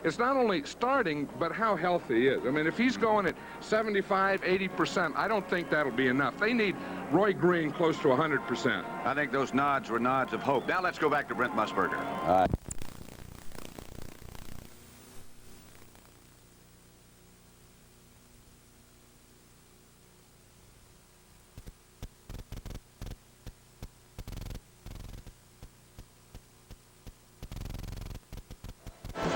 it's not only starting, but how healthy he is. I mean, if he's going at 75, 80%, I don't think that'll be enough. They need Roy Green close to 100%. I think those nods were nods of hope. Now let's go back to Brent Musburger.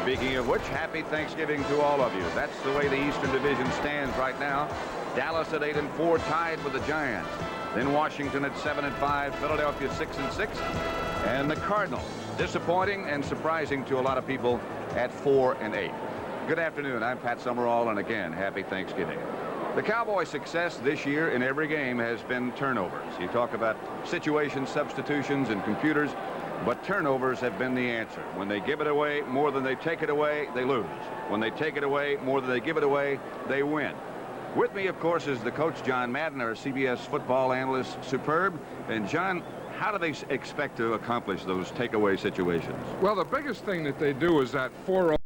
Speaking of which, happy Thanksgiving to all of you. That's the way the Eastern Division stands right now. Dallas at 8-4, tied with the Giants. Then Washington at 7-5, Philadelphia 6-6, and the Cardinals, disappointing and surprising to a lot of people, at 4-8. Good afternoon. I'm Pat Summerall, and again, happy Thanksgiving. The Cowboys' success this year in every game has been turnovers. You talk about situations, substitutions, and computers. But turnovers have been the answer. When they give it away more than they take it away, they lose. When they take it away more than they give it away, they win. With me, of course, is the coach, John Madden, our CBS football analyst, superb. And, John, how do they expect to accomplish those takeaway situations? Well, the biggest thing that they do is that 4-0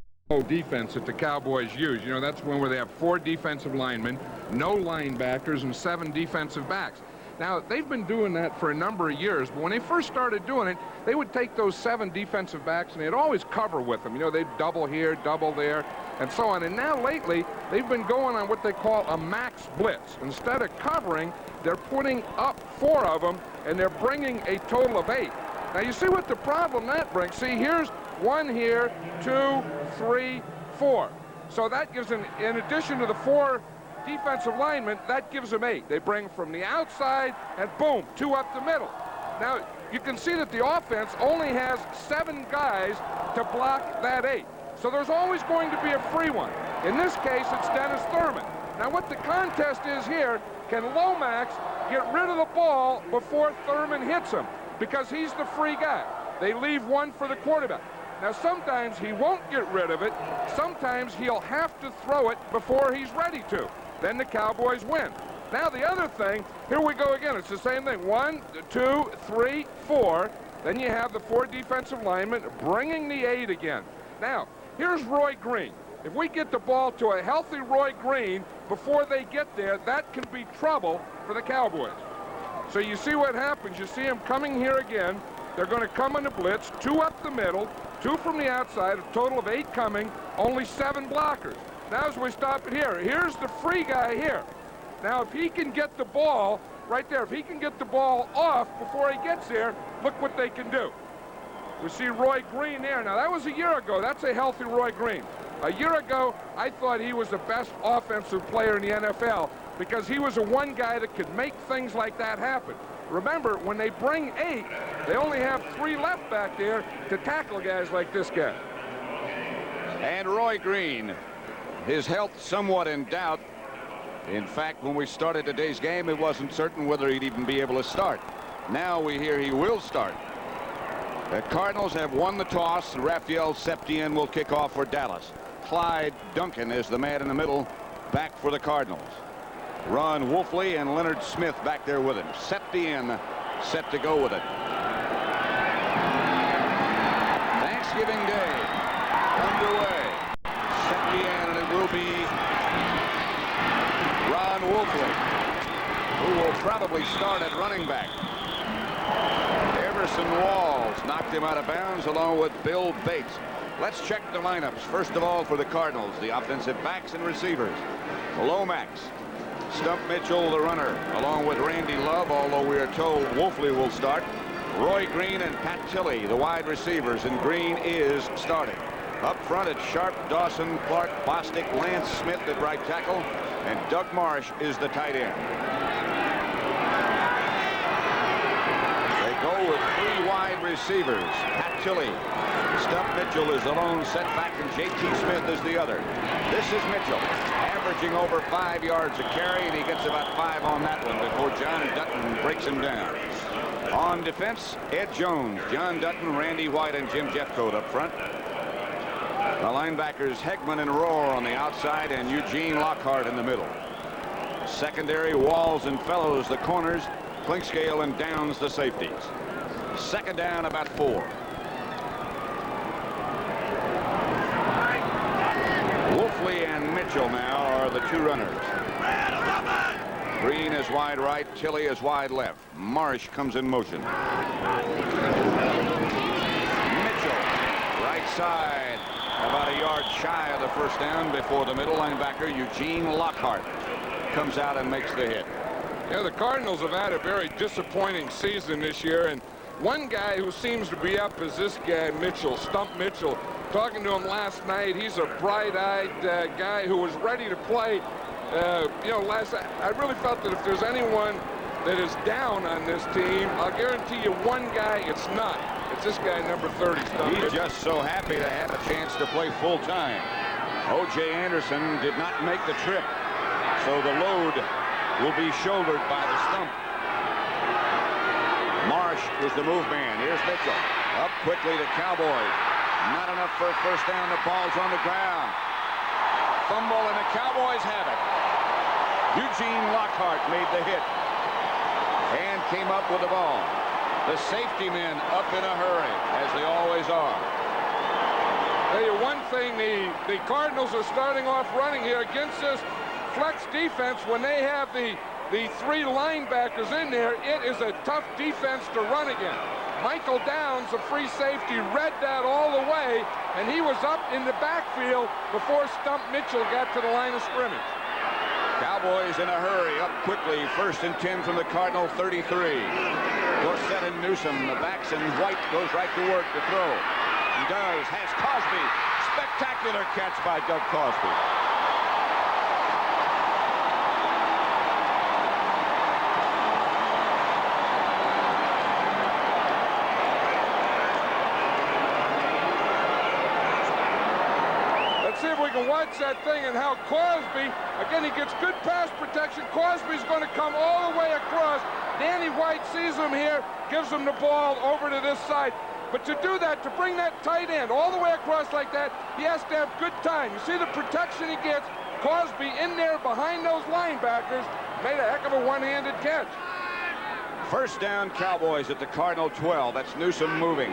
defense that the Cowboys use. You know, that's one where they have 4 defensive linemen, no linebackers, and 7 defensive backs. Now, they've been doing that for a number of years, but when they first started doing it, they would take those 7 defensive backs and they'd always cover with them. You know, they'd double here, double there, and so on. And now lately, they've been going on what they call a max blitz. Instead of covering, they're putting up 4 of them, and they're bringing a total of 8. Now, you see what the problem that brings. See, here's 1 here, 2, 3, 4. So that gives them, in addition to the 4 defensive linemen, that gives them 8. They bring from the outside, and boom, 2 up the middle. Now, you can see that the offense only has 7 guys to block that 8. So there's always going to be a free one. In this case, it's Dennis Thurman. Now, what the contest is here, can Lomax get rid of the ball before Thurman hits him? Because he's the free guy. They leave 1 for the quarterback. Now, sometimes he won't get rid of it. Sometimes he'll have to throw it before he's ready to. Then the Cowboys win. Now, the other thing, here we go again. It's the same thing. 1, 2, 3, 4. Then you have the 4 defensive linemen bringing the 8 again. Now, here's Roy Green. If we get the ball to a healthy Roy Green before they get there, that can be trouble for the Cowboys. So you see what happens. You see him coming here again. They're going to come in the blitz, 2 up the middle, 2 from the outside, a total of 8 coming, only 7 blockers. Now, as we stop it here, here's the free guy here. Now, if he can get the ball right there, if he can get the ball off before he gets there, look what they can do. We see Roy Green there. Now, that was a year ago. That's a healthy Roy Green. A year ago, I thought he was the best offensive player in the NFL because he was the one guy that could make things like that happen. Remember, when they bring 8, they only have 3 left back there to tackle guys like this guy. And Roy Green, his health somewhat in doubt. In fact, when we started today's game, it wasn't certain whether he'd even be able to start. Now we hear he will start. The Cardinals have won the toss. Raphael Septien will kick off for Dallas. Clyde Duncan is the man in the middle, back for the Cardinals. Ron Wolfley and Leonard Smith back there with him. Septien set to go with it. Thanksgiving Day underway. Septien, and it will be Ron Wolfley, who will probably start at running back. Emerson Walls knocked him out of bounds along with Bill Bates. Let's check the lineups. First of all, for the Cardinals, the offensive backs and receivers. Lomax, Stump Mitchell, the runner, along with Randy Love, although we are told Wolfley will start. Roy Green and Pat Tilley, the wide receivers, and Green is starting. Up front, it's Sharp, Dawson, Clark, Bostic, Lance Smith at right tackle, and Doug Marsh is the tight end. They go with 3 wide receivers. Pat Tilley, Stump Mitchell is the lone setback, and J.T. Smith is the other. This is Mitchell, averaging over 5 yards a carry, and he gets about 5 on that one before John Dutton breaks him down. On defense, Ed Jones, John Dutton, Randy White, and Jim Jeffcoat up front. The linebackers Hegman and Rohr on the outside, and Eugene Lockhart in the middle. Secondary, Walls and Fellows the corners, Clinkscale and Downs the safeties. Second down, about 4. 2 runners. Green is wide right. Tilley is wide left. Marsh comes in motion. Mitchell, right side, about a yard shy of the first down before the middle linebacker Eugene Lockhart comes out and makes the hit. Yeah, the Cardinals have had a very disappointing season this year, and one guy who seems to be up is this guy, Mitchell, Stump Mitchell. Talking to him last night, he's a bright-eyed guy who was ready to play. You know, I really felt that if there's anyone that is down on this team, I'll guarantee you one guy, it's not. It's this guy, number 30, Stump He's Mitchell. just so happy to have a chance to play full-time. O.J. Anderson did not make the trip, so the load will be shouldered by the Stump. Marsh was the move man. Here's Mitchell. Up quickly to Cowboys. Not enough for a first down. The ball's on the ground. Fumble, and the Cowboys have it. Eugene Lockhart made the hit and came up with the ball. The safety men up in a hurry, as they always are. Tell you one thing, the Cardinals are starting off running here against this flex defense. When they have the 3 linebackers in there, it is a tough defense to run against. Michael Downs, a free safety, read that all the way, and he was up in the backfield before Stump Mitchell got to the line of scrimmage. Cowboys in a hurry, up quickly. 1st and 10 from the Cardinal 33. Dorsett and Newsome, the backs, and White goes right to work to throw. He does, has Cosby. Spectacular catch by Doug Cosby. See if we can watch that thing and how Cosby, again, he gets good pass protection. Cosby's going to come all the way across. Danny White sees him here, gives him the ball over to this side. But to do that, to bring that tight end all the way across like that, he has to have good time. You see the protection he gets. Cosby in there behind those linebackers made a heck of a one-handed catch. First down, Cowboys at the Cardinal 12. That's Newsome moving.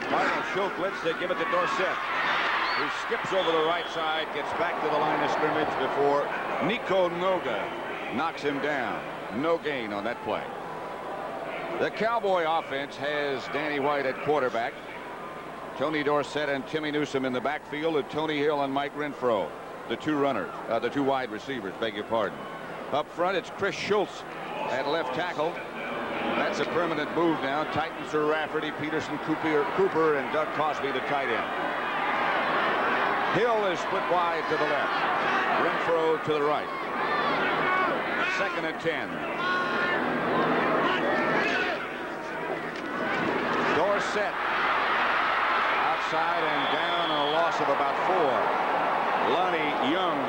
Cardinals show blitz. They give it to Dorsett, who skips over the right side, gets back to the line of scrimmage before Nico Noga knocks him down. No gain on that play. The Cowboy offense has Danny White at quarterback, Tony Dorsett and Timmy Newsome in the backfield, and Tony Hill and Mike Renfro, the 2 runners, the 2 wide receivers, beg your pardon. Up front, it's Chris Schultz at left tackle. That's a permanent move now. Titans are Rafferty, Peterson, Cooper, and Doug Cosby, the tight end. Hill is split wide to the left. Renfro to the right. 2nd and 10. Dorsett outside and down, a loss of about 4. Lonnie Young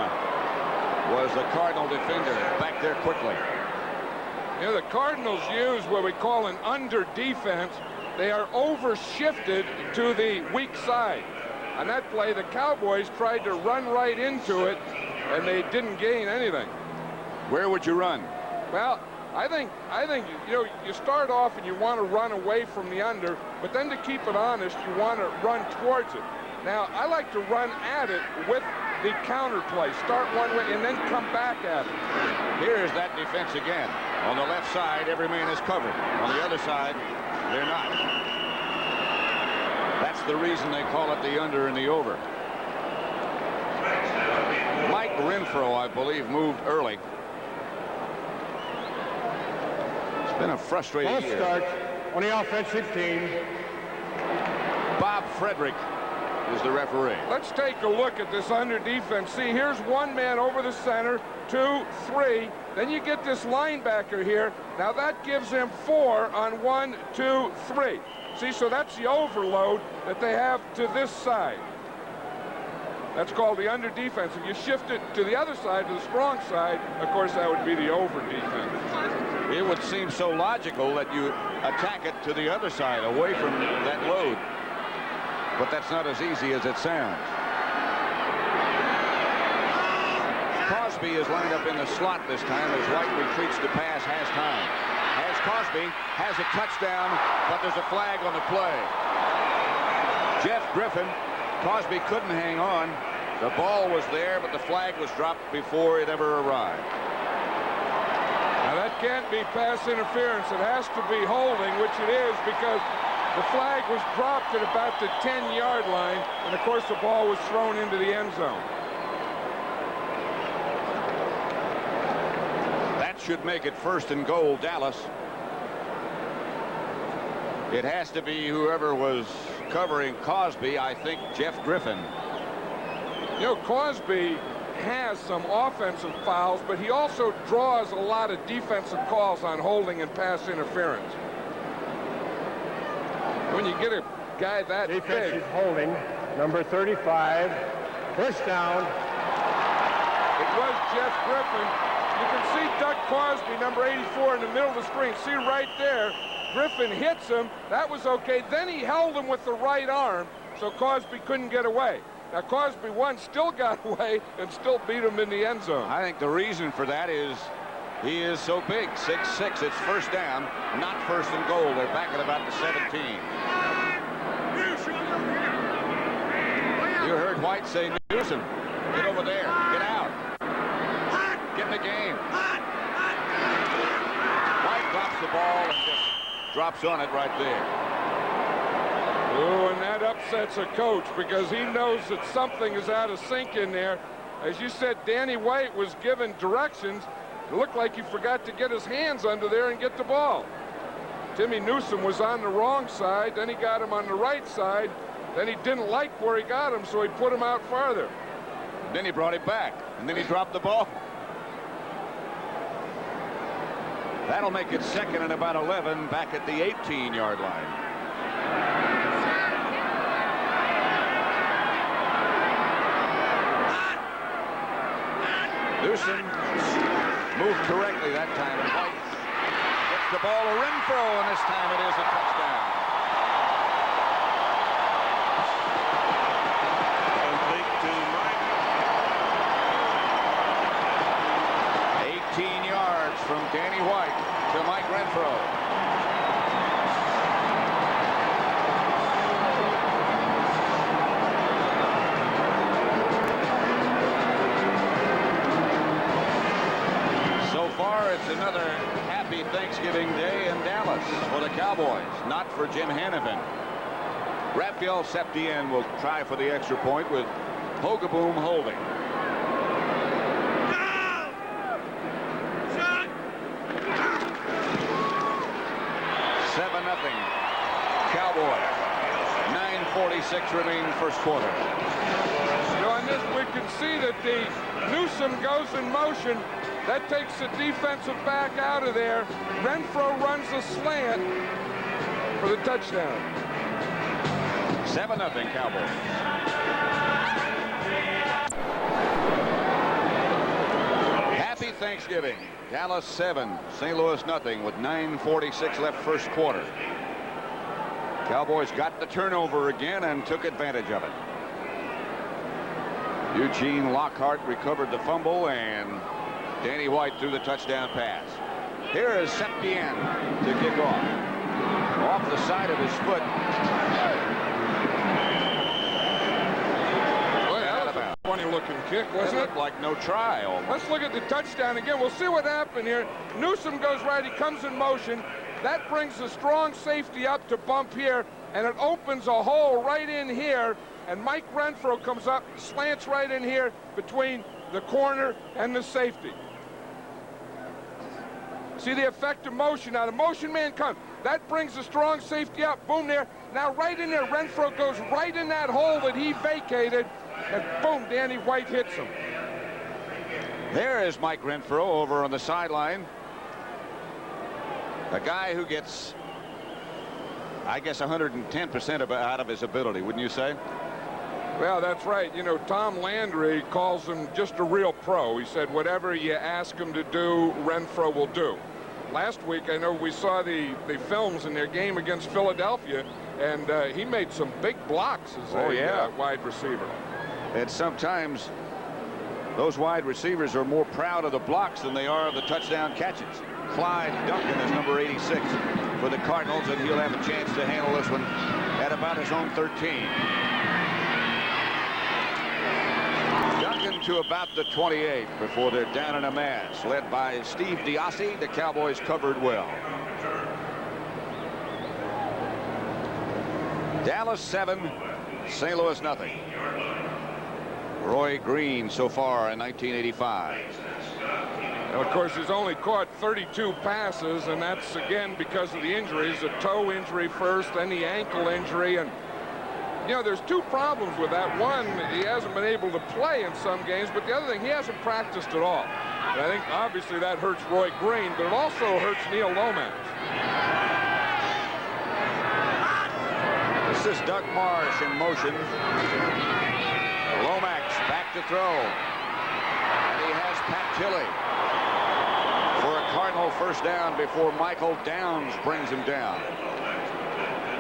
was the Cardinal defender back there quickly. You know, the Cardinals use what we call an under defense. They are over-shifted to the weak side. On that play, the Cowboys tried to run right into it, and they didn't gain anything. Where would you run? Well, I think you know, you start off and you want to run away from the under, but then to keep it honest, you want to run towards it. Now, I like to run at it with the counter play. Start one way and then come back at it. Here's that defense again. On the left side, every man is covered. On the other side, they're not. That's the reason they call it the under and the over. Mike Renfro, I believe, moved early. It's been a frustrating year. Start on the offensive team. Bob Frederick is the referee. Let's take a look at this under defense. See, here's one man over the center, 2, 3. Then you get this linebacker here. Now that gives him 4 on 1, 2, 3. See, so that's the overload that they have to this side. That's called the under defense. If you shift it to the other side, to the strong side, of course, that would be the over defense. It would seem so logical that you attack it to the other side, away from that load. But that's not as easy as it sounds. Cosby is lined up in the slot this time as White retreats to pass, has time. Has Cosby, has a touchdown, but there's a flag on the play. Jeff Griffin, Cosby couldn't hang on, The ball was there, but the flag was dropped before it ever arrived. Now that can't be pass interference. It has to be holding, which it is, because the flag was dropped at about the 10-yard line, and of course the ball was thrown into the end zone. That should make it 1st and goal, Dallas. It has to be whoever was covering Cosby, I think Jeff Griffin. You know, Cosby has some offensive fouls, but he also draws a lot of defensive calls on holding and pass interference. When you get a guy that Defensive big. holding, number 35, first down. It was Jeff Griffin. You can see Doug Cosby, number 84, in the middle of the screen. See right there, Griffin hits him. That was okay. Then he held him with the right arm, so Cosby couldn't get away. Now, Cosby, still got away and still beat him in the end zone. I think the reason for that is he is so big, 6'6". It's first down, not 1st and goal. They're back at about the 17. You heard White say, Newsom, get over there, get out, get in the game. White drops the ball and just drops on it right there. Oh, and that upsets a coach because he knows that something is out of sync in there. As you said, Danny White was given directions. It looked like he forgot to get his hands under there and get the ball. Timmy Newsom was on the wrong side, then he got him on the right side, then he didn't like where he got him, so he put him out farther. Then he brought it back, and then he dropped the ball. That'll make it 2nd and about 11 back at the 18-yard line. Newsom moved correctly that time, and White gets the ball to Renfro, and this time it is a touchdown. Complete to Mike. 18 yards from Danny White to Mike Renfro. It's another happy Thanksgiving Day in Dallas for the Cowboys, not for Jim Hanavan. Raphael Septien will try for the extra point with Hogaboom holding. 7-0 Cowboys. 9:46 remaining first quarter. You know, on this, we can see that the Newsom goes in motion. That takes the defensive back out of there. Renfro runs a slant for the touchdown. 7-0 Cowboys. Happy Thanksgiving. Dallas 7, St. Louis nothing with 9:46 left first quarter. Cowboys got the turnover again and took advantage of it. Eugene Lockhart recovered the fumble, and Danny White threw the touchdown pass. Here is Septien to kick off. Off the side of his foot. Boy, that was a funny-looking kick, wasn't it? Looked like no try. Almost. Let's look at the touchdown again. We'll see what happened here. Newsom goes right. He comes in motion. That brings the strong safety up to bump here, and it opens a hole right in here. And Mike Renfro comes up, slants right in here between the corner and the safety. See the effect of motion. Now the motion man comes. That brings the strong safety up. Boom there. Now right in there, Renfro goes right in that hole that he vacated. And boom, Danny White hits him. There is Mike Renfro over on the sideline. A guy who gets, I guess, 110% out of his ability, wouldn't you say? Well, that's right. You know, Tom Landry calls him just a real pro. He said whatever you ask him to do, Renfro will do. Last week, I know we saw the films in their game against Philadelphia, and he made some big blocks as a wide receiver. And sometimes those wide receivers are more proud of the blocks than they are of the touchdown catches. Clyde Duncan is number 86 for the Cardinals, and he'll have a chance to handle this one at about his own 13. to about the 28 before they're down in a mass. Led by Steve Diassi, the Cowboys covered well. Dallas 7, St. Louis nothing. Roy Green so far in 1985. And of course, he's only caught 32 passes, and that's again because of the injuries. The toe injury first, then the ankle injury, and you know, there's two problems with that. One, he hasn't been able to play in some games, but the other thing, he hasn't practiced at all. And I think obviously that hurts Roy Green, but it also hurts Neil Lomax. This is Doug Marsh in motion. Lomax back to throw. And he has Pat Tilley for a Cardinal first down before Michael Downs brings him down.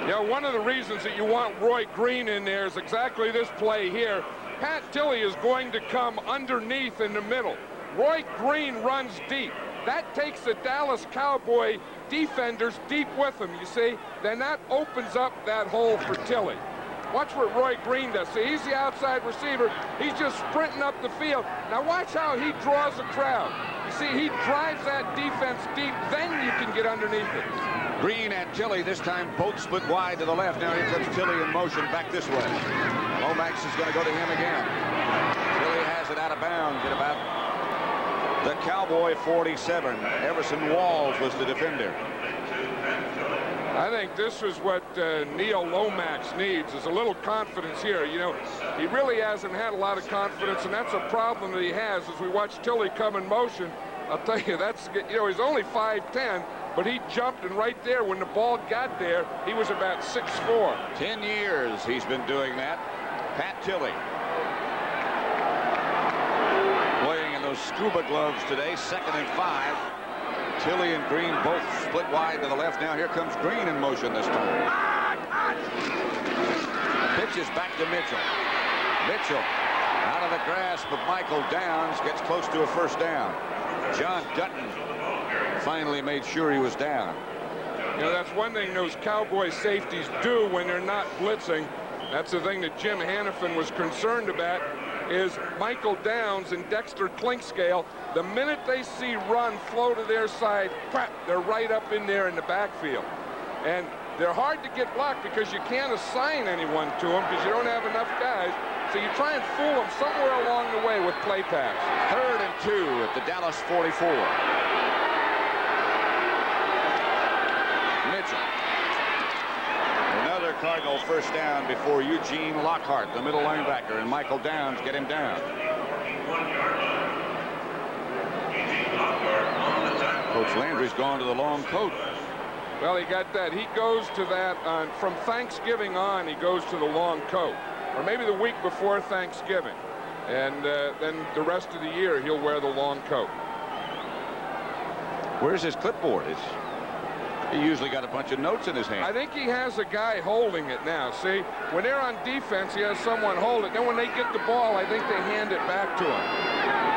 Yeah, one of the reasons that you want Roy Green in there is exactly this play here. Pat Tilley is going to come underneath in the middle. Roy Green runs deep. That takes the Dallas Cowboy defenders deep with him, you see. Then that opens up that hole for Tilley. Watch what Roy Green does. See, he's the outside receiver. He's just sprinting up the field. Now watch how he draws the crowd. You see, he drives that defense deep, then you can get underneath it. Green and Tilley this time both split wide to the left. Now here comes Tilley in motion back this way. Lomax is going to go to him again. Tilley has it out of bounds at about the Cowboy 47. Everson Walls was the defender. I think this is what Neil Lomax needs, is a little confidence here. You know, he really hasn't had a lot of confidence, and that's a problem that he has as we watch Tilley come in motion. I'll tell you, that's, you know, he's only 5'10", but he jumped, and right there, when the ball got there, he was about 6'4". 10 years he's been doing that. Pat Tilley. Playing in those scuba gloves today, 2nd and 5. Tilley and Green both split wide to the left. Now here comes Green in motion this time. Pitches back to Mitchell. Mitchell out of the grasp of Michael Downs, gets close to a first down. John Dutton finally made sure he was down. You know, that's one thing those Cowboy safeties do when they're not blitzing. That's the thing that Jim Hannafin was concerned about, is Michael Downs and Dexter Clinkscale. The minute they see run flow to their side, crap, they're right up in there in the backfield. And they're hard to get blocked because you can't assign anyone to them because you don't have enough guys. So you try and fool them somewhere along the way with play pass. 3rd and 2 at the Dallas 44. Mitchell. Another Cardinal first down before Eugene Lockhart, the middle linebacker, and Michael Downs get him down. Coach Landry's gone to the long coat. Well, he got that. He goes to that from Thanksgiving on. He goes to the long coat, or maybe the week before Thanksgiving, and then the rest of the year he'll wear the long coat. Where's his clipboard? He usually got a bunch of notes in his hand. I think he has a guy holding it now. See, when they're on defense, he has someone hold it. Then when they get the ball, I think they hand it back to him.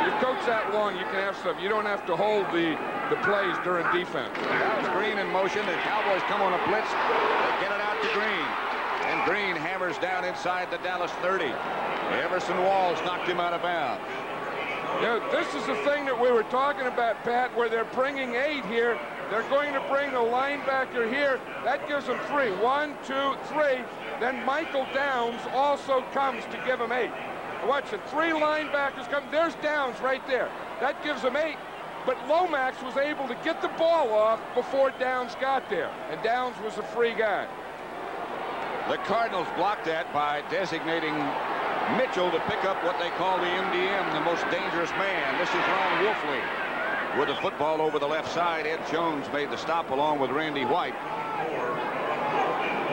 You coach that long, you can have stuff. You don't have to hold the plays during defense. That was Green in motion. The Cowboys come on a blitz. They get it out to Green. And Green hammers down inside the Dallas 30. Everson Walls knocked him out of bounds. Yeah, this is the thing that we were talking about, Pat, where they're bringing 8 here. They're going to bring the linebacker here. That gives them 3. 1, 2, 3. Then Michael Downs also comes to give him 8. Watch it. 3 linebackers come. There's Downs right there. That gives them 8. But Lomax was able to get the ball off before Downs got there. And Downs was a free guy. The Cardinals blocked that by designating Mitchell to pick up what they call the MDM, the most dangerous man. This is Ron Wolfley. With the football over the left side, Ed Jones made the stop along with Randy White.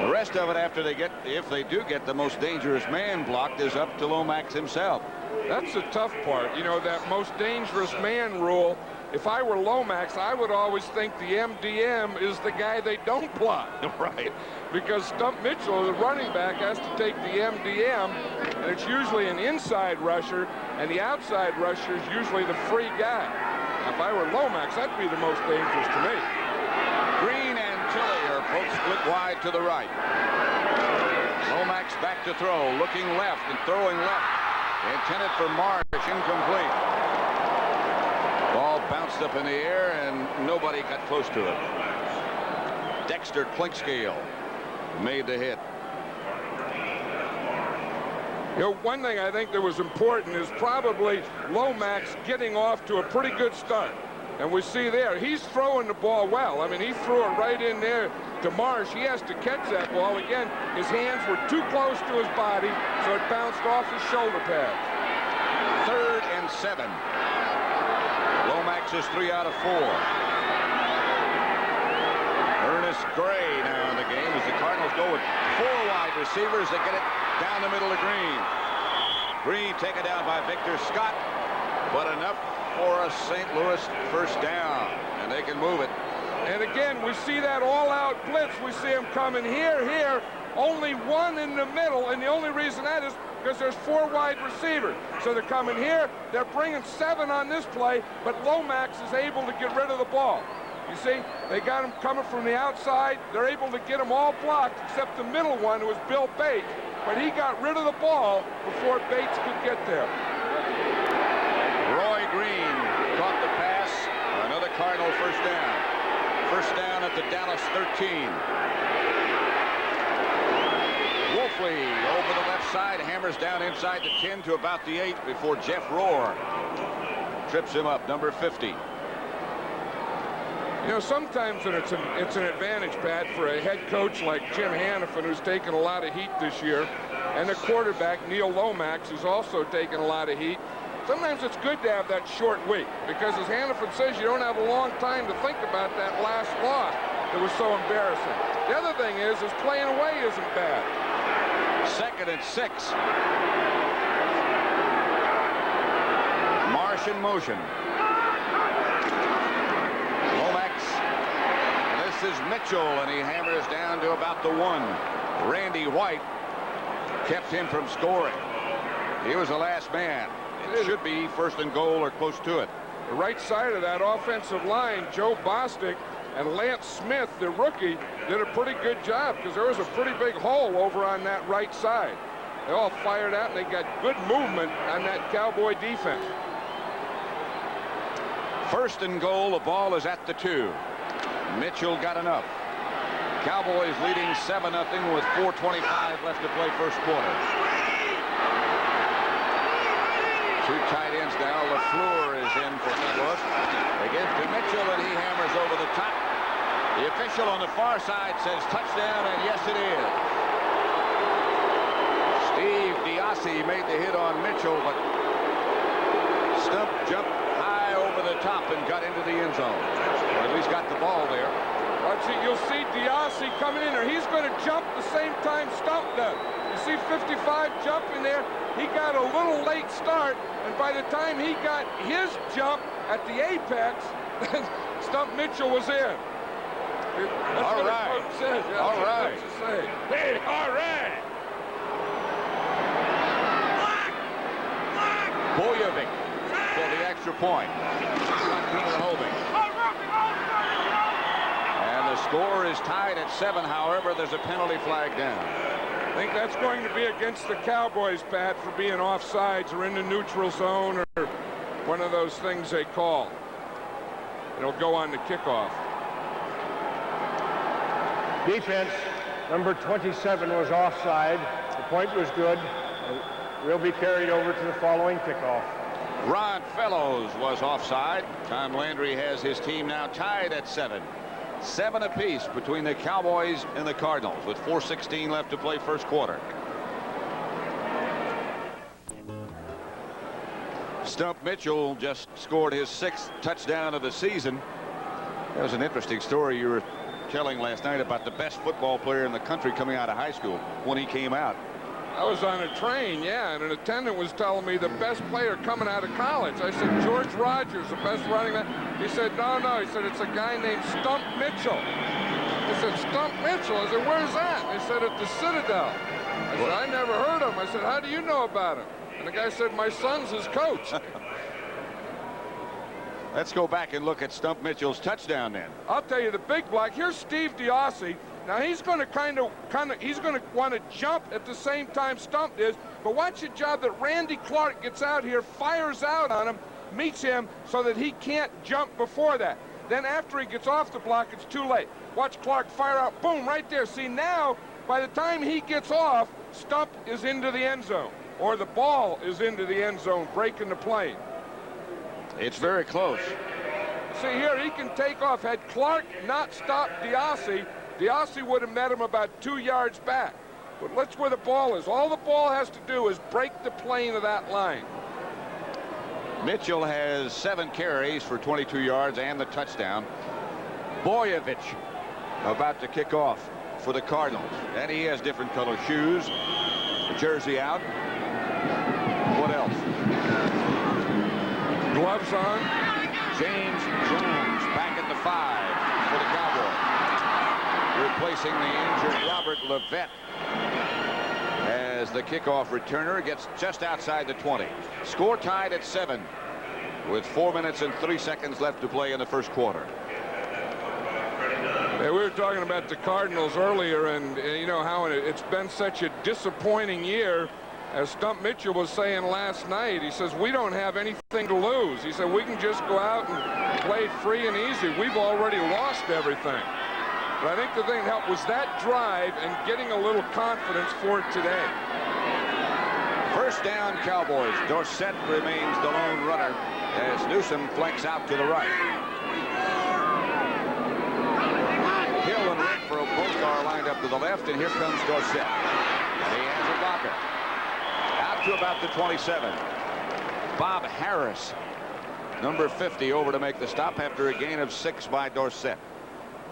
The rest of it, after they get, if they do get the most dangerous man blocked, is up to Lomax himself. That's the tough part. You know, that most dangerous man rule. If I were Lomax, I would always think the MDM is the guy they don't block. Right. Because Stump Mitchell, the running back, has to take the MDM, and it's usually an inside rusher, and the outside rusher is usually the free guy. Now, if I were Lomax, that'd be the most dangerous to me. Green and Tilley are both split wide to the right. Lomax back to throw, looking left and throwing left. Intended for Marsh, incomplete. Ball bounced up in the air, and nobody got close to it. Dexter Clinkscale made the hit. You know, one thing I think that was important is probably Lomax getting off to a pretty good start. And we see there, he's throwing the ball well. I mean, he threw it right in there to Marsh. He has to catch that ball. Again, his hands were too close to his body, so it bounced off his shoulder pad. 3rd and 7. Lomax is 3 out of 4. Ernest Gray now in the game as the Cardinals go with 4 wide receivers that get it down the middle of Green. Green taken down by Victor Scott, but enough for a St. Louis first down, and they can move it. And again, we see that all-out blitz. We see him coming here, only one in the middle, and the only reason that is because there's 4 wide receivers. So they're coming here, they're bringing 7 on this play, but Lomax is able to get rid of the ball. You see, they got him coming from the outside. They're able to get him all blocked except the middle one, who was Bill Bates, but he got rid of the ball before Bates could get there. Roy Green caught the pass. Another Cardinal first down. First down at the Dallas 13. Wolfley over the left side, hammers down inside the 10 to about the 8 before Jeff Rohr trips him up, number 50. You know, sometimes it's an advantage, Pat, for a head coach like Jim Hannafin, who's taken a lot of heat this year, and the quarterback, Neil Lomax, who's also taken a lot of heat. Sometimes it's good to have that short week, because as Hannafin says, you don't have a long time to think about that last loss that was so embarrassing. The other thing is playing away isn't bad. 2nd and 6. Marsh in motion. Lomax. This is Mitchell, and he hammers down to about the 1. Randy White kept him from scoring. He was the last man. It should be 1st and goal or close to it. The right side of that offensive line, Joe Bostic and Lance Smith, the rookie, did a pretty good job because there was a pretty big hole over on that right side. They all fired out, and they got good movement on that Cowboy defense. 1st and goal, the ball is at the 2. Mitchell got enough. Cowboys leading 7-0 with 4:25 left to play first quarter. 2 tight ends now. LaFleur is in for St. Louis. They give to Mitchell, and he hammers over the top. The official on the far side says touchdown, and yes, it is. Steve Diassi made the hit on Mitchell, but Stump jumped high over the top and got into the end zone. Or at least got the ball there. You'll see Diassi coming in there. He's going to jump the same time Stump does. You see 55 jumping there. He got a little late start, and by the time he got his jump at the apex, Stump Mitchell was in. All right. All right. Hey, all right. Bojovic for the extra point. Holding. And the score is tied at 7. However, there's a penalty flag down. I think that's going to be against the Cowboys, Pat, for being offsides or in the neutral zone or one of those things they call. It'll go on the kickoff. Defense, number 27 was offside. The point was good. Will be carried over to the following kickoff. Ron Fellows was offside. Tom Landry has his team now tied at 7. 7 apiece between the Cowboys and the Cardinals with 4:16 left to play first quarter. Stump Mitchell just scored his 6th touchdown of the season. That was an interesting story you were telling last night about the best football player in the country coming out of high school when he came out. I was on a train, yeah, and an attendant was telling me the best player coming out of college. I said, George Rogers, the best running man. He said, no. He said, it's a guy named Stump Mitchell. I said, Stump Mitchell? I said, where's that? They said, at the Citadel. I said, I never heard of him. I said, how do you know about him? And the guy said, my son's his coach. Let's go back and look at Stump Mitchell's touchdown then. I'll tell you, the big block. Here's Steve Diassi. Now he's going to he's going to want to jump at the same time Stump is, but watch the job that Randy Clark gets out here, fires out on him, meets him so that he can't jump before that. Then after he gets off the block, it's too late. Watch Clark fire out, boom, right there. See, now, by the time he gets off, Stump is into the end zone, or the ball is into the end zone, breaking the plane. It's very close. See here, he can take off. Had Clark not stopped Diassi would have met him about 2 yards back. But that's where the ball is. All the ball has to do is break the plane of that line. Mitchell has 7 carries for 22 yards and the touchdown. Boyevich about to kick off for the Cardinals. And he has different color shoes. The jersey out. What else? Gloves on. James Jones back at the 5 for the Cowboys. Replacing the injured Robert Levette as the kickoff returner gets just outside the 20. Score tied at 7 with 4 minutes and 3 seconds left to play in the first quarter. Yeah, we were talking about the Cardinals earlier, and you know how it's been such a disappointing year. As Stump Mitchell was saying last night, he says, we don't have anything to lose. He said, we can just go out and play free and easy. We've already lost everything. But I think the thing that helped was that drive and getting a little confidence for it today. First down, Cowboys. Dorsett remains the lone runner as Newsom flanks out to the right. Hill and Renfro both are lined up to the left, and here comes Dorsett. And he has a blocker. Out to about the 27. Bob Harris, number 50, over to make the stop after a gain of 6 by Dorsett.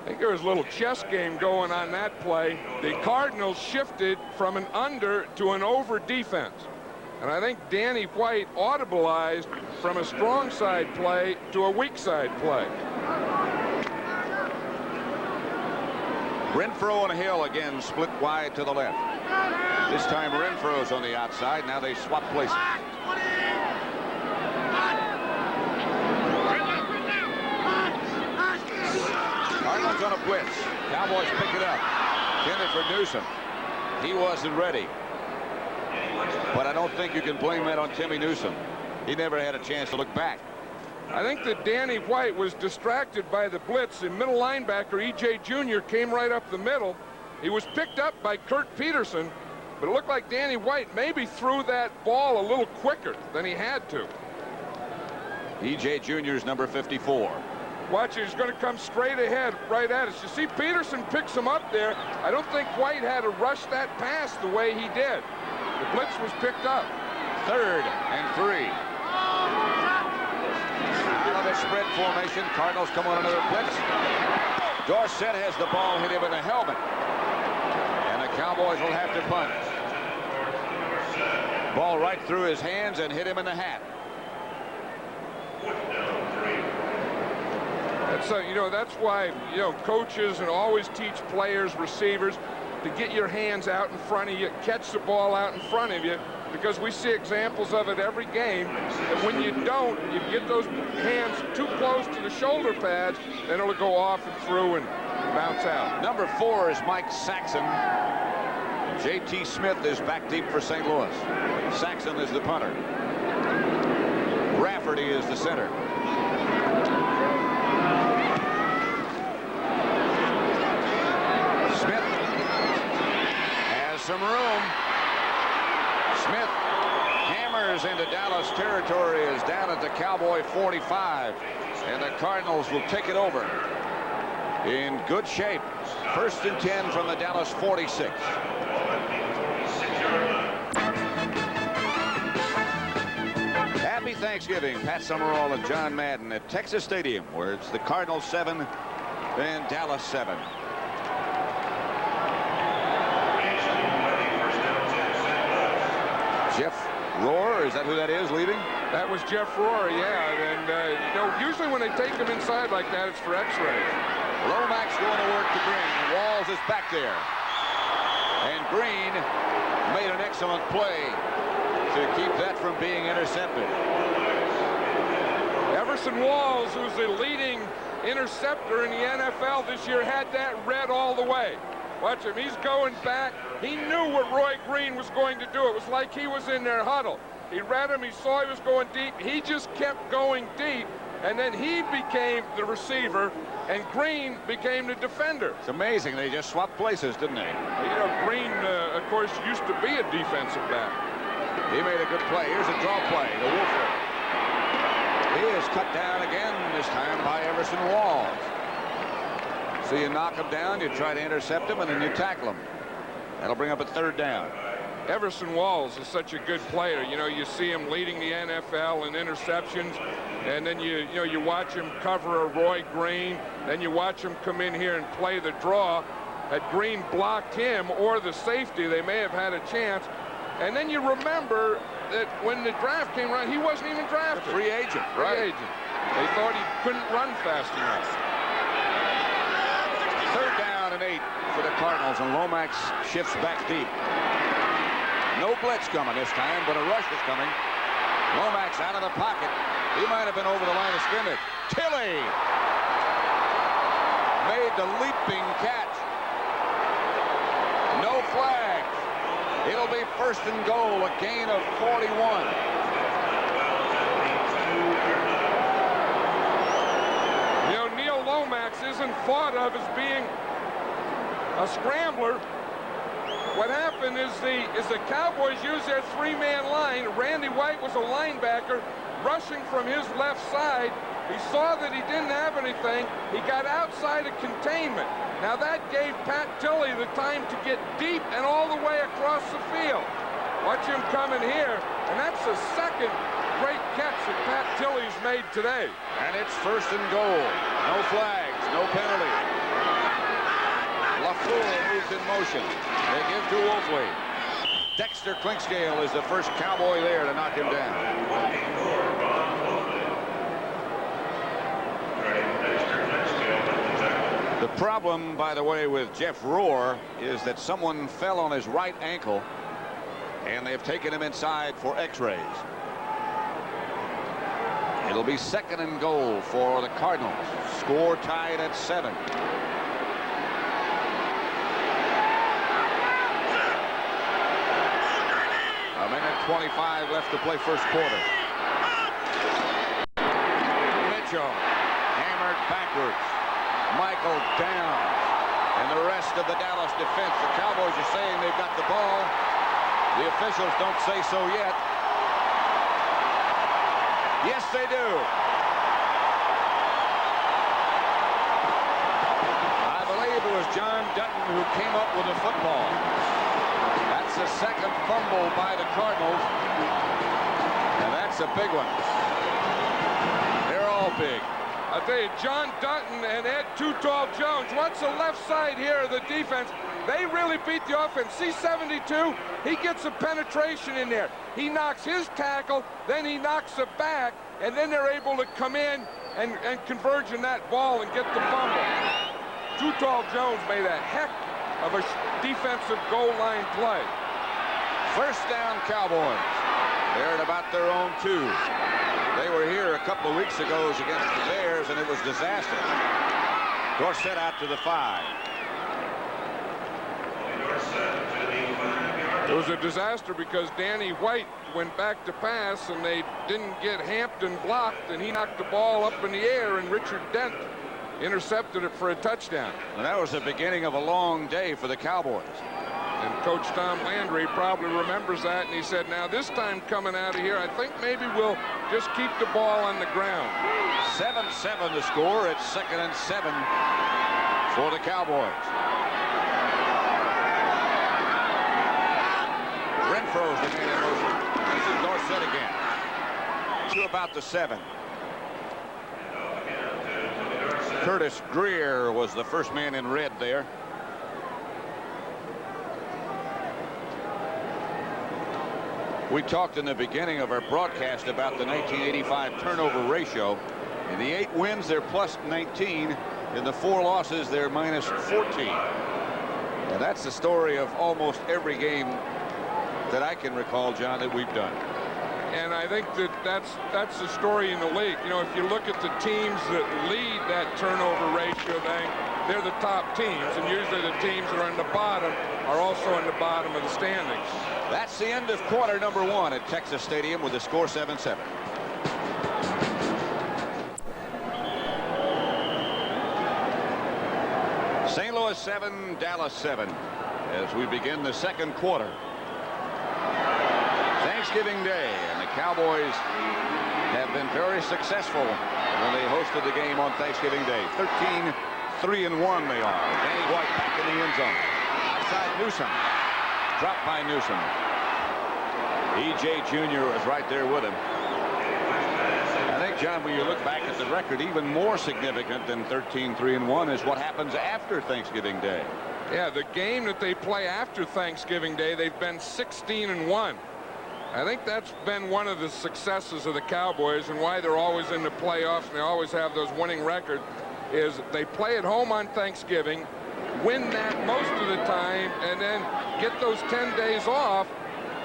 I think there was a little chess game going on that play. The Cardinals shifted from an under to an over defense. And I think Danny White audibilized from a strong side play to a weak side play. Renfro and Hill again split wide to the left. This time Renfro's on the outside. Now they swap places. Cardinals on a blitz. Cowboys pick it up. Intended for Newsom. He wasn't ready. But I don't think you can blame that on Timmy Newsom. He never had a chance to look back. I think that Danny White was distracted by the blitz. The middle linebacker, E.J. Jr., came right up the middle. He was picked up by Kurt Peterson, but it looked like Danny White maybe threw that ball a little quicker than he had to. E.J. Jr.'s number 54. Watch it, he's going to come straight ahead right at us. You see Peterson picks him up there. I don't think White had to rush that pass the way he did. The blitz was picked up. 3rd and 3. Out of the spread formation, Cardinals come on another blitz. Dorsett has the ball, hit him in the helmet. And the Cowboys will have to punt. Ball right through his hands and hit him in the hat. So, you know, that's why, you know, coaches and always teach players, receivers, to get your hands out in front of you, catch the ball out in front of you, because we see examples of it every game, that when you don't, you get those hands too close to the shoulder pads, then it'll go off and through and bounce out. Number 4 is Mike Saxon. J.T. Smith is back deep for St. Louis. Saxon is the punter. Rafferty is the center. Smith has some room. Smith hammers into Dallas territory, is down at the Cowboy 45, and the Cardinals will take it over in good shape. 1st and 10 from the Dallas 46. Happy Thanksgiving, Pat Summerall and John Madden at Texas Stadium, where it's the Cardinals 7 and Dallas 7. Jeff Rohr, is that who that is leading? That was Jeff Rohr, yeah. And, you know, usually when they take him inside like that, it's for x-rays. Lomax going to work to Green. Walls is back there. And Green made an excellent play to keep that from being intercepted. Everson Walls, who's the leading interceptor in the NFL this year, had that read all the way. Watch him. He's going back. He knew what Roy Green was going to do. It was like he was in their huddle. He read him. He saw he was going deep. He just kept going deep. And then he became the receiver, and Green became the defender. It's amazing. They just swapped places, didn't they? You know, Green, of course, used to be a defensive back. He made a good play. Here's a draw play to Wolford. He is cut down again, this time by Everson Walls. So you knock him down, you try to intercept him, and then you tackle him. That'll bring up a third down. Everson Walls is such a good player. You know, you see him leading the NFL in interceptions, and then you watch him cover a Roy Green. Then you watch him come in here and play the draw. Had Green blocked him or the safety, they may have had a chance. And then you remember that when the draft came around, he wasn't even drafted. Free agent, right? Free agent. They thought he couldn't run fast enough. Third down and 8 for the Cardinals, and Lomax shifts back deep. No blitz coming this time, but a rush is coming. Lomax out of the pocket. He might have been over the line of scrimmage. Tilley made the leaping catch. No flags. It'll be first and goal, a gain of 41. You know, Neil Lomax isn't thought of as being a scrambler. What happened is the Cowboys used their three-man line. Randy White was a linebacker rushing from his left side. He saw that he didn't have anything. He got outside of containment. Now that gave Pat Tilley the time to get deep and all the way across the field. Watch him coming here, and that's the second great catch that Pat Tilley's made today. And it's first and goal. No flags, no penalty. LaFleur moves in motion. They give to Wolfley. Dexter Clinkscale is the first Cowboy there to knock him down. The problem, by the way, with Jeff Rohr is that someone fell on his right ankle, and they've taken him inside for x-rays. It'll be second and goal for the Cardinals. Score tied at 7. A minute 25 left to play first quarter. Mitchell hammered backwards. Michael down. And the rest of the Dallas defense. The Cowboys are saying they've got the ball. The officials don't say so yet. Yes, they do. I believe it was John Dutton who came up with the football. That's the second fumble by the Cardinals. And that's a big one. They're all big. I tell you, John Dutton and Ed Too Tall Jones, what's the left side here of the defense? They really beat the offense. C-72, he gets a penetration in there. He knocks his tackle, then he knocks it back, and then they're able to come in and converge in that ball and get the fumble. Too Tall Jones made a heck of a defensive goal line play. First down, Cowboys. They're at about their own 2. They were here a couple of weeks ago against the Bears, and it was disaster. Dorsett out to the 5. It was a disaster because Danny White went back to pass, and they didn't get Hampton blocked, and he knocked the ball up in the air, and Richard Dent intercepted it for a touchdown. And that was the beginning of a long day for the Cowboys. And Coach Tom Landry probably remembers that, and he said, now this time coming out of here, I think maybe we'll just keep the ball on the ground. 7-7 the score. It's second and 7 for the Cowboys. Renfro's the man in motion. This is Dorsett again. To about the 7. Curtis Greer was the first man in red there. We talked in the beginning of our broadcast about the 1985 turnover ratio. In the 8 wins, they're plus 19. In the 4 losses, they're minus 14. And that's the story of almost every game that I can recall, John, that we've done. And I think that's the story in the league. You know, if you look at the teams that lead that turnover ratio thing, they're the top teams, and usually the teams that are in the bottom are also in the bottom of the standings. That's the end of quarter number 1 at Texas Stadium with the score 7-7. St. Louis 7, Dallas 7 as we begin the second quarter. Thanksgiving Day, and the Cowboys have been very successful when they hosted the game on Thanksgiving Day. 13-3-1 they are. Danny White back in the end zone. Outside Newsome. Dropped by Newsome. E.J. Jr. was right there with him. I think, John, when you look back at the record, even more significant than 13-3-1 is what happens after Thanksgiving Day. Yeah, the game that they play after Thanksgiving Day, they've been 16-1. I think that's been one of the successes of the Cowboys, and why they're always in the playoffs and they always have those winning records, is they play at home on Thanksgiving, win that most of the time, and then get those 10 days off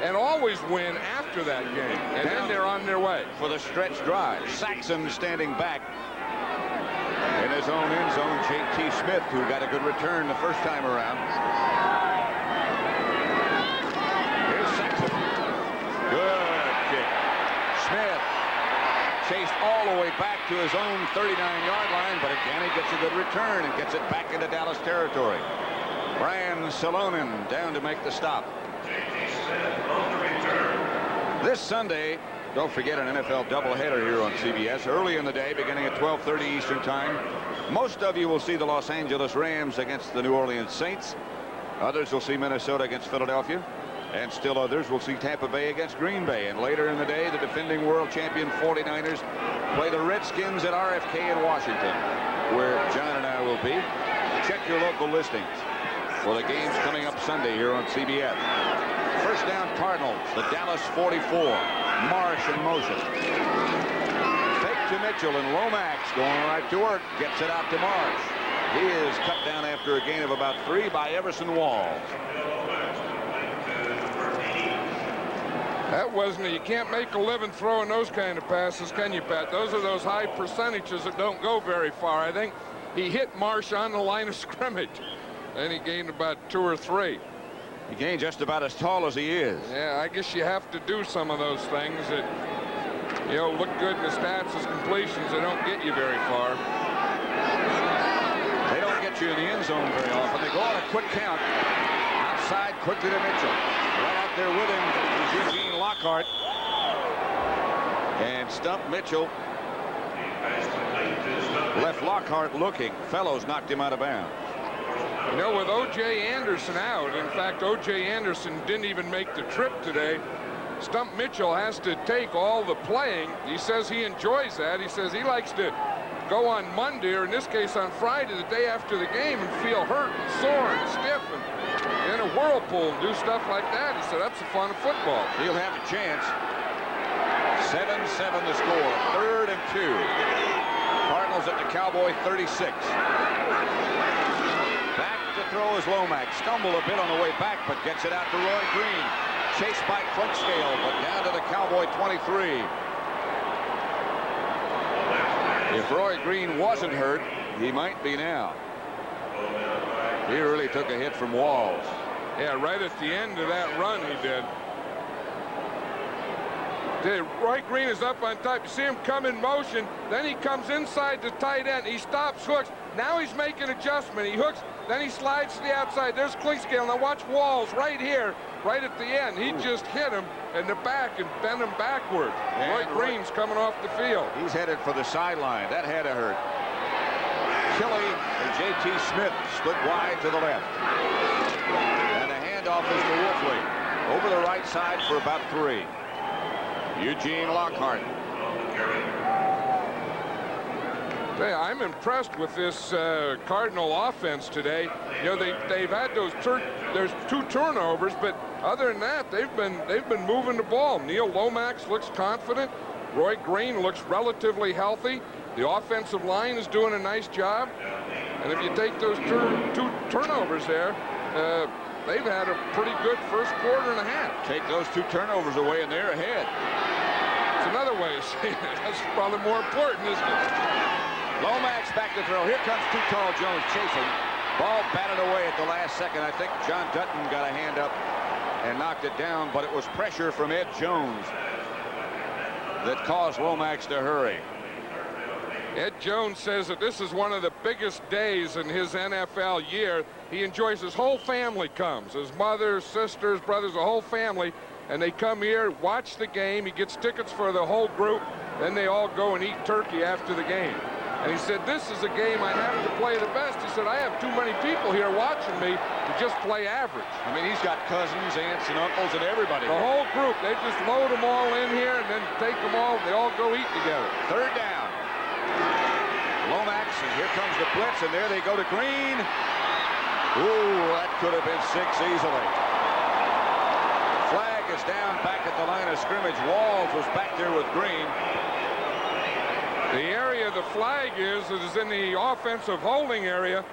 and always win after that game. And then they're on their way. For the stretch drive, Saxon standing back in his own end zone. J.T. Smith, who got a good return the first time around. Here's Saxon. Good kick. Smith chased all the way back to his own 39-yard line, but again he gets a good return and gets it back into Dallas territory. Brian Salonen down to make the stop. This Sunday, don't forget an NFL doubleheader here on CBS early in the day, beginning at 12:30 Eastern Time. Most of you will see the Los Angeles Rams against the New Orleans Saints. Others will see Minnesota against Philadelphia. And still others will see Tampa Bay against Green Bay. And later in the day, the defending world champion 49ers play the Redskins at RFK in Washington, where John and I will be. Check your local listings for the games coming up Sunday here on CBS. First down Cardinals, the Dallas 44. Marsh in motion. Fake to Mitchell, and Lomax going right to work. Gets it out to Marsh. He is cut down after a gain of about 3 by Everson Walls. That wasn't you can't make a living throwing those kind of passes, can you, Pat? Those are those high percentages that don't go very far. I think he hit Marsh on the line of scrimmage. Then he gained about 2 or 3. He gained just about as tall as he is. Yeah, I guess you have to do some of those things that, you know, look good in the stats as completions. They don't get you very far. They don't get you in the end zone very often. They go on a quick count. Outside quickly to Mitchell. Right out there with him is Eugene Lockhart. And stumped Mitchell. Left Lockhart looking. Fellows knocked him out of bounds. You know, with O.J. Anderson out, in fact, O.J. Anderson didn't even make the trip today. Stump Mitchell has to take all the playing. He says he enjoys that. He says he likes to go on Monday, or in this case on Friday, the day after the game, and feel hurt and sore and stiff and in a whirlpool and do stuff like that. He said that's the fun of football. He'll have a chance. 7-7 the score. 3rd and 2. Cardinals at the Cowboy 36. Back to throw is Lomax. Stumbled a bit on the way back, but gets it out to Roy Green. Chased by Crunkscale, but down to the Cowboy 23. If Roy Green wasn't hurt, he might be now. He really took a hit from Walls. Yeah, right at the end of that run he did. Roy Green is up on top. You see him come in motion. Then he comes inside the tight end. He stops, hooks. Now he's making an adjustment. He hooks. Then he slides to the outside. There's Clinkscale. Now watch Walls right here, right at the end. He just hit him in the back and bent him backward. Roy Green's coming off the field. He's headed for the sideline. That had to hurt. Kelly and J.T. Smith split wide to the left. And the handoff is to Wolfley. Over the right side for about 3. Eugene Lockhart. Hey, I'm impressed with this Cardinal offense today. You know, they've had there's 2 turnovers, but other than that, they've been moving the ball. Neil Lomax looks confident. Roy Green looks relatively healthy. The offensive line is doing a nice job. And if you take those 2 turnovers there, they've had a pretty good first quarter and a half. Take those 2 turnovers away and they're ahead. It's another way of saying it. That's probably more important, isn't it? Lomax back to throw. Here comes Too Tall Jones chasing. Ball batted away at the last second. I think John Dutton got a hand up and knocked it down, but it was pressure from Ed Jones that caused Lomax to hurry. Ed Jones says that this is one of the biggest days in his NFL year. He enjoys, his whole family comes, his mother, sisters, brothers, the whole family, and they come here, watch the game. He gets tickets for the whole group, then they all go and eat turkey after the game. And he said, this is a game I have to play the best. He said, I have too many people here watching me to just play average. I mean, he's got cousins, aunts, and uncles, and everybody. The whole group, they just load them all in here and then take them all, they all go eat together. Third down. Lomax, and here comes the blitz, and there they go to Green. Ooh, that could have been 6 easily. Flag is down back at the line of scrimmage. Walls was back there with Green. The area the flag is in the offensive holding area.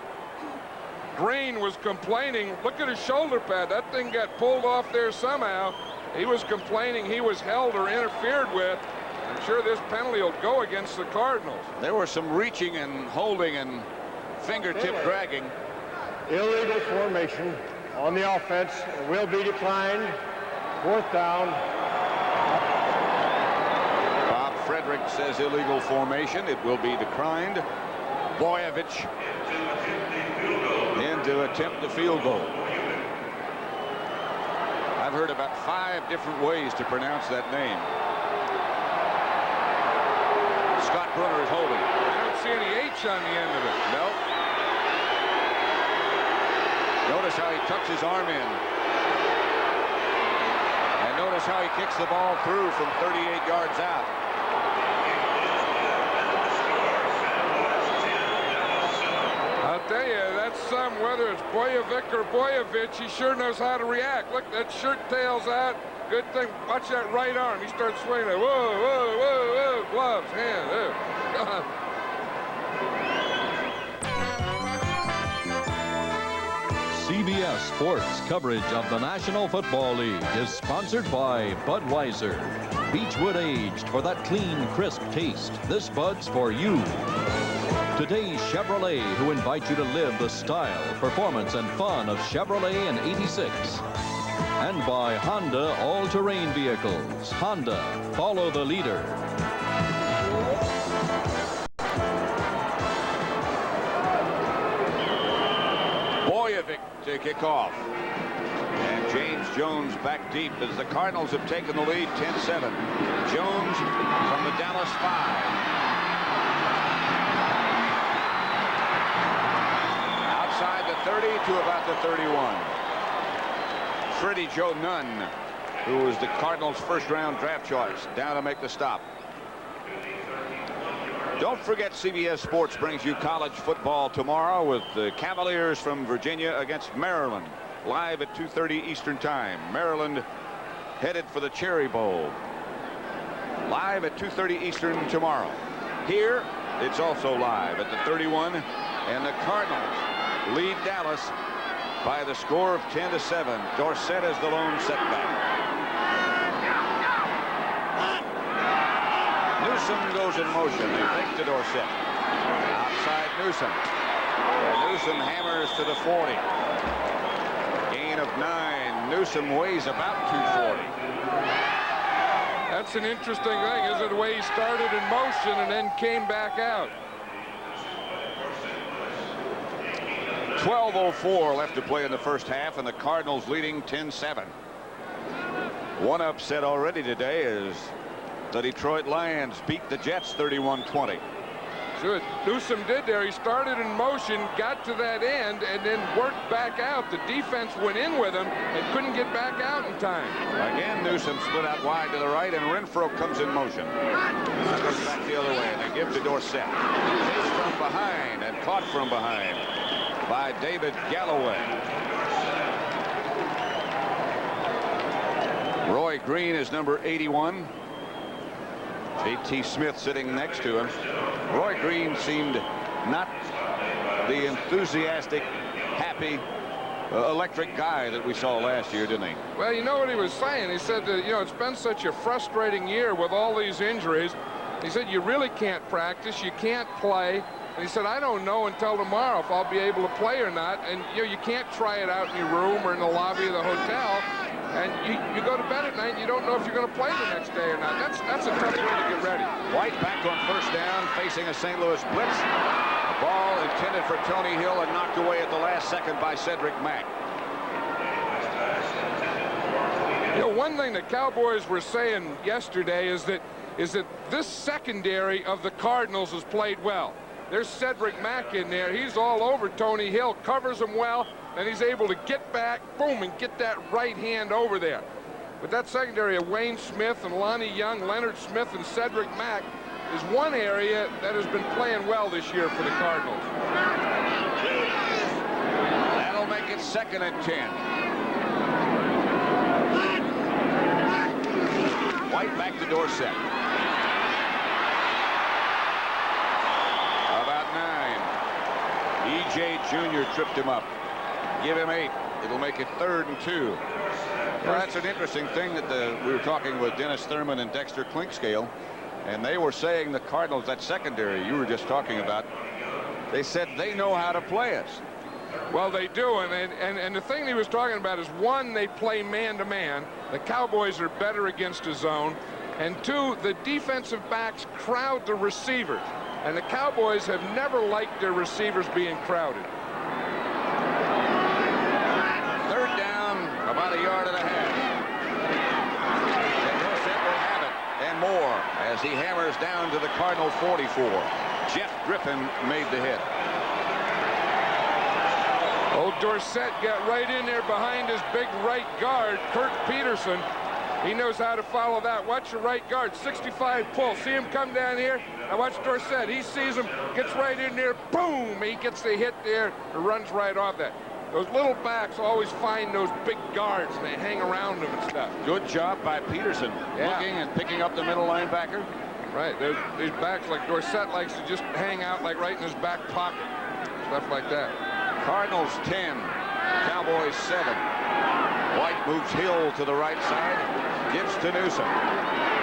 Green was complaining. Look at his shoulder pad. That thing got pulled off there somehow. He was complaining he was held or interfered with. I'm sure this penalty will go against the Cardinals. There was some reaching and holding and fingertip dragging. Illegal formation on the offense will be declined. 4th down. Bob Frederick says illegal formation. It will be declined. Boyevich in to attempt the field goal. I've heard about 5 different ways to pronounce that name. Scott Brunner is holding. I don't see any H on the end of it. Nope. Notice how he tucks his arm in. And notice how he kicks the ball through from 38 yards out. I'll tell you, that's whether it's Boyevic or Boyevich, he sure knows how to react. Look, that shirt tail's out. Good thing. Watch that right arm. He starts swinging it. Whoa, whoa, whoa, whoa. Gloves, hand. God. CBS Sports coverage of the National Football League is sponsored by Budweiser. Beechwood aged for that clean, crisp taste. This Bud's for you. Today's Chevrolet, who invite you to live the style, performance, and fun of Chevrolet in '86. And by Honda all-terrain vehicles. Honda, follow the leader. Boyevic to kick off. And James Jones back deep as the Cardinals have taken the lead 10-7. Jones from the Dallas 5. Outside the 30 to about the 31. Freddie Joe Nunn, who was the Cardinals' first-round draft choice, down to make the stop. Don't forget, CBS Sports brings you college football tomorrow with the Cavaliers from Virginia against Maryland, live at 2:30 Eastern Time. Maryland headed for the Cherry Bowl, live at 2:30 Eastern tomorrow. Here, it's also live at the 31, and the Cardinals lead Dallas by the score of 10-7. Dorsett is the lone setback. Newsom goes in motion. They fake to Dorsett. Outside Newsom. And Newsom hammers to the 40. Gain of 9. Newsom weighs about 240. That's an interesting thing, isn't it? The way he started in motion and then came back out. 12:04 left to play in the first half, and the Cardinals leading 10-7. One upset already today is the Detroit Lions beat the Jets 31-20. So what Newsom did there, he started in motion, got to that end, and then worked back out. The defense went in with him and couldn't get back out in time. Again, Newsom split out wide to the right, and Renfro comes in motion. That goes back the other way, and they give to Dorsett. Chased from behind and caught from behind by David Galloway. Roy Green is number 81. J.T. Smith sitting next to him. Roy Green seemed not the enthusiastic, happy, electric guy that we saw last year, didn't he? Well, you know what he was saying? He said that, you know, it's been such a frustrating year with all these injuries. He said, you really can't practice. You can't play. And he said, I don't know until tomorrow if I'll be able to play or not. And, you know, you can't try it out in your room or in the lobby of the hotel. And you go to bed at night and you don't know if you're going to play the next day or not. That's a tough way to get ready. White back on first down, facing a St. Louis blitz. The ball intended for Tony Hill and knocked away at the last second by Cedric Mack. You know, one thing the Cowboys were saying yesterday is that this secondary of the Cardinals has played well. There's Cedric Mack in there. He's all over Tony Hill, covers him well, and he's able to get back, boom, and get that right hand over there. But that secondary of Wayne Smith and Lonnie Young, Leonard Smith, and Cedric Mack is one area that has been playing well this year for the Cardinals. That'll make it 2nd and 10. White back to Dorsett. About 9. E.J. Jr. tripped him up. Give him 8. It'll make it 3rd and 2. Well, that's an interesting thing that we were talking with Dennis Thurman and Dexter Clinkscale, and they were saying the Cardinals, that secondary you were just talking about, they said they know how to play us. Well, they do, and the thing he was talking about is, one, they play man-to-man. The Cowboys are better against a zone. And 2, the defensive backs crowd the receivers. And the Cowboys have never liked their receivers being crowded. 3rd down, about 1.5 yards. And Dorsett will have it, and more, as he hammers down to the Cardinal 44. Jeff Griffin made the hit. Old Dorsett got right in there behind his big right guard, Kirk Peterson. He knows how to follow that. Watch your right guard, 65 pull. See him come down here? Now watch Dorsett. He sees him, gets right in there, boom! He gets the hit there and runs right off that. Those little backs always find those big guards, and they hang around them and stuff. Good job by Peterson, looking and picking up the middle linebacker. Right, these backs like Dorsett likes to just hang out like right in his back pocket, stuff like that. Cardinals 10, Cowboys 7. White moves Hill to the right side, gives to Newsom.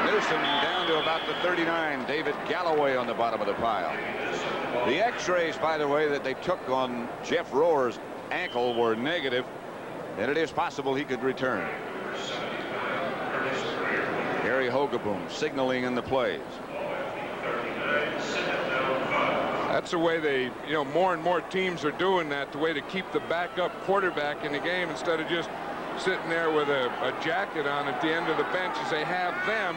Newsom down to about the 39. David Galloway on the bottom of the pile. The x-rays, by the way, that they took on Jeff Rohr's ankle were negative, and it is possible he could return. Harry Hogeboom signaling in the plays. That's the way they, you know, more and more teams are doing that, the way to keep the backup quarterback in the game instead of just sitting there with a jacket on at the end of the bench. As they have them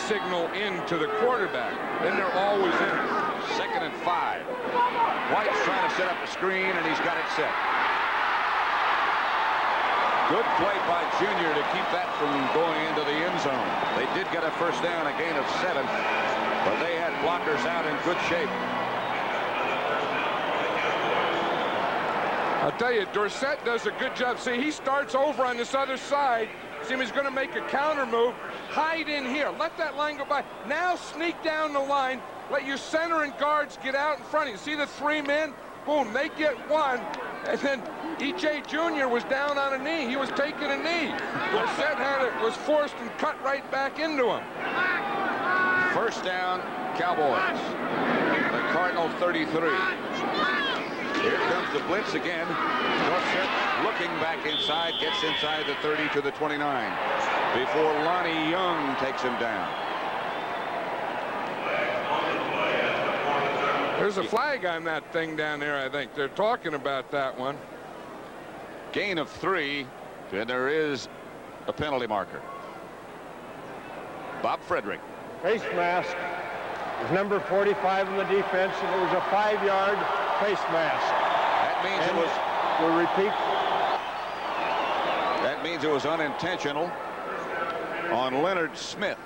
signal into the quarterback, then they're always in. 2nd and 5. White's trying to set up a screen, and he's got it set. Good play by Junior to keep that from going into the end zone. They did get a first down, a gain of 7, but they had blockers out in good shape. I'll tell you, Dorsett does a good job. See, he starts over on this other side. See, he's going to make a counter move. Hide in here. Let that line go by. Now sneak down the line. Let your center and guards get out in front of you. See the 3 men? Boom, they get 1. And then E.J. Jr. was down on a knee. He was taking a knee. Dorsett was forced and cut right back into him. First down, Cowboys. The Cardinal 33. Here comes the blitz again. Dorsett looking back inside, gets inside the 30 to the 29 before Lonnie Young takes him down. There's a flag on that thing down there, I think. They're talking about that one. Gain of 3, and there is a penalty marker. Bob Frederick. Face mask is number 45 in the defense, and it was a 5-yard face mask. That means and it was. We'll repeat. That means it was unintentional on Leonard Smith.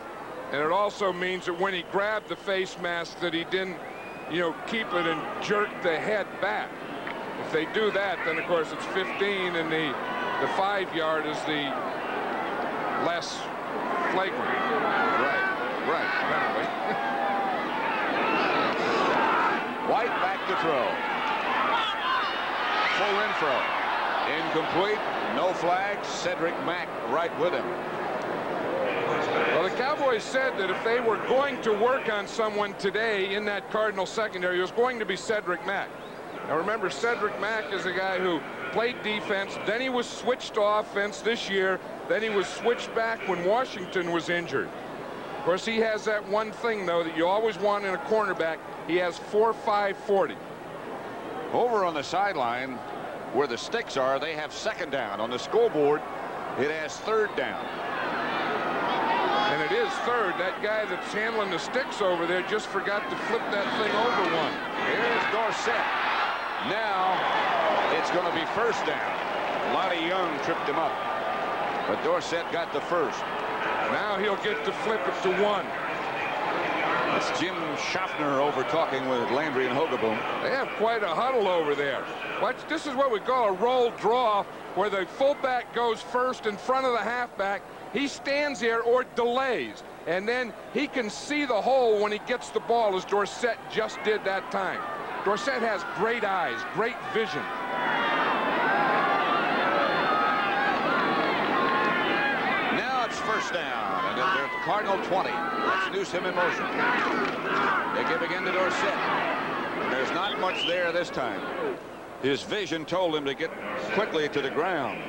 And it also means that when he grabbed the face mask that he didn't, you know, keep it and jerk the head back. If they do that, then of course it's 15, and the 5-yard is the less flagrant. Right. White back to throw. Full in throw. Incomplete. No flags. Cedric Mack right with him. Well, the Cowboys said that if they were going to work on someone today in that Cardinal secondary, it was going to be Cedric Mack. Now remember, Cedric Mack is a guy who played defense, then he was switched to offense this year, then he was switched back when Washington was injured. Of course, he has that one thing, though, that you always want in a cornerback. He has 4.5 40. Over on the sideline where the sticks are, they have second down. On the scoreboard, it has third down. And it is third. That guy that's handling the sticks over there just forgot to flip that thing over one. Here's Dorsett. Now it's going to be first down. Lonnie Young tripped him up, but Dorsett got the first. Now he'll get to flip it to one. That's Jim Schaffner over talking with Landry and Hogaboom. They have quite a huddle over there. Watch, this is what we call a roll draw, where the fullback goes first in front of the halfback. He stands there or delays, and then he can see the hole when he gets the ball, as Dorsett just did that time. Dorsett has great eyes, great vision. Now it's first down, and they're at the Cardinal 20. That's Newsom in motion. They give again to Dorsett. And there's not much there this time. His vision told him to get quickly to the ground.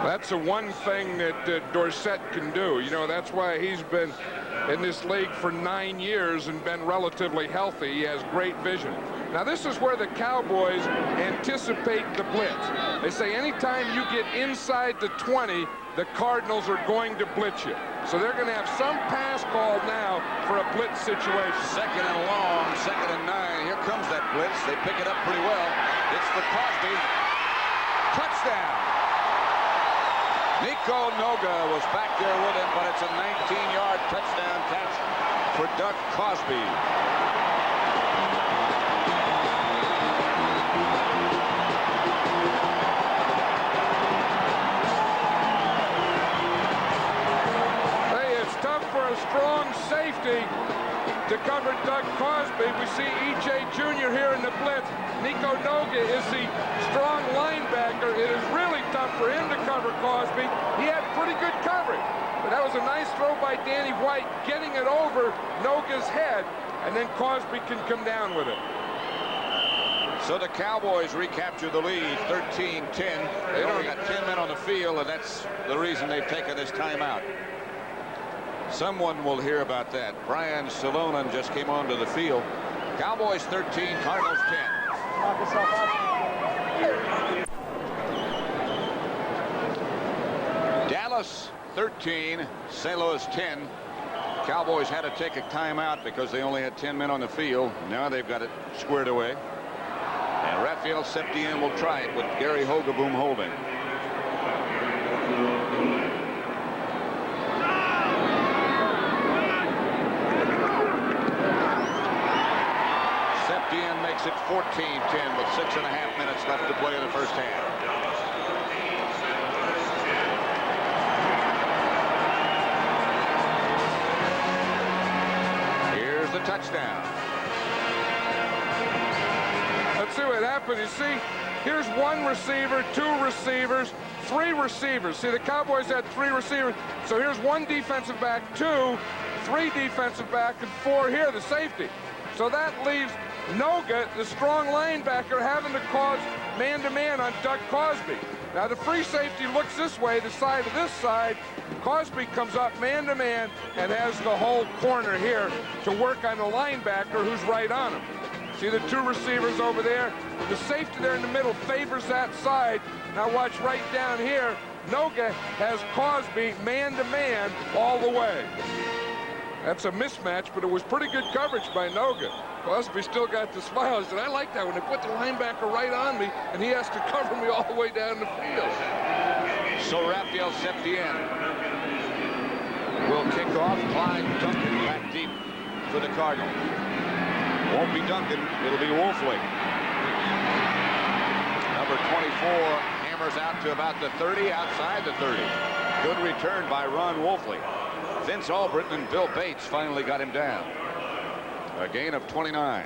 That's the one thing that Dorsett can do. You know, that's why he's been in this league for 9 years and been relatively healthy. He has great vision. Now, this is where the Cowboys anticipate the blitz. They say anytime you get inside the 20, the Cardinals are going to blitz you. So they're going to have some pass call now for a blitz situation. Second and long, second and 9. Here comes that blitz. They pick it up pretty well. It's for Cosby. Touchdown. Nico Noga was back there with him, but it's a 19-yard touchdown catch for Doug Cosby. Hey, it's tough for a strong safety to cover Doug Cosby. We see E.J. Jr. here in the blitz. Nico Noga is the strong linebacker. It is really tough for him to cover Cosby. He had pretty good coverage, but that was a nice throw by Danny White, getting it over Noga's head, and then Cosby can come down with it. So the Cowboys recapture the lead, 13-10. They only got 10 men on the field, and that's the reason they've taken this timeout. Someone will hear about that. Brian Salonen just came onto the field. Cowboys 13, Cardinals 10. Dallas 13, St. Louis 10. Cowboys had to take a timeout because they only had 10 men on the field. Now they've got it squared away. And Raphael Septien will try it with Gary Hogaboom holding. Septien makes it 14-10 with 6.5 minutes left to play in the first half. Here's the touchdown. Let's see what happened. You see, here's one receiver, two receivers, three receivers. See, the Cowboys had three receivers. So here's one defensive back, two, three defensive back, and four here, the safety. So that leaves Noga, the strong linebacker, having to cause man-to-man on Doug Cosby. Now the free safety looks this way, the side of this side. Cosby comes up man-to-man and has the whole corner here to work on the linebacker who's right on him. See the two receivers over there? The safety there in the middle favors that side. Now watch right down here. Noga has Cosby man-to-man all the way. That's a mismatch, but it was pretty good coverage by Noga. Cosby still got the smile. He said, I like that when they put the linebacker right on me, and he has to cover me all the way down the field. So Raphael Septien will kick off. Clyde Duncan back deep for the Cardinals. Won't be Duncan, it'll be Wolfley. Number 24 hammers out to about the 30, outside the 30. Good return by Ron Wolfley. Vince Albritton and Bill Bates finally got him down. A gain of 29.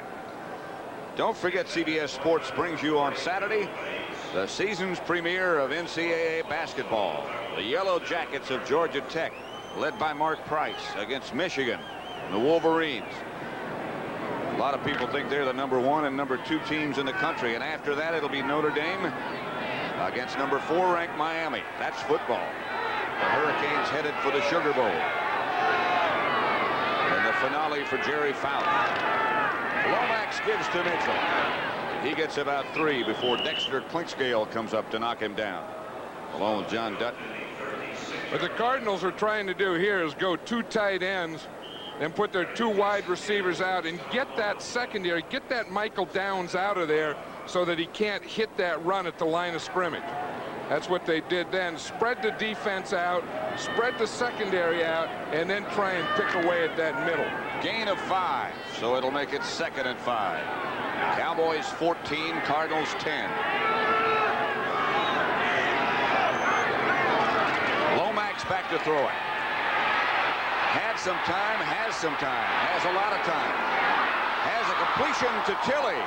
Don't forget, CBS Sports brings you on Saturday The season's premiere of NCAA basketball. The Yellow Jackets of Georgia Tech, led by Mark Price, against Michigan, the Wolverines. A lot of people think they're the #1 and #2 teams in the country, and after that it'll be Notre Dame against #4 ranked Miami. That's football. The Hurricanes headed for the Sugar Bowl. And the finale for Jerry Fowler. Lomax gives to Mitchell. He gets about 3 before Dexter Clinkscale comes up to knock him down, along with John Dutton. What the Cardinals are trying to do here is go 2 tight ends and put their 2 wide receivers out and get that secondary, get that Michael Downs out of there so that he can't hit that run at the line of scrimmage. That's what they did then. Spread the defense out, spread the secondary out, and then try and pick away at that middle. Gain of 5, so it'll make it 2nd and 5. Cowboys 14, Cardinals 10. Lomax back to throw it. Had some time, has a lot of time. Has a completion to Tilley.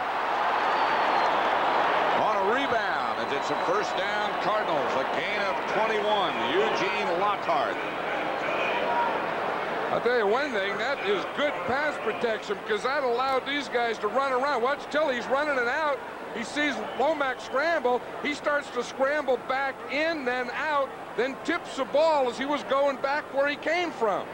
On a rebound, and it's a 1st down, Cardinals, a gain of 21. Eugene Lockhart. I'll tell you one thing, that is good pass protection because that allowed these guys to run around. Watch Tilley's running it out. He sees Lomax scramble. He starts to scramble back in, then out, then tips the ball as he was going back where he came from.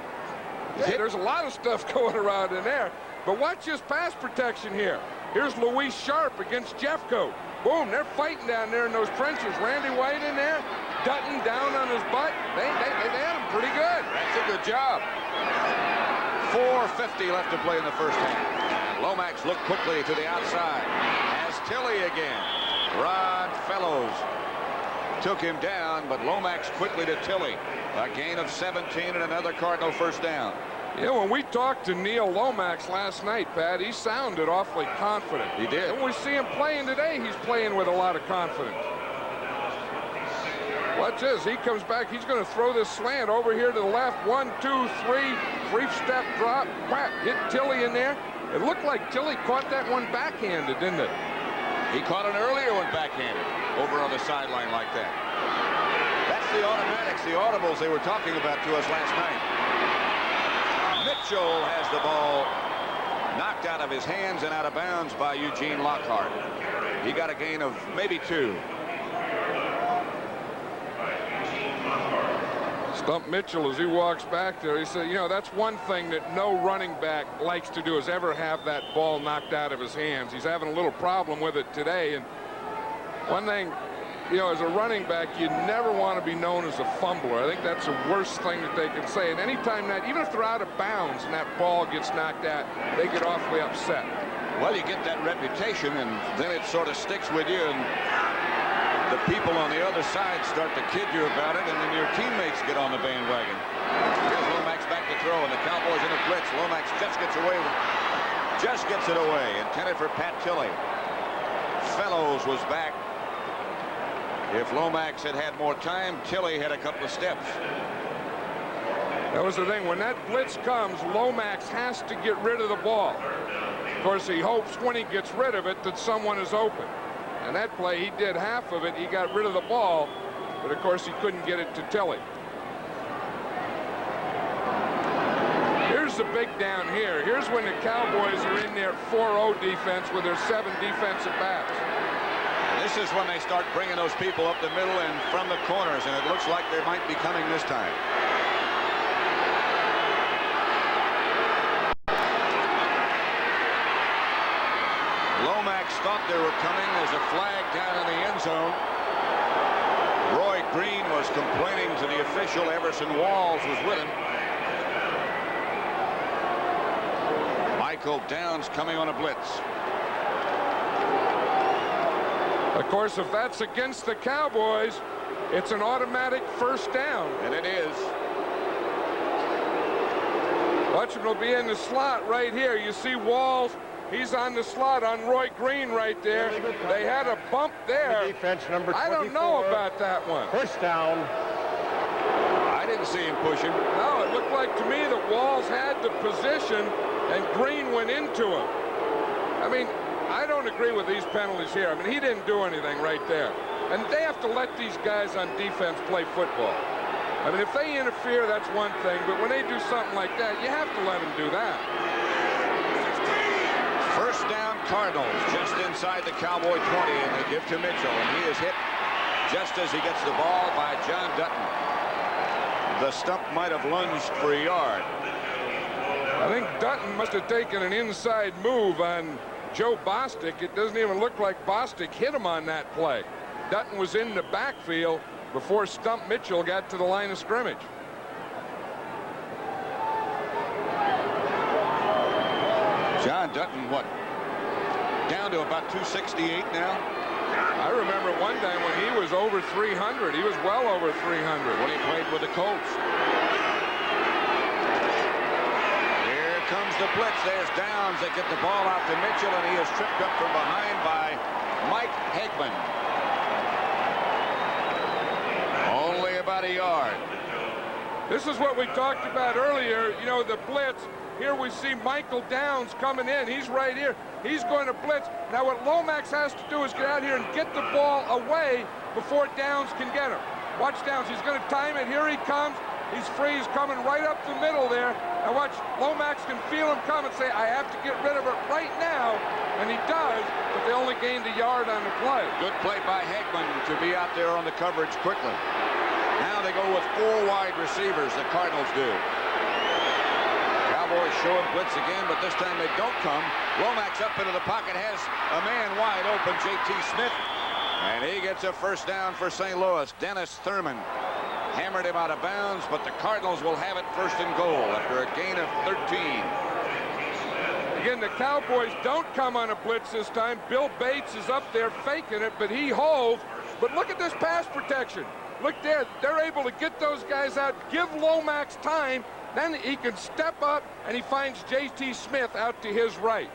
Hey, there's a lot of stuff going around in there. But watch his pass protection here. Here's Luis Sharp against Jeffcoat. Boom, they're fighting down there in those trenches. Randy White in there, Dutton down on his butt. They had him pretty good. That's a good job. 4:50 left to play in the 1st half. And Lomax looked quickly to the outside. Has Tilley again. Rod Fellows took him down, but Lomax quickly to Tilley. A gain of 17 and another Cardinal 1st down. Yeah, when we talked to Neil Lomax last night, Pat, he sounded awfully confident. He did. And when we see him playing today, he's playing with a lot of confidence. Watch this. He comes back. He's going to throw this slant over here to the left. 1, 2, 3. Brief step drop. Whack. Hit Tilley in there. It looked like Tilley caught that one backhanded, didn't it? He caught an earlier one backhanded over on the sideline like that. That's the automatics, the audibles they were talking about to us last night. Mitchell has the ball knocked out of his hands and out of bounds by Eugene Lockhart. He got a gain of maybe 2. Stump Mitchell, as he walks back there, he said, you know, that's one thing that no running back likes to do is ever have that ball knocked out of his hands. He's having a little problem with it today. And one thing, you know, as a running back, you never want to be known as a fumbler. I think that's the worst thing that they can say. And anytime that, even if they're out of bounds and that ball gets knocked out, they get awfully upset. Well, you get that reputation, and then it sort of sticks with you, and the people on the other side start to kid you about it, and then your teammates get on the bandwagon. Here's Lomax back to throw, and the Cowboys in a blitz. Lomax just gets it away, intended for Pat Tilley. Fellows was back. If Lomax had had more time, Tilley had a couple of steps. That was the thing. When that blitz comes, Lomax has to get rid of the ball. Of course, he hopes when he gets rid of it that someone is open. And that play, he did half of it. He got rid of the ball, but of course he couldn't get it to Tilley. Here's the big down here. Here's when the Cowboys are in their 4-0 defense with their 7 defensive backs. This is when they start bringing those people up the middle and from the corners, and it looks like they might be coming this time. Lomax thought they were coming. There's a flag down in the end zone. Roy Green was complaining to the official. Everson Walls was with him. Michael Downs coming on a blitz. Of course, if that's against the Cowboys, it's an automatic 1st down. And it is. Watch him, will be in the slot right here. You see Walls. He's on the slot on Roy Green right there. They had a bump there. Defense number 24. I don't know about that one. 1st down. I didn't see him push him. No, it looked like to me that Walls had the position and Green went into him. I mean, I don't agree with these penalties here. I mean, he didn't do anything right there. And they have to let these guys on defense play football. I mean, if they interfere, that's one thing. But when they do something like that, you have to let them do that. First down, Cardinals, just inside the Cowboy 20, and they give to Mitchell, and he is hit just as he gets the ball by John Dutton. The stump might have lunged for a yard. I think Dutton must have taken an inside move on Joe Bostic. It doesn't even look like Bostic hit him on that play. Dutton was in the backfield before Stump Mitchell got to the line of scrimmage. John Dutton, what, down to about 268 now? I remember one time when he was over 300. He was well over 300 when he played with the Colts. Here comes the blitz. There's Downs. They get the ball out to Mitchell, and he is tripped up from behind by Mike Hegman. Only about a yard. This is what we talked about earlier, you know, the blitz. Here we see Michael Downs coming in. He's right here. He's going to blitz. Now what Lomax has to do is get out here and get the ball away before Downs can get him. Watch Downs. He's going to time it. Here he comes. He's free. He's coming right up the middle there. Now watch. Lomax can feel him come and say, I have to get rid of it right now. And he does, but they only gained a yard on the play. Good play by Hegman to be out there on the coverage quickly. Now they go with 4 wide receivers, the Cardinals do. Cowboys show him blitz again, but this time they don't come. Lomax up into the pocket, has a man wide open, J.T. Smith, and he gets a first down for St. Louis. Dennis Thurman hammered him out of bounds, but the Cardinals will have it first and goal after a gain of 13. Again, the Cowboys don't come on a blitz this time. Bill Bates is up there faking it, but he holds. But look at this pass protection. Look there. They're able to get those guys out, give Lomax time. Then he can step up, and he finds J.T. Smith out to his right.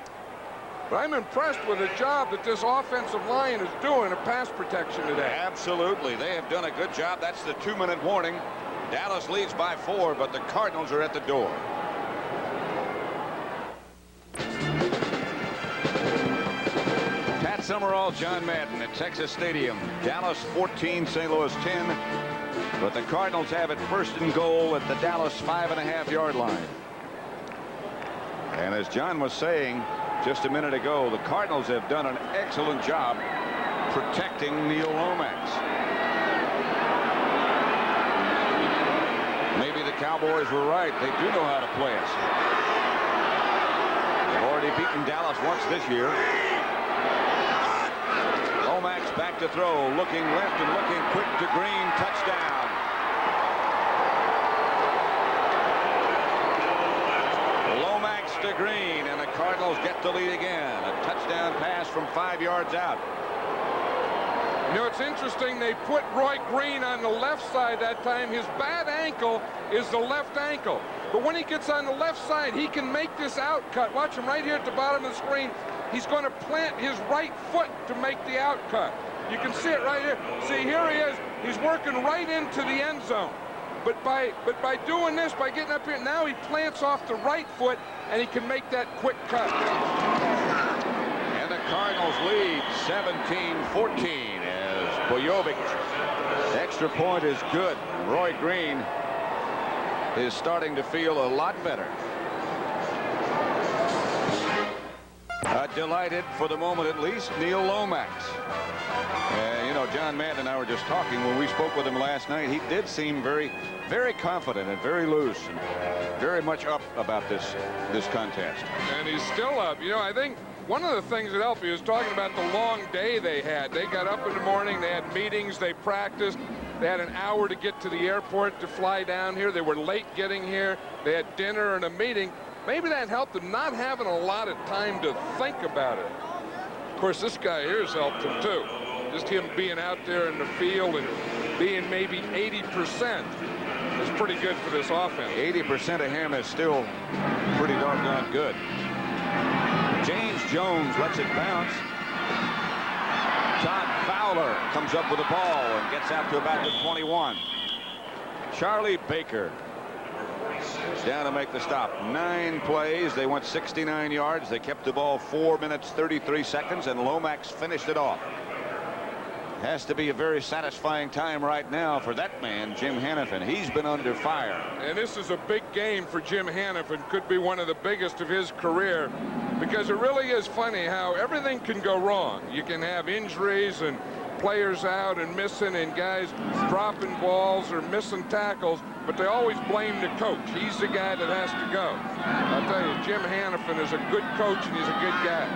But I'm impressed with the job that this offensive line is doing of pass protection today. Absolutely. They have done a good job. That's the 2-minute warning. Dallas leads by 4, but the Cardinals are at the door. Pat Summerall, John Madden at Texas Stadium. Dallas 14, St. Louis 10. But the Cardinals have it first and goal at the Dallas 5.5-yard line. And as John was saying just a minute ago, the Cardinals have done an excellent job protecting Neil Lomax. Maybe the Cowboys were right. They do know how to play us. They've already beaten Dallas once this year. Lomax back to throw, looking left and looking quick to Green. Touchdown. Lomax to Green, and the Cardinals get the lead again. A touchdown pass from 5 yards out. You know, it's interesting, they put Roy Green on the left side that time. His bad ankle is the left ankle. But when he gets on the left side, he can make this out cut. Watch him right here at the bottom of the screen. He's going to plant his right foot to make the out cut. You can see it right here. See, here he is. He's working right into the end zone. But by doing this, by getting up here, now he plants off the right foot, and he can make that quick cut. And the Cardinals lead 17-14 as Bojovic. Extra point is good. Roy Green is starting to feel a lot better. Delighted, for the moment at least, Neil Lomax. You know, John Madden and I were just talking when we spoke with him last night. He did seem very, very confident and very loose and very much up about this contest. And he's still up. You know, I think one of the things that helped, he was talking about the long day they had. They got up in the morning, they had meetings, they practiced. They had an hour to get to the airport to fly down here. They were late getting here. They had dinner and a meeting. Maybe that helped them not having a lot of time to think about it. Of course, this guy here has helped them too. Just him being out there in the field and being maybe 80% is pretty good for this offense. 80% of him is still pretty doggone good. James Jones lets it bounce. Todd Fowler comes up with the ball and gets out to about the 21. Charlie Baker down to make the stop. 9 plays. They went 69 yards. They kept the ball 4 minutes 33 seconds, and Lomax finished it off. Has to be a very satisfying time right now for that man, Jim Hanifin. He's been under fire. And this is a big game for Jim Hanifin. Could be one of the biggest of his career, because it really is funny how everything can go wrong. You can have injuries and players out and missing and guys dropping balls or missing tackles, but they always blame the coach. He's the guy that has to go. I'll tell you, Jim Hanifin is a good coach and he's a good guy.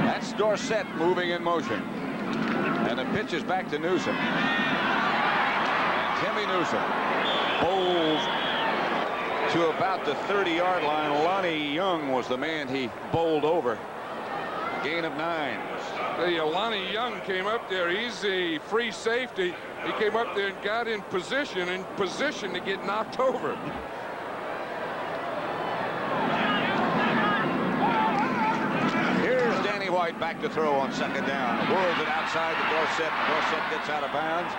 That's Dorsett moving in motion. And the pitch is back to Newsom. And Timmy Newsom bowls to about the 30-yard line. Lonnie Young was the man he bowled over. Gain of 9. Lonnie Young came up there. He's a free safety. He came up there and got in position to get knocked over. Here's Danny White back to throw on second down. Whirls it outside to Dorsett. Dorsett gets out of bounds.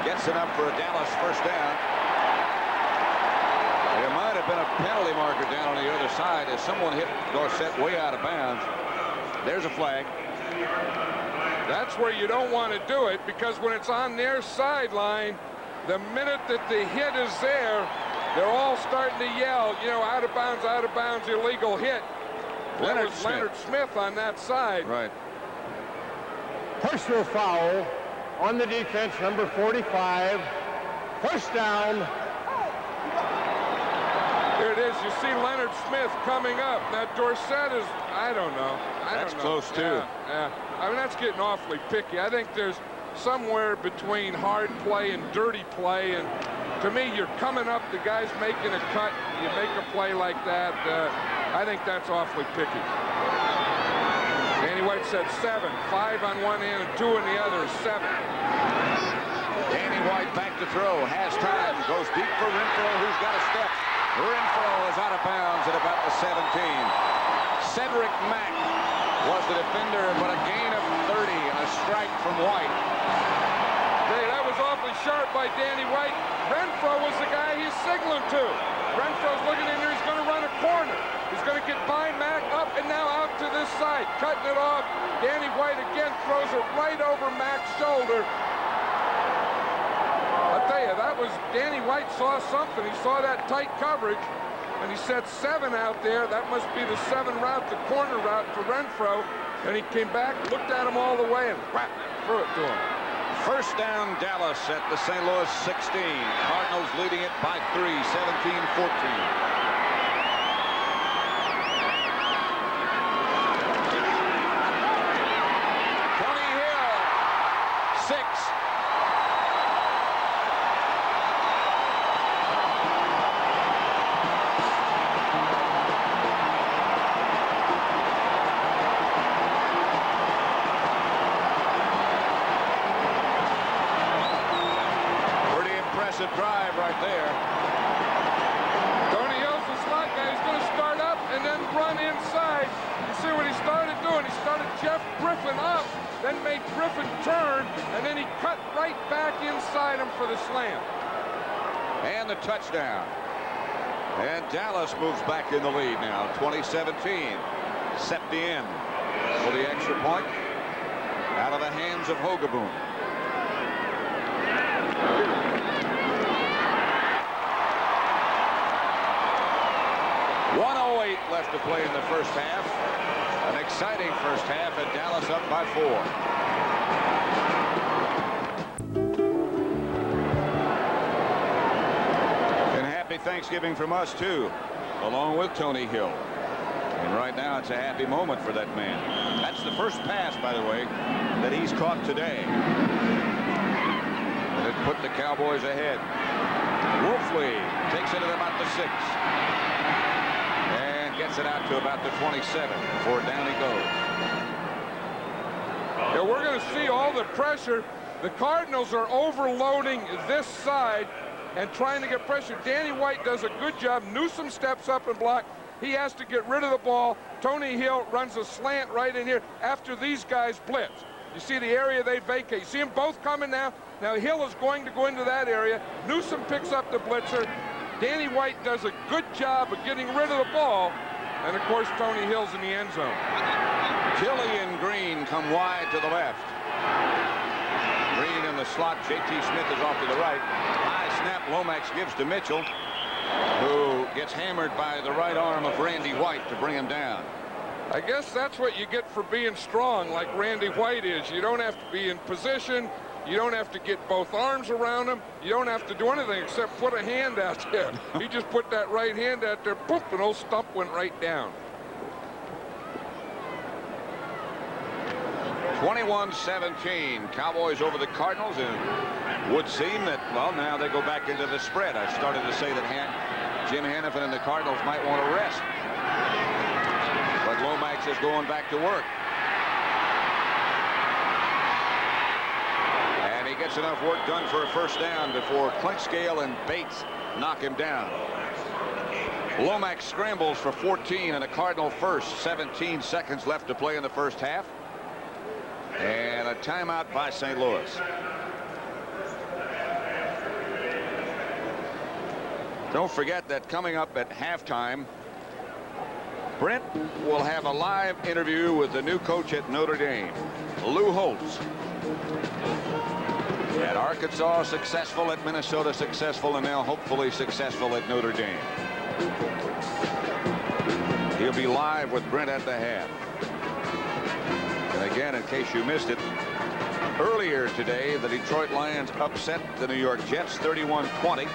Gets enough for a Dallas first down. There might have been a penalty marker down on the other side as someone hit Dorsett way out of bounds. There's a flag. That's where you don't want to do it, because when it's on their sideline, the minute that the hit is there, they're all starting to yell, you know, out of bounds, illegal hit. Leonard Smith on that side. Right. Personal foul on the defense, number 45. First down. Here it is. You see Leonard Smith coming up. Now Dorsett is, I don't know. That's close too. Yeah. I mean, that's getting awfully picky. I think there's somewhere between hard play and dirty play, and to me, you're coming up, the guy's making a cut, you make a play like that. I think that's awfully picky. Danny White said 7, 5 on one end and 2 on the other, 7. Danny White back to throw, has time, goes deep for Renfro, who's got a step. Renfro is out of bounds at about the 17. Cedric Mack was the defender, but a gain of 30 and a strike from White. Hey, that was awfully sharp by Danny White. Renfro was the guy he's signaling to. Renfro's looking in there, he's going to run a corner. He's going to get by Mack up and now out to this side, cutting it off. Danny White again throws it right over Mack's shoulder. I'll tell you, that was, Danny White saw something. He saw that tight coverage, and he said 7 out there. That must be the 7 route, the corner route for Renfro. And he came back, looked at him all the way, and whap, threw it to him. First down, Dallas at the St. Louis 16. Cardinals leading it by 3, 17-14. Drive right there. Tony Hill's the slot guy. He's going to start up and then run inside. You see what he started doing? He started Jeff Griffin up, then made Griffin turn, and then he cut right back inside him for the slam. And the touchdown. And Dallas moves back in the lead now, 2017. Septien for the extra point out of the hands of Hogaboom. 1:08 left to play in the first half. An exciting first half, and Dallas up by 4. And happy Thanksgiving from us, too, along with Tony Hill. And right now, it's a happy moment for that man. That's the first pass, by the way, that he's caught today. And it put the Cowboys ahead. Wolfley takes it at about the 6. Gets it out to about the 27 before down he goes. Yeah, we're going to see all the pressure. The Cardinals are overloading this side and trying to get pressure. Danny White does a good job. Newsom steps up and block. He has to get rid of the ball. Tony Hill runs a slant right in here after these guys blitz. You see the area they vacate. You see them both coming now. Now Hill is going to go into that area. Newsom picks up the blitzer. Danny White does a good job of getting rid of the ball. And, of course, Tony Hill's in the end zone. Tilley and Green come wide to the left. Green in the slot. J.T. Smith is off to the right. High snap. Lomax gives to Mitchell, who gets hammered by the right arm of Randy White to bring him down. I guess that's what you get for being strong like Randy White is. You don't have to be in position. You don't have to get both arms around him. You don't have to do anything except put a hand out there. He just put that right hand out there, boop, and old stump went right down. 21-17. Cowboys over the Cardinals, and would seem that, well, now they go back into the spread. I started to say that Jim Hannafin and the Cardinals might want to rest. But Lomax is going back to work. And he gets enough work done for a first down before Clinkscale and Bates knock him down. Lomax scrambles for 14 and a Cardinal first. 17 seconds left to play in the first half. And a timeout by St. Louis. Don't forget that coming up at halftime, Brent will have a live interview with the new coach at Notre Dame, Lou Holtz. At Arkansas, successful, at Minnesota, successful, and now hopefully successful at Notre Dame. He'll be live with Brent at the half. And again, in case you missed it, earlier today, the Detroit Lions upset the New York Jets 31-20.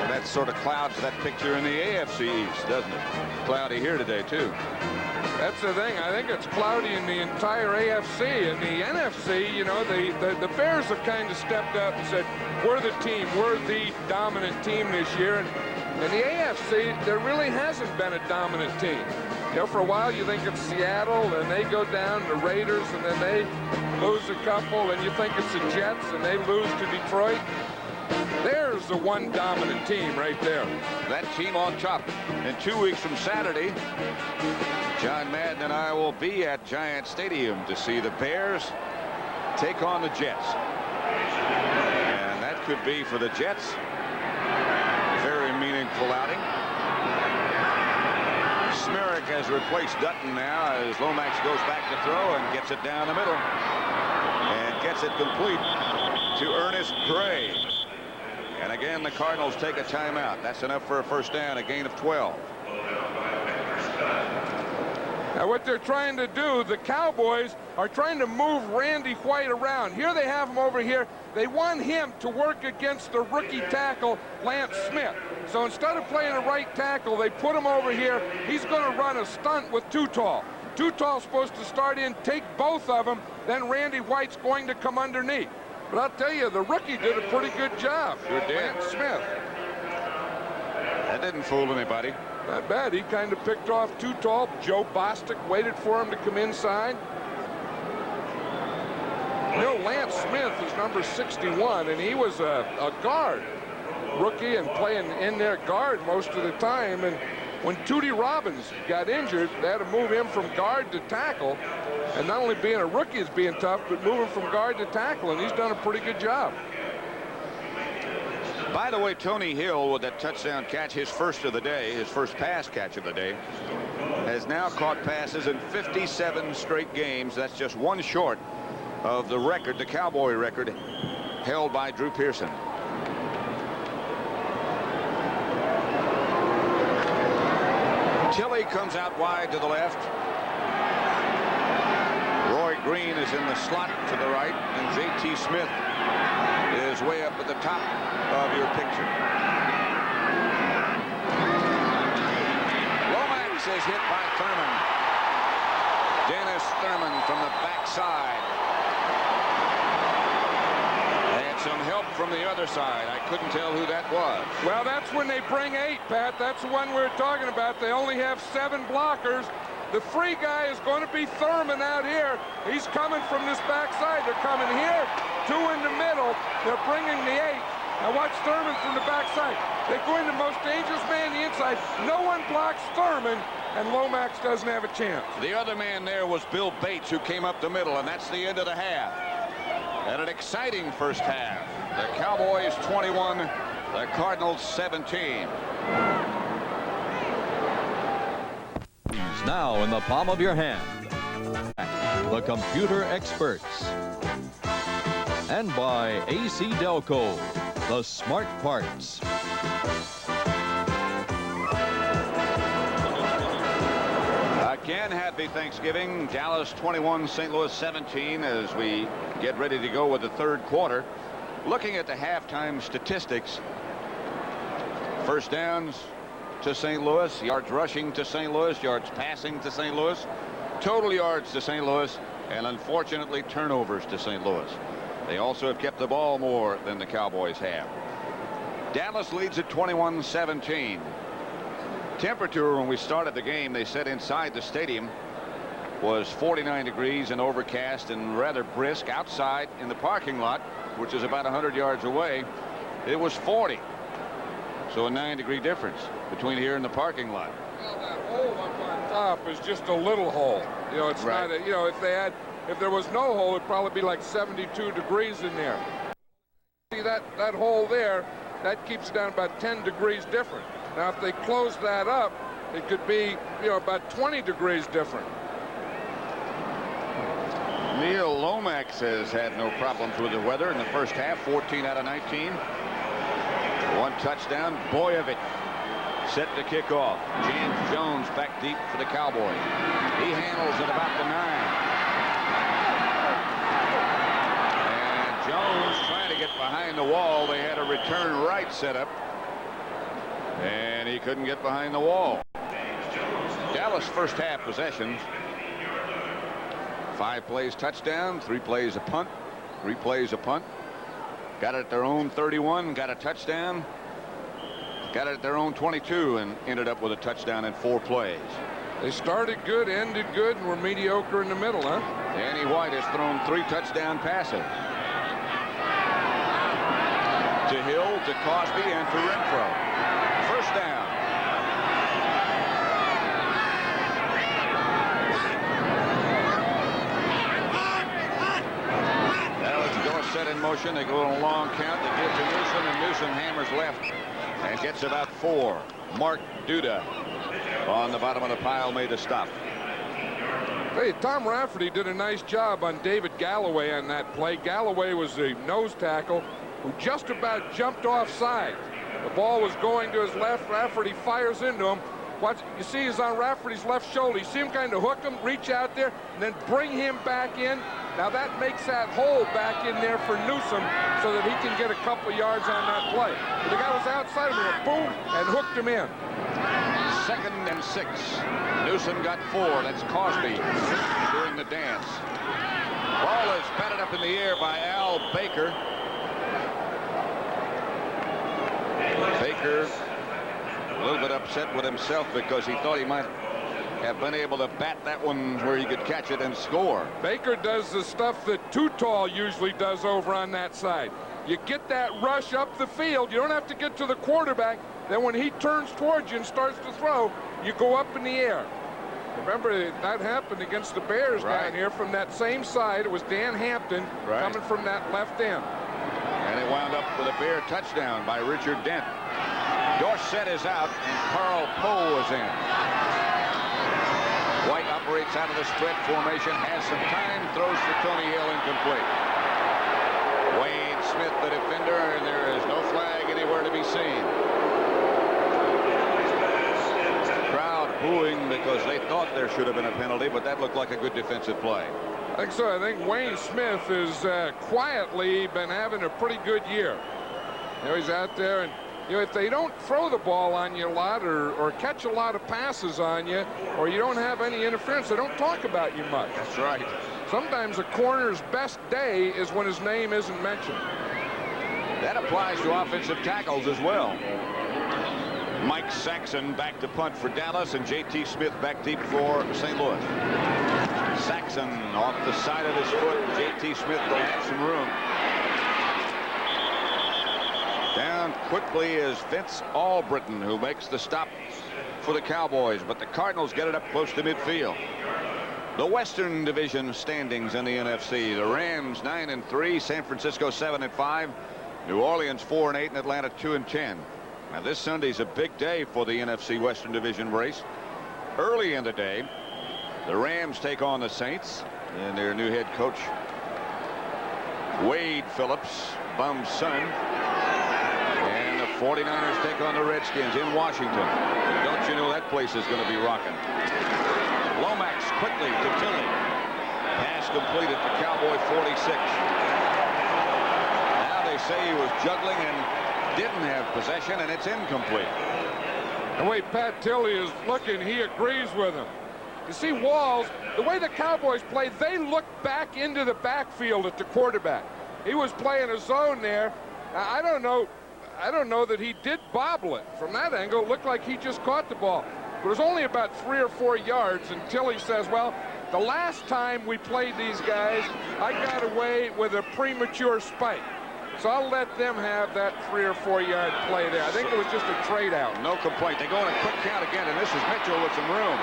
That sort of clouds that picture in the AFC East, doesn't it? Cloudy here today, too. That's the thing. I think it's cloudy in the entire AFC. In the NFC, you know, the Bears have kind of stepped up and said, we're the team. We're the dominant team this year. And in the AFC, there really hasn't been a dominant team. You know, for a while you think it's Seattle, and they go down to Raiders, and then they lose a couple, and you think it's the Jets, and they lose to Detroit. There's the one dominant team right there. That team on top. In 2 weeks from Saturday, John Madden and I will be at Giant Stadium to see the Bears take on the Jets. And that could be, for the Jets, a very meaningful outing. Smerrick has replaced Dutton now as Lomax goes back to throw and gets it down the middle. And gets it complete to Ernest Gray. And again, the Cardinals take a timeout. That's enough for a first down, a gain of 12. Now what they're trying to do, the Cowboys are trying to move Randy White around. Here they have him over here. They want him to work against the rookie tackle, Lance Smith. So instead of playing a right tackle, they put him over here. He's going to run a stunt with Too Tall. Too Tall's supposed to start in, take both of them, then Randy White's going to come underneath. But I'll tell you, the rookie did a pretty good job. Sure did. Lance Smith. That didn't fool anybody. Not bad. He kind of picked off Too Tall. Joe Bostic waited for him to come inside. You know, Lance Smith is number 61, and he was a guard rookie and playing in their guard most of the time. And when Tootie Robbins got injured, they had to move him from guard to tackle. And not only being a rookie is being tough, but moving from guard to tackle, and he's done a pretty good job. By the way, Tony Hill, with that touchdown catch, his first of the day, his first pass catch of the day, has now caught passes in 57 straight games. That's just one short of the record, the Cowboy record, held by Drew Pearson. Tilley comes out wide to the left. Roy Green is in the slot to the right, and J.T. Smith is way up at the top of your picture. Lomax is hit by Thurman. Dennis Thurman from the backside. They had some help from the other side. I couldn't tell who that was. Well, that's when they bring 8, Pat. That's the one we were talking about. They only have 7 blockers. The free guy is going to be Thurman out here. He's coming from this backside. They're coming here, 2 in the middle. They're bringing the 8. Now watch Thurman from the backside. They go in the most dangerous man the inside. No one blocks Thurman, and Lomax doesn't have a chance. The other man there was Bill Bates, who came up the middle, and that's the end of the half. And an exciting first half. The Cowboys 21, the Cardinals 17. Now in the palm of your hand. the computer experts. And by AC Delco, the smart parts. Again, happy Thanksgiving. Dallas 21, St. Louis 17 as we get ready to go with the third quarter. Looking at the halftime statistics, first downs to St. Louis, yards rushing to St. Louis, yards passing to St. Louis, total yards to St. Louis, and unfortunately turnovers to St. Louis. They also have kept the ball more than the Cowboys have. Dallas leads at 21-17. Temperature when we started the game, they said inside the stadium, was 49 degrees and overcast and rather brisk. Outside in the parking lot, which is about 100 yards away, it was 40. So a 9-degree difference between here and the parking lot. Well, that hole up on top is just a little hole. You know, it's right. not a, you know, if there was no hole, it'd probably be like 72 degrees in there. See that hole there, that keeps it down about 10 degrees different. Now, if they close that up, it could be, you know, about 20 degrees different. Neil Lomax has had no problems with the weather in the first half, 14 out of 19. One touchdown. Boyovich set to kick off. James Jones back deep for the Cowboys. He handles at about the 9. And Jones trying to get behind the wall. They had a return right set up, and he couldn't get behind the wall. Dallas first half possessions. 5 plays touchdown, 3 plays a punt, 3 plays a punt. Got it at their own 31, got a touchdown. Got it at their own 22 and ended up with a touchdown in 4 plays. They started good, ended good, and were mediocre in the middle, huh? Danny White has thrown 3 touchdown passes. To Hill, to Cosby, and to Renfro. First down. Set in motion. They go on a long count. They give to Newsom, and Newsom hammers left and gets about 4. Mark Duda on the bottom of the pile made a stop. Hey, Tom Rafferty did a nice job on David Galloway on that play. Galloway was the nose tackle who just about jumped offside. The ball was going to his left. Rafferty fires into him. What you see is on Rafferty's left shoulder. You see him kind of hook him, reach out there, and then bring him back in. Now that makes that hole back in there for Newsom so that he can get a couple yards on that play. But the guy was outside of him, boom, and hooked him in. 2nd and 6. Newsom got 4. That's Cosby during the dance. Ball is batted up in the air by Al Baker. Baker a little bit upset with himself because he thought he might have been able to bat that one where he could catch it and score. Baker does the stuff that Too Tall usually does over on that side. You get that rush up the field. You don't have to get to the quarterback. Then when he turns towards you and starts to throw, you go up in the air. Remember, that happened against the Bears down here from that same side. It was Dan Hampton coming from that left end. And it wound up with a Bear touchdown by Richard Dent. Dorsett is out, and Carl Poe is in. White operates out of the spread formation, has some time, throws for Tony Hill, incomplete. Wayne Smith, the defender, and there is no flag anywhere to be seen. Crowd booing because they thought there should have been a penalty, but that looked like a good defensive play. I think so. I think Wayne Smith has quietly been having a pretty good year. You know, he's out there, and you know, if they don't throw the ball on you a lot or catch a lot of passes on you, or you don't have any interference, they don't talk about you much. That's right. Sometimes a corner's best day is when his name isn't mentioned. That applies to offensive tackles as well. Mike Saxon back to punt for Dallas, and J.T. Smith back deep for St. Louis. Saxon off the side of his foot. J.T. Smith will have some room. Down quickly is Vince Albritton, who makes the stop for the Cowboys, but the Cardinals get it up close to midfield. The Western Division standings in the NFC. The Rams 9-3, San Francisco 7-5, New Orleans 4-8, and Atlanta 2-10. Now this Sunday's a big day for the NFC Western Division race. Early in the day, The Rams take on the Saints, and their new head coach, Wade Phillips, Bum's son. And the 49ers take on the Redskins in Washington. And don't you know that place is going to be rocking. Lomax quickly to Tilley. Pass completed to Cowboy 46. Now they say he was juggling and didn't have possession, and it's incomplete. The way Pat Tilley is looking, he agrees with him. You see Walls, the way the Cowboys play, they look back into the backfield at the quarterback. He was playing a zone there. I don't know that he did bobble it. From that angle, it looked like he just caught the ball. But it was only about 3 or 4 yards, and Tilley says, well, the last time we played these guys, I got away with a premature spike. So I'll let them have that 3 or 4 yard play there. I think it was just a trade out. No complaint. They go in a quick count again, and this is Mitchell with some room.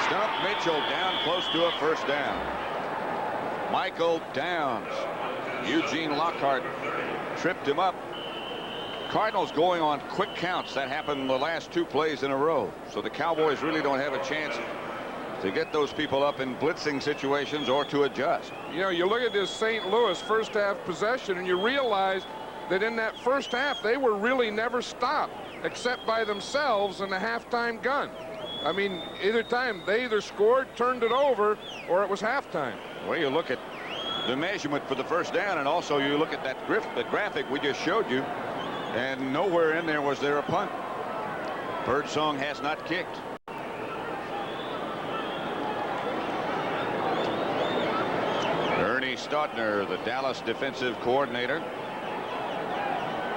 Stump Mitchell down close to a first down. Michael Downs. Eugene Lockhart tripped him up. Cardinals going on quick counts. That happened the last 2 plays in a row. So the Cowboys really don't have a chance to get those people up in blitzing situations or to adjust. You know, you look at this St. Louis first half possession, and you realize that in that first half, they were really never stopped except by themselves in the halftime gun. I mean, either time they either scored, turned it over, or it was halftime. Well, you look at the measurement for the first down, and also you look at that the graphic we just showed you, and nowhere in there was there a punt. Birdsong has not kicked. Ernie Staudtner, the Dallas defensive coordinator.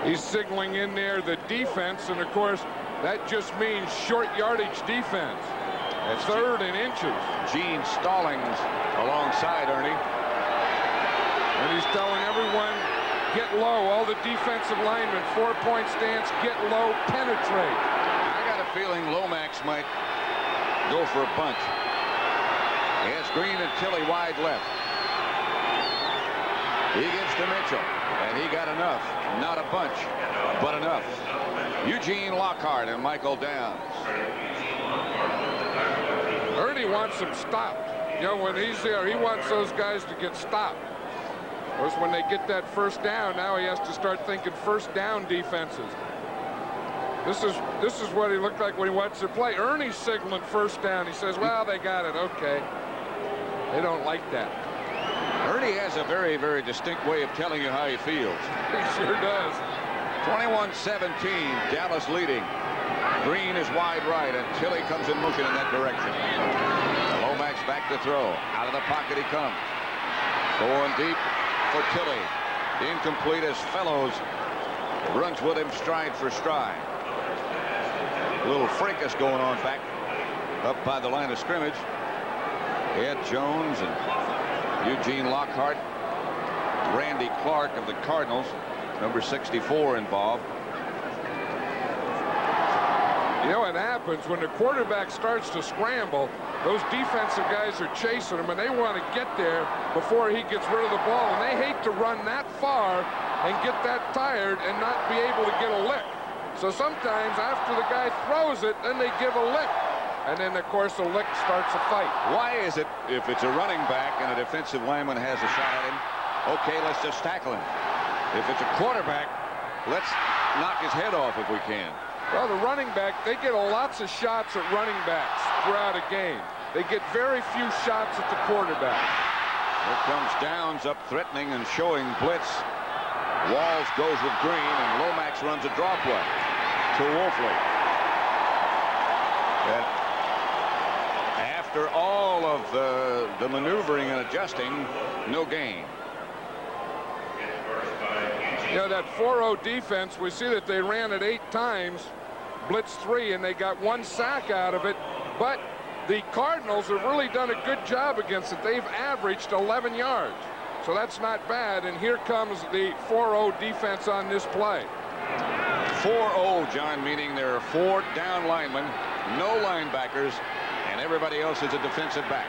He's signaling in there the defense, and of course, that just means short yardage defense. That's 3rd and inches. Gene Stallings alongside Ernie. And he's telling everyone, get low. All the defensive linemen, 4-point stance, get low, penetrate. I got a feeling Lomax might go for a bunt. He has Green and Tilley wide left. He gives to Mitchell, and he got enough. Not a bunch, but enough. Eugene Lockhart and Michael Downs. Ernie wants them stopped. You know, when he's there, he wants those guys to get stopped. Of course, when they get that first down, now he has to start thinking first down defenses. This is what he looked like when he watched their play. Ernie's signaling first down. He says, well, they got it. Okay. They don't like that. Ernie has a very, very distinct way of telling you how he feels. He sure does. 21-17, Dallas leading. Green is wide right, and Tilley comes in motion in that direction. Lomax back to throw. Out of the pocket he comes. Going deep for Tilley. Incomplete as Fellows runs with him stride for stride. A little fracas going on back up by the line of scrimmage. Ed Jones and Eugene Lockhart, Randy Clark of the Cardinals, number 64 involved. You know what happens when the quarterback starts to scramble, those defensive guys are chasing him, and they want to get there before he gets rid of the ball, and they hate to run that far and get that tired and not be able to get a lick. So sometimes after the guy throws it, then they give a lick. And then, of course, the lick starts a fight. Why is it if it's a running back and a defensive lineman has a shot at him, okay, let's just tackle him. If it's a quarterback, let's knock his head off if we can. Well, the running back, they get lots of shots at running backs throughout a game. They get very few shots at the quarterback. Here comes Downs up threatening and showing blitz. Walls goes with Green, and Lomax runs a draw play to Wolfley. And after all of the maneuvering and adjusting, no gain. You know, that 4-0 defense, we see that they ran it 8 times, blitz 3, and they got 1 sack out of it. But the Cardinals have really done a good job against it. They've averaged 11 yards. So that's not bad. And here comes the 4-0 defense on this play. 4-0, John, meaning there are 4 down linemen, no linebackers, and everybody else is a defensive back.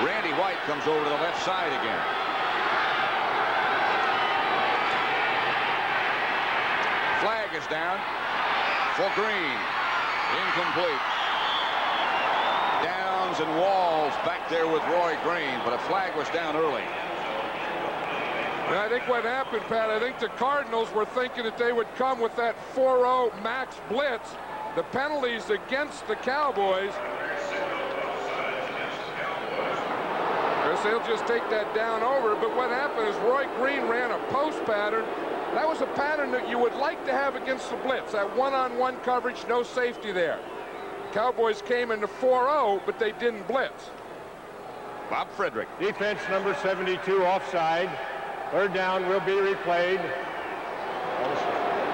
Randy White comes over to the left side again. Flag is down for Green. Incomplete. Jones and Walls back there with Roy Green, but a flag was down early. And I think what happened, Pat, I think the Cardinals were thinking that they would come with that 4-0 max blitz. The penalties against the Cowboys. They'll just take that down over. But what happened is Roy Green ran a post pattern. That was a pattern that you would like to have against the blitz. That one-on-one coverage, no safety there. Cowboys came into 4-0, but they didn't blitz. Bob Frederick. Defense number 72 offside. Third down will be replayed.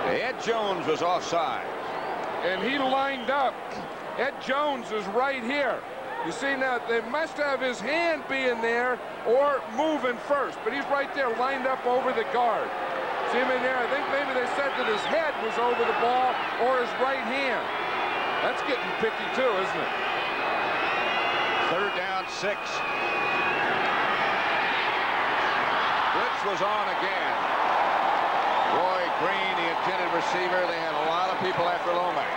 Ed Jones was offside. And he lined up. Ed Jones is right here. You see now, they must have his hand being there or moving first, but he's right there lined up over the guard. See him in there? I think maybe they said that his head was over the ball or his right hand. That's getting picky too, isn't it? Third down, 6. Blitz was on again. Roy Green, the intended receiver. They had a lot of people after Lomax.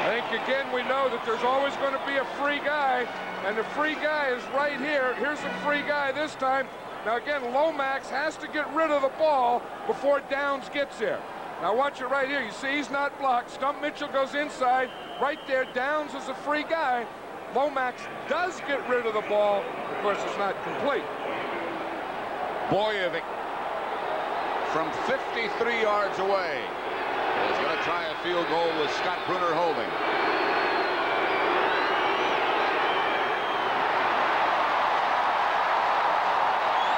I think, again, we know that there's always going to be a free guy, and the free guy is right here. Here's a free guy this time. Now, again, Lomax has to get rid of the ball before Downs gets there. Now, watch it right here. You see he's not blocked. Stump Mitchell goes inside. Right there, Downs is a free guy. Lomax does get rid of the ball. Of course, it's not complete. Bojovic from 53 yards away is going to try a field goal with Scott Brunner holding.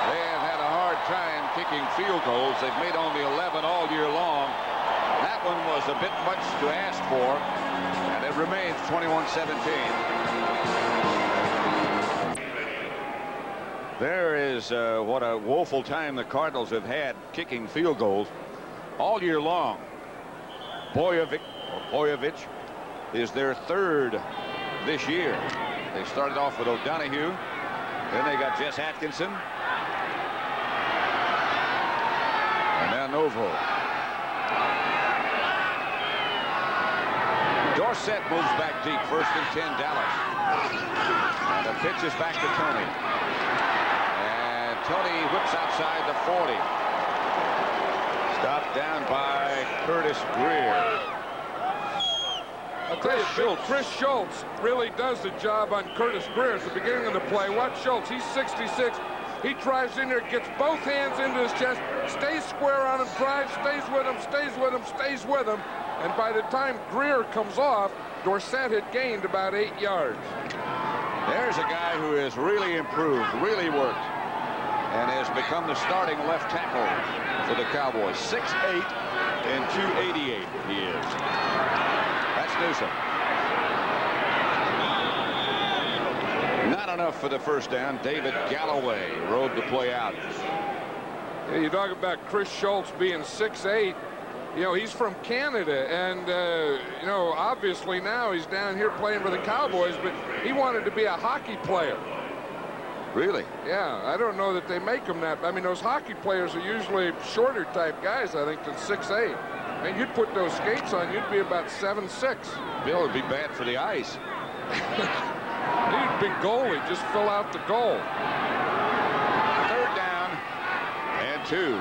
They have had a hard time kicking field goals. They've made only 11 all year long. That one was a bit much to ask for, and it remains 21-17. There is what a woeful time the Cardinals have had kicking field goals all year long. Bojovic is their third this year. They started off with O'Donohue. Then they got Jess Atkinson. And now Novo. Dorsett moves back deep. 1st and 10, Dallas. And the pitch is back to Tony. And Tony whips outside the 40. Stopped down by Curtis Greer. I'll tell you, Chris Schultz really does the job on Curtis Greer at the beginning of the play. Watch Schultz. He's 66. He drives in there, gets both hands into his chest, stays square on him, drives, stays with him, stays with him, stays with him. And by the time Greer comes off, Dorsett had gained about 8 yards. There's a guy who has really improved, really worked, and has become the starting left tackle for the Cowboys. 6'8" and 288 he is. That's Newsom. Not enough for the first down. David Galloway rode the play out. Yeah, you talk about Chris Schultz being 6'8". You know, he's from Canada, and, you know, obviously now he's down here playing for the Cowboys, but he wanted to be a hockey player. Really? Yeah, I don't know that they make him that. I mean, those hockey players are usually shorter type guys, I think, than 6'8". I mean, you'd put those skates on, you'd be about 7'6". Bill would be bad for the ice. He'd be goalie, just fill out the goal. 3rd down and 2.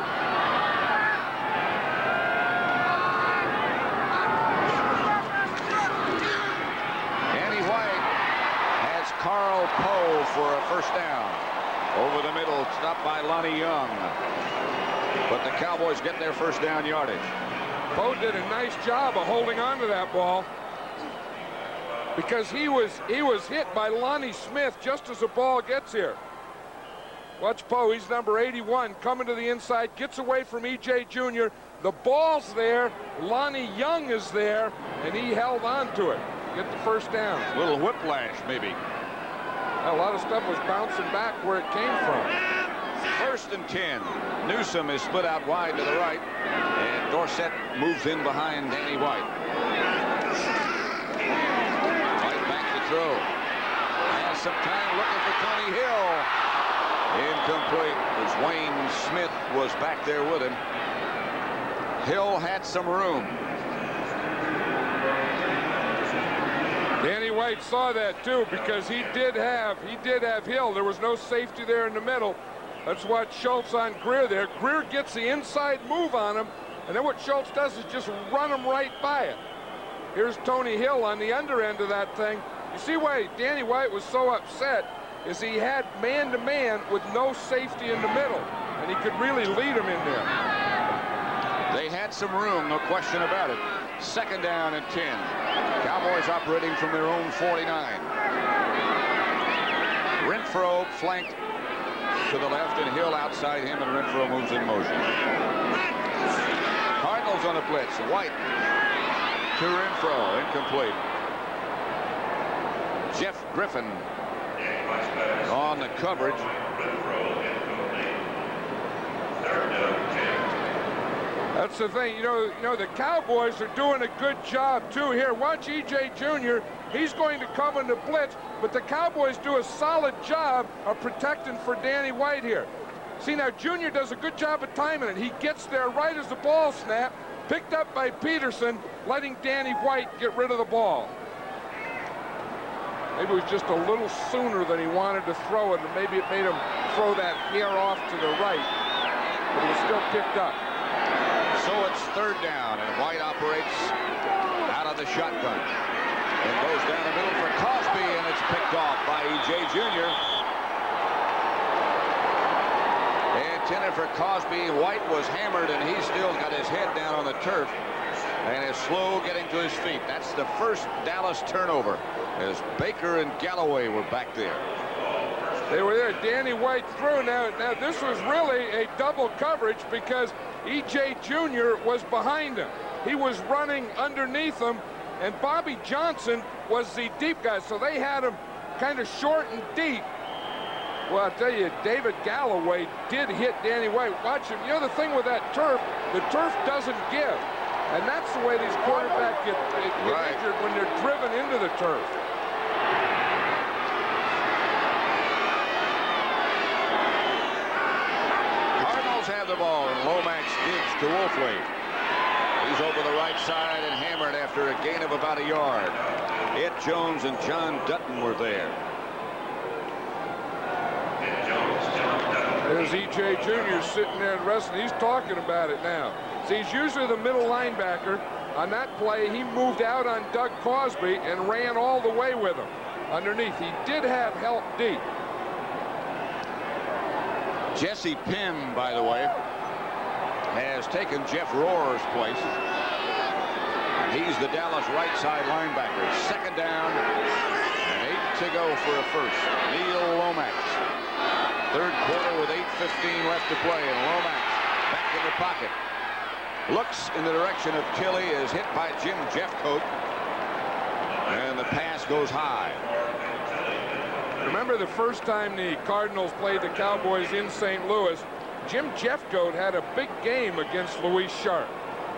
Carl Poe for a first down. Over the middle, stopped by Lonnie Young. But the Cowboys get their first down yardage. Poe did a nice job of holding on to that ball because he was hit by Lonnie Smith just as the ball gets here. Watch Poe, he's number 81, coming to the inside, gets away from E.J. Jr. The ball's there, Lonnie Young is there, and he held on to it. Get the first down. A little whiplash, maybe. A lot of stuff was bouncing back where it came from. 1st and 10. Newsom is split out wide to the right, and Dorsett moves in behind Danny White. White back to throw. Has some time looking for Tony Hill. Incomplete, as Wayne Smith was back there with him. Hill had some room. Danny White saw that too, because he did have Hill. There was no safety there in the middle. Let's watch Schultz on Greer there. Greer gets the inside move on him, and then what Schultz does is just run him right by it. Here's Tony Hill on the under end of that thing. You see why Danny White was so upset is he had man-to-man with no safety in the middle, and he could really lead him in there. They had some room, no question about it. 2nd down and 10. Cowboys operating from their own 49. Renfro flanked to the left and Hill outside him, and Renfro moves in motion. Cardinals on a blitz. White to Renfro, incomplete. Jeff Griffin on the coverage. That's the thing, you know, the Cowboys are doing a good job too here. Watch E.J. Jr. He's going to come in the blitz, but the Cowboys do a solid job of protecting for Danny White here. See, now Jr. does a good job of timing it. He gets there right as the ball snapped, picked up by Peterson, letting Danny White get rid of the ball. Maybe it was just a little sooner than he wanted to throw it, and maybe it made him throw that hair off to the right, but it was still picked up. So it's 3rd down, and White operates out of the shotgun and goes down the middle for Cosby, and it's picked off by E.J. Jr. Intended for Cosby. White was hammered, and he's still got his head down on the turf and is slow getting to his feet. That's the first Dallas turnover, as Baker and Galloway were back there. They were there. Danny White threw. Now this was really a double coverage because E.J. Jr. was behind him. He was running underneath him, and Bobby Johnson was the deep guy, so they had him kind of short and deep. Well, I'll tell you, David Galloway did hit Danny White. Watch him. You know the thing with that turf, the turf doesn't give. And that's the way these quarterbacks get injured, when they're driven into the turf. Cardinals have the ball, and Lomax gives to Wolfley. He's over the right side and hammered after a gain of about a yard. Ed Jones and John Dutton were there. There's E.J. Jr. sitting there and wrestling. He's talking about it now. See, he's usually the middle linebacker. On that play, he moved out on Doug Cosby and ran all the way with him underneath. He did have help deep. Jesse Pym, by the way, has taken Jeff Rohr's place. And he's the Dallas right side linebacker. 2nd down and 8 to go for a first. Neil Lomax. 3rd quarter with 8:15 left to play, and Lomax back in the pocket. Looks in the direction of Tilley, is hit by Jim Jeffcoat, and the pass goes high. Remember the first time the Cardinals played the Cowboys in St. Louis, Jim Jeffcoat had a big game against Luis Sharp.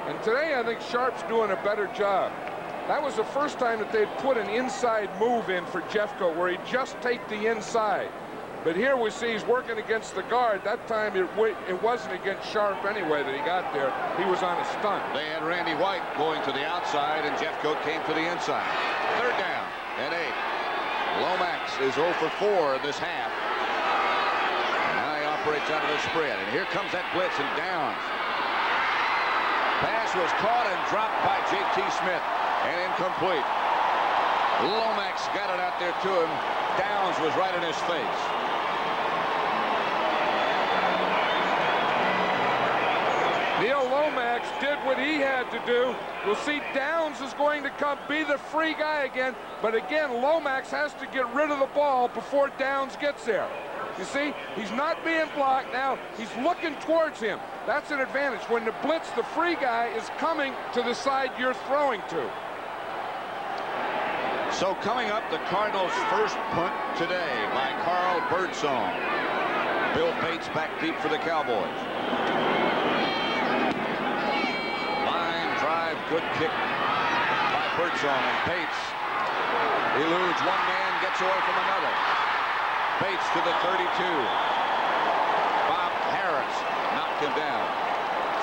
And today I think Sharp's doing a better job. That was the first time that they'd put an inside move in for Jeffcoat, where he'd just take the inside. But here we see he's working against the guard. That time it wasn't against Sharp anyway that he got there. He was on a stunt. They had Randy White going to the outside, and Jeffcoat came to the inside. 3rd down and 8. Lomax is 0 for 4 this half. Now he operates out of the spread, and here comes that blitz, and Downs. Pass was caught and dropped by J.T. Smith, and incomplete. Lomax got it out there to him. Downs was right in his face. Neil Lomax did what he had to do. We'll see Downs is going to come be the free guy again. But again, Lomax has to get rid of the ball before Downs gets there. You see, he's not being blocked now. He's looking towards him. That's an advantage. When the blitz, the free guy is coming to the side you're throwing to. So coming up, the Cardinals' first punt today by Carl Birdsong. Bill Bates back deep for the Cowboys. Line drive, good kick by Birdsong, and Bates eludes one man, gets away from another. Bates to the 32. Bob Harris knocked him down.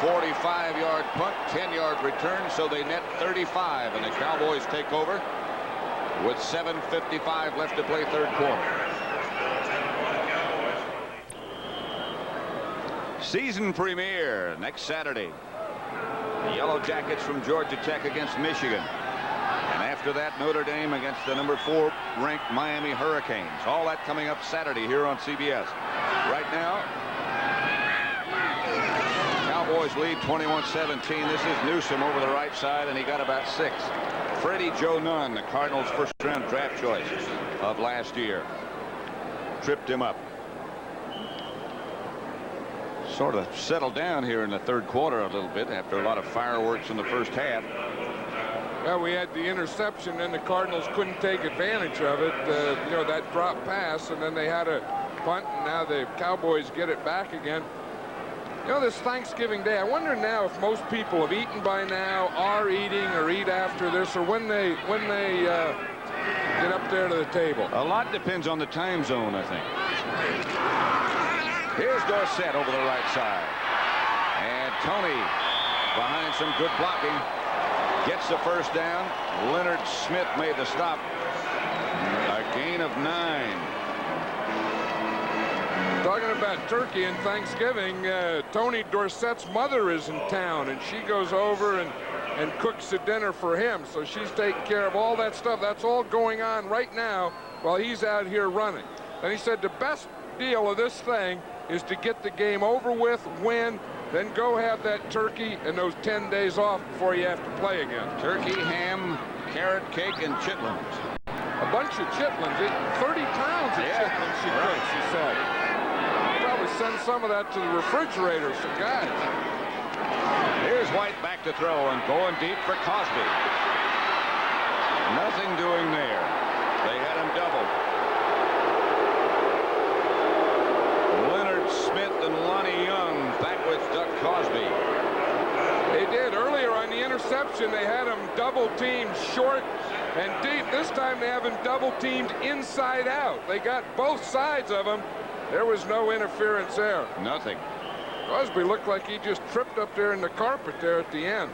45-yard punt, 10-yard return, so they net 35, and the Cowboys take over. with 7:55 left to play third quarter. Season premiere next Saturday. The Yellow Jackets from Georgia Tech against Michigan. And after that, Notre Dame against the number 4 ranked Miami Hurricanes. All that coming up Saturday here on CBS. Right now, Cowboys lead 21-17. This is Newsom over the right side, and he got about 6. Freddie Joe Nunn, the Cardinals' first-round draft choice of last year, tripped him up. Sort of settled down here in the third quarter a little bit after a lot of fireworks in the first half. Well, we had the interception, and the Cardinals couldn't take advantage of it. You know, that drop pass, and then they had a punt, and now the Cowboys get it back again. You know, this Thanksgiving Day, I wonder now if most people have eaten by now, are eating, or eat after this, or when they get up there to the table. A lot depends on the time zone, I think. Here's Dorsett over the right side. And Tony, behind some good blocking, gets the first down. Leonard Smith made the stop. A gain of 9. Talking about turkey and Thanksgiving, Tony Dorsett's mother is in town, and she goes over and cooks a dinner for him. So she's taking care of all that stuff. That's all going on right now while he's out here running. And he said the best deal of this thing is to get the game over with, win, then go have that turkey and those 10 days off before you have to play again. Turkey, ham, carrot cake, and chitlins. A bunch of chitlins. 30 pounds of chitlins she cooks, she said. Probably send some of that to the refrigerator, some guys. Here's White back to throw and going deep for Cosby. Nothing doing there. They had him doubled. Leonard Smith and Lonnie Young back with Duck Cosby. They did. Earlier on the interception, they had him double-teamed short and deep. This time they have him double-teamed inside out. They got both sides of him. There was no interference there. Nothing. Cosby looked like he just tripped up there in the carpet there at the end.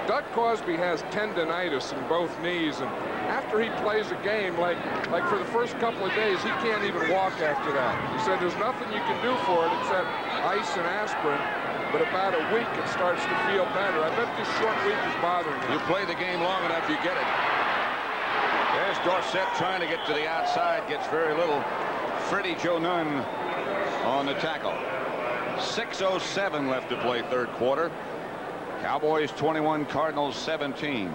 Duck Cosby has tendonitis in both knees, and after he plays a game, like for the first couple of days, he can't even walk after that. He said there's nothing you can do for it except ice and aspirin, but about a week it starts to feel better. I bet this short week is bothering him. You play the game long enough, you get it. There's Dorsett trying to get to the outside, gets very little. Freddie Joe Nunn on the tackle. 6:07 left to play third quarter. Cowboys 21, Cardinals 17.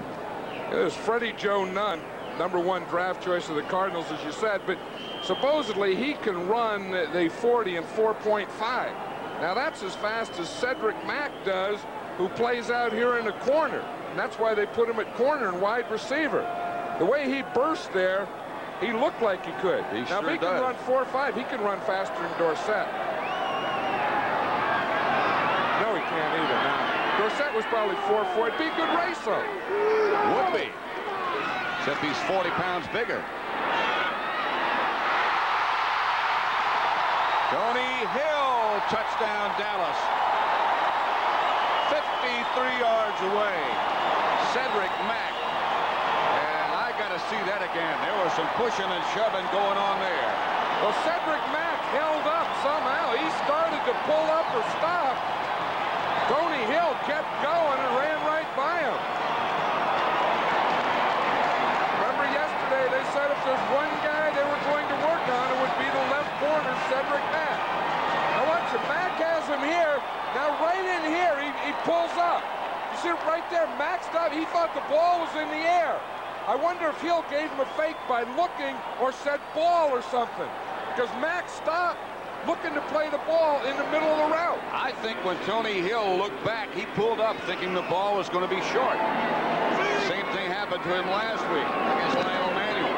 There's Freddie Joe Nunn, number 1 draft choice of the Cardinals, as you said, but supposedly he can run the 40 in 4.5. Now that's as fast as Cedric Mack does, who plays out here in the corner. And that's why they put him at corner and wide receiver. The way he burst there, he looked like he could. Now if he can run 4.5, he can run faster than Dorsett. No, he can't either now. Dorsett was probably 4.4. It'd be a good race, though. Would be. Except he's 40 pounds bigger. Tony Hill, touchdown Dallas. 53 yards away. Cedric Mack. And I got to see that again. There was some pushing and shoving going on there. Well, Cedric Mack held up somehow. He started to pull up or stop. Tony Hill kept going and ran right by him. Remember yesterday they said if there's one guy they were going to work on, it would be the left corner, Cedric Mack. Now watch it. Mack has him here. Now right in here, he pulls up. You see it right there, Mack stopped. He thought the ball was in the air. I wonder if Hill gave him a fake by looking or said ball or something. Because Mack stopped, looking to play the ball in the middle of the route. I think when Tony Hill looked back, he pulled up thinking the ball was going to be short. Same thing happened to him last week against Lionel Manuel.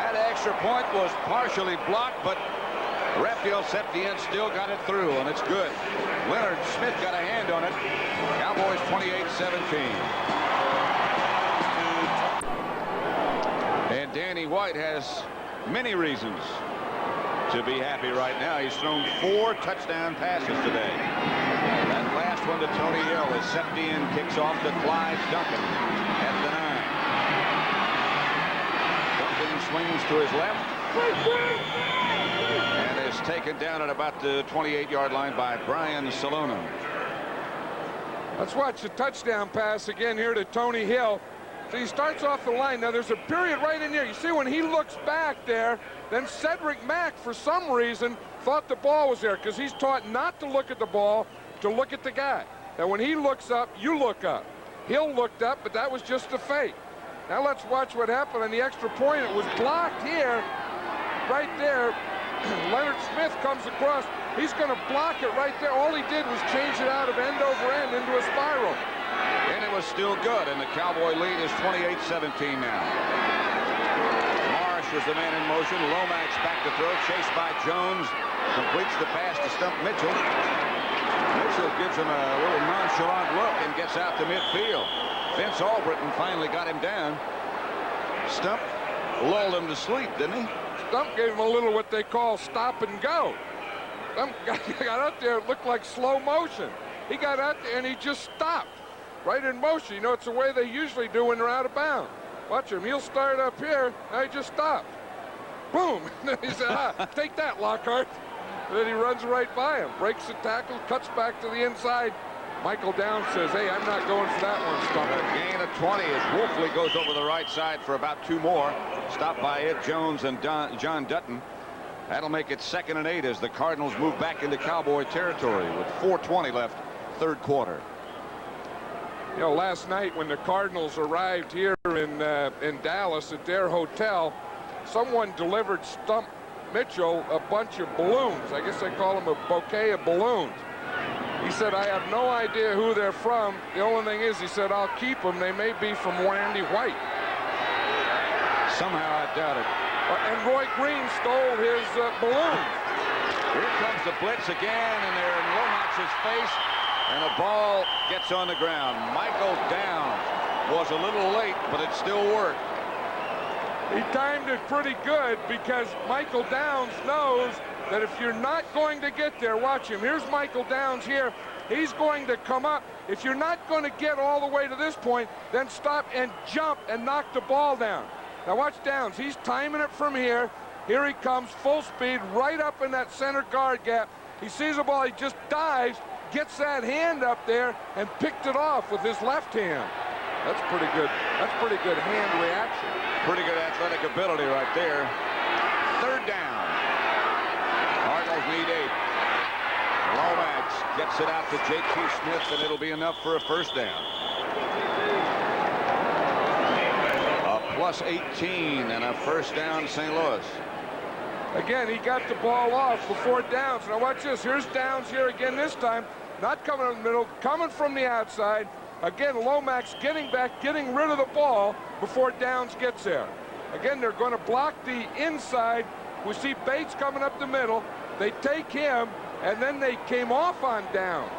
That extra point was partially blocked, but Rafael Septien still got it through, and it's good. Leonard Smith got a hand on it. Cowboys 28-17. And Danny White has many reasons to be happy right now. He's thrown 4 touchdown passes today. That last one to Tony Hill as Septien kicks off to Clyde Duncan at the 9. Duncan swings to his left and is taken down at about the 28-yard line by Brian Salonen. Let's watch the touchdown pass again here to Tony Hill. So he starts off the line. Now there's a period right in here. You see when he looks back there, then Cedric Mack, for some reason, thought the ball was there because he's taught not to look at the ball, to look at the guy. Now when he looks up, you look up. Hill looked up, but that was just a fake. Now let's watch what happened on the extra point. It was blocked here, right there. Leonard Smith comes across. He's going to block it right there. All he did was change it out of end over end into a spiral. And it was still good, and the Cowboy lead is 28-17 now. Marsh was the man in motion. Lomax back to throw, chased by Jones. Completes the pass to Stump Mitchell. Mitchell gives him a little nonchalant look and gets out to midfield. Vince Albritton finally got him down. Stump lulled him to sleep, didn't he? Stump gave him a little what they call stop and go. Stump got out there, it looked like slow motion. He got out there and he just stopped. Right in motion. You know, it's the way they usually do when they're out of bounds. Watch him. He'll start up here. Now he just stopped. Boom. He said, take that, Lockhart. And then he runs right by him. Breaks the tackle, cuts back to the inside. Michael Downs says, hey, I'm not going for that one, Stump. A gain of 20 as Wolfley goes over the right side for about 2 more. Stopped by Ed Jones and John Dutton. That'll make it 2nd and 8 as the Cardinals move back into Cowboy territory with 4:20 left, 3rd quarter. You know, last night when the Cardinals arrived here in Dallas at their hotel, someone delivered Stump Mitchell a bunch of balloons. I guess they call them a bouquet of balloons. He said, I have no idea who they're from. The only thing is, he said, I'll keep them. They may be from Randy White. Somehow I doubt it. And Roy Green stole his balloons. Here comes the blitz again, and they're in Lomax's face. And the ball gets on the ground. Michael Downs was a little late, but it still worked. He timed it pretty good because Michael Downs knows that if you're not going to get there, watch him. Here's Michael Downs here. He's going to come up. If you're not going to get all the way to this point, then stop and jump and knock the ball down. Now watch Downs. He's timing it from here. Here he comes, full speed, right up in that center guard gap. He sees the ball. He just dives, gets that hand up there, and picked it off with his left hand. That's pretty good. That's pretty good hand reaction. Pretty good athletic ability right there. 3rd down. Cardinals need 8. Lomax gets it out to J.T. Smith, and it'll be enough for a 1st down. A +18 and a 1st down, St. Louis. Again, he got the ball off before Downs. Now watch this. Here's Downs here again this time. Not coming in the middle, coming from the outside. Again, Lomax getting back, getting rid of the ball before Downs gets there. Again, they're going to block the inside. We see Bates coming up the middle. They take him, and then they came off on Downs.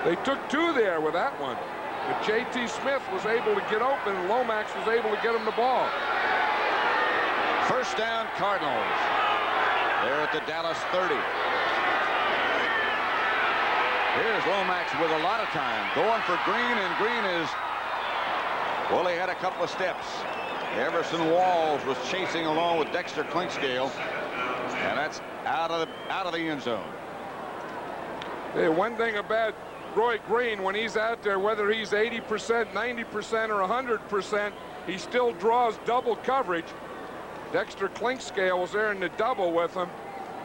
They took 2 there with that one. But J.T. Smith was able to get open, and Lomax was able to get him the ball. 1st down, Cardinals. They're at the Dallas 30. Here's Lomax with a lot of time. Going for Green, and Green is, well, he had a couple of steps. Everson Walls was chasing along with Dexter Clinkscale, and that's out of the end zone. Hey, one thing about Roy Green, when he's out there, whether he's 80%, 90%, or 100%, he still draws double coverage. Dexter Clinkscale was there in the double with him.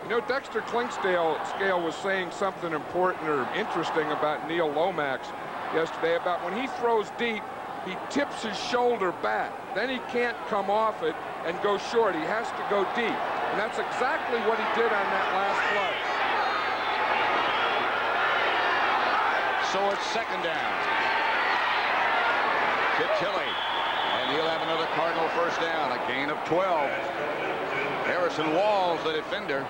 You know, Dexter Clinkscale was saying something important or interesting about Neil Lomax yesterday about when he throws deep, he tips his shoulder back. Then he can't come off it and go short. He has to go deep. And that's exactly what he did on that last play. So it's 2nd down. To Tilley. And he'll have another Cardinal 1st down. A gain of 12. Harrison Walls, the defender.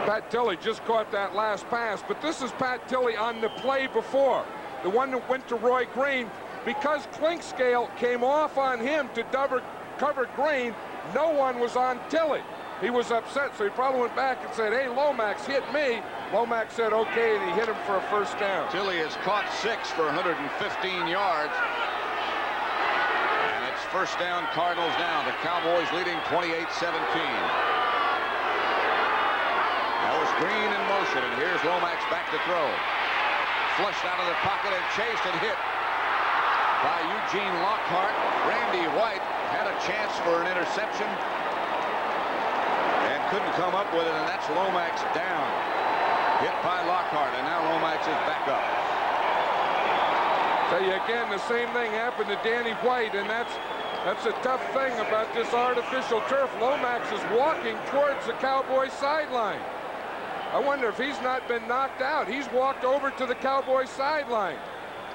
Pat Tilley just caught that last pass, but this is Pat Tilley on the play before. The one that went to Roy Green, because Clinkscale came off on him to cover Green, no one was on Tilly. He was upset, so he probably went back and said, hey, Lomax hit me. Lomax said, okay, and he hit him for a first down. Tilly has caught 6 for 115 yards. And it's first down, Cardinals now. The Cowboys leading 28-17. That was Green in motion, and here's Lomax back to throw. Flushed out of the pocket and chased and hit by Eugene Lockhart. Randy White had a chance for an interception and couldn't come up with it, and that's Lomax down. Hit by Lockhart, and now Lomax is back up. Tell you again, the same thing happened to Danny White, and that's a tough thing about this artificial turf. Lomax is walking towards the Cowboys sideline. I wonder if he's not been knocked out. He's walked over to the Cowboys sideline.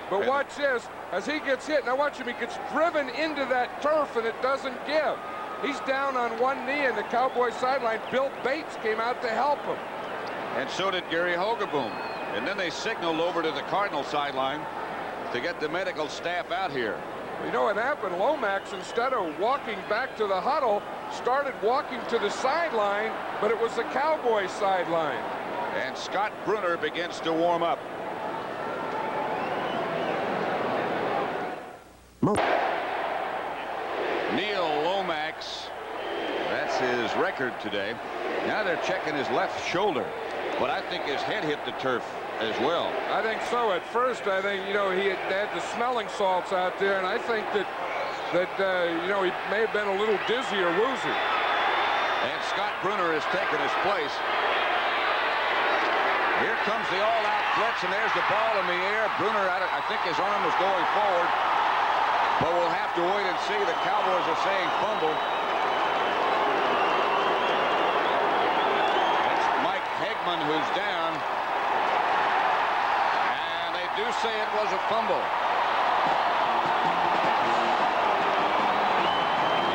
But watch this, as he gets hit, now watch him, he gets driven into that turf and it doesn't give. He's down on one knee in the Cowboys sideline. Bill Bates came out to help him. And so did Gary Hogeboom. And then they signaled over to the Cardinal sideline to get the medical staff out here. You know what happened? Lomax, instead of walking back to the huddle, started walking to the sideline, but it was the Cowboys sideline. And Scott Brunner begins to warm up. Neil Lomax, that's his record today. Now they're checking his left shoulder, but I think his head hit the turf as well. I think so. At first, I think, you know, he had the smelling salts out there, and I think that you know, he may have been a little dizzy or woozy. And Scott Brunner has taken his place. Here comes the all-out blitz, and there's the ball in the air. Brunner, I think his arm was going forward, but we'll have to wait and see. The Cowboys are saying fumble. It's Mike Hegman who's down. And they do say it was a fumble.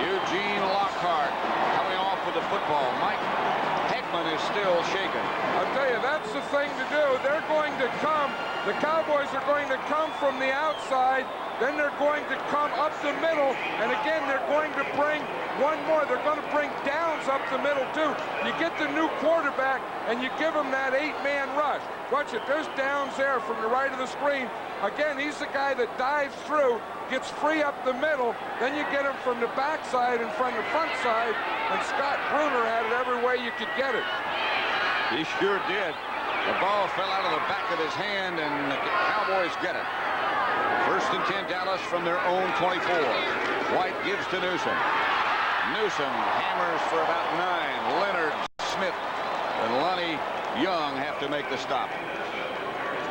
Eugene Lockhart coming off with the football. Mike Hegman is still shaken. I'll tell you, that's the thing to do. They're going to come. The Cowboys are going to come from the outside. Then they're going to come up the middle. And again, they're going to bring one more. They're going to bring Downs up the middle, too. You get the new quarterback, and you give him that 8-man rush. Watch it. There's Downs there from the right of the screen. Again, he's the guy that dives through, gets free up the middle. Then you get him from the backside and from the front side. And Scott Brunner had it every way you could get it. He sure did. The ball fell out of the back of his hand, and the Cowboys get it. First and 10, Dallas from their own 24. White gives to Newsom. Newsom hammers for about 9. Leonard, Smith, and Lonnie Young have to make the stop.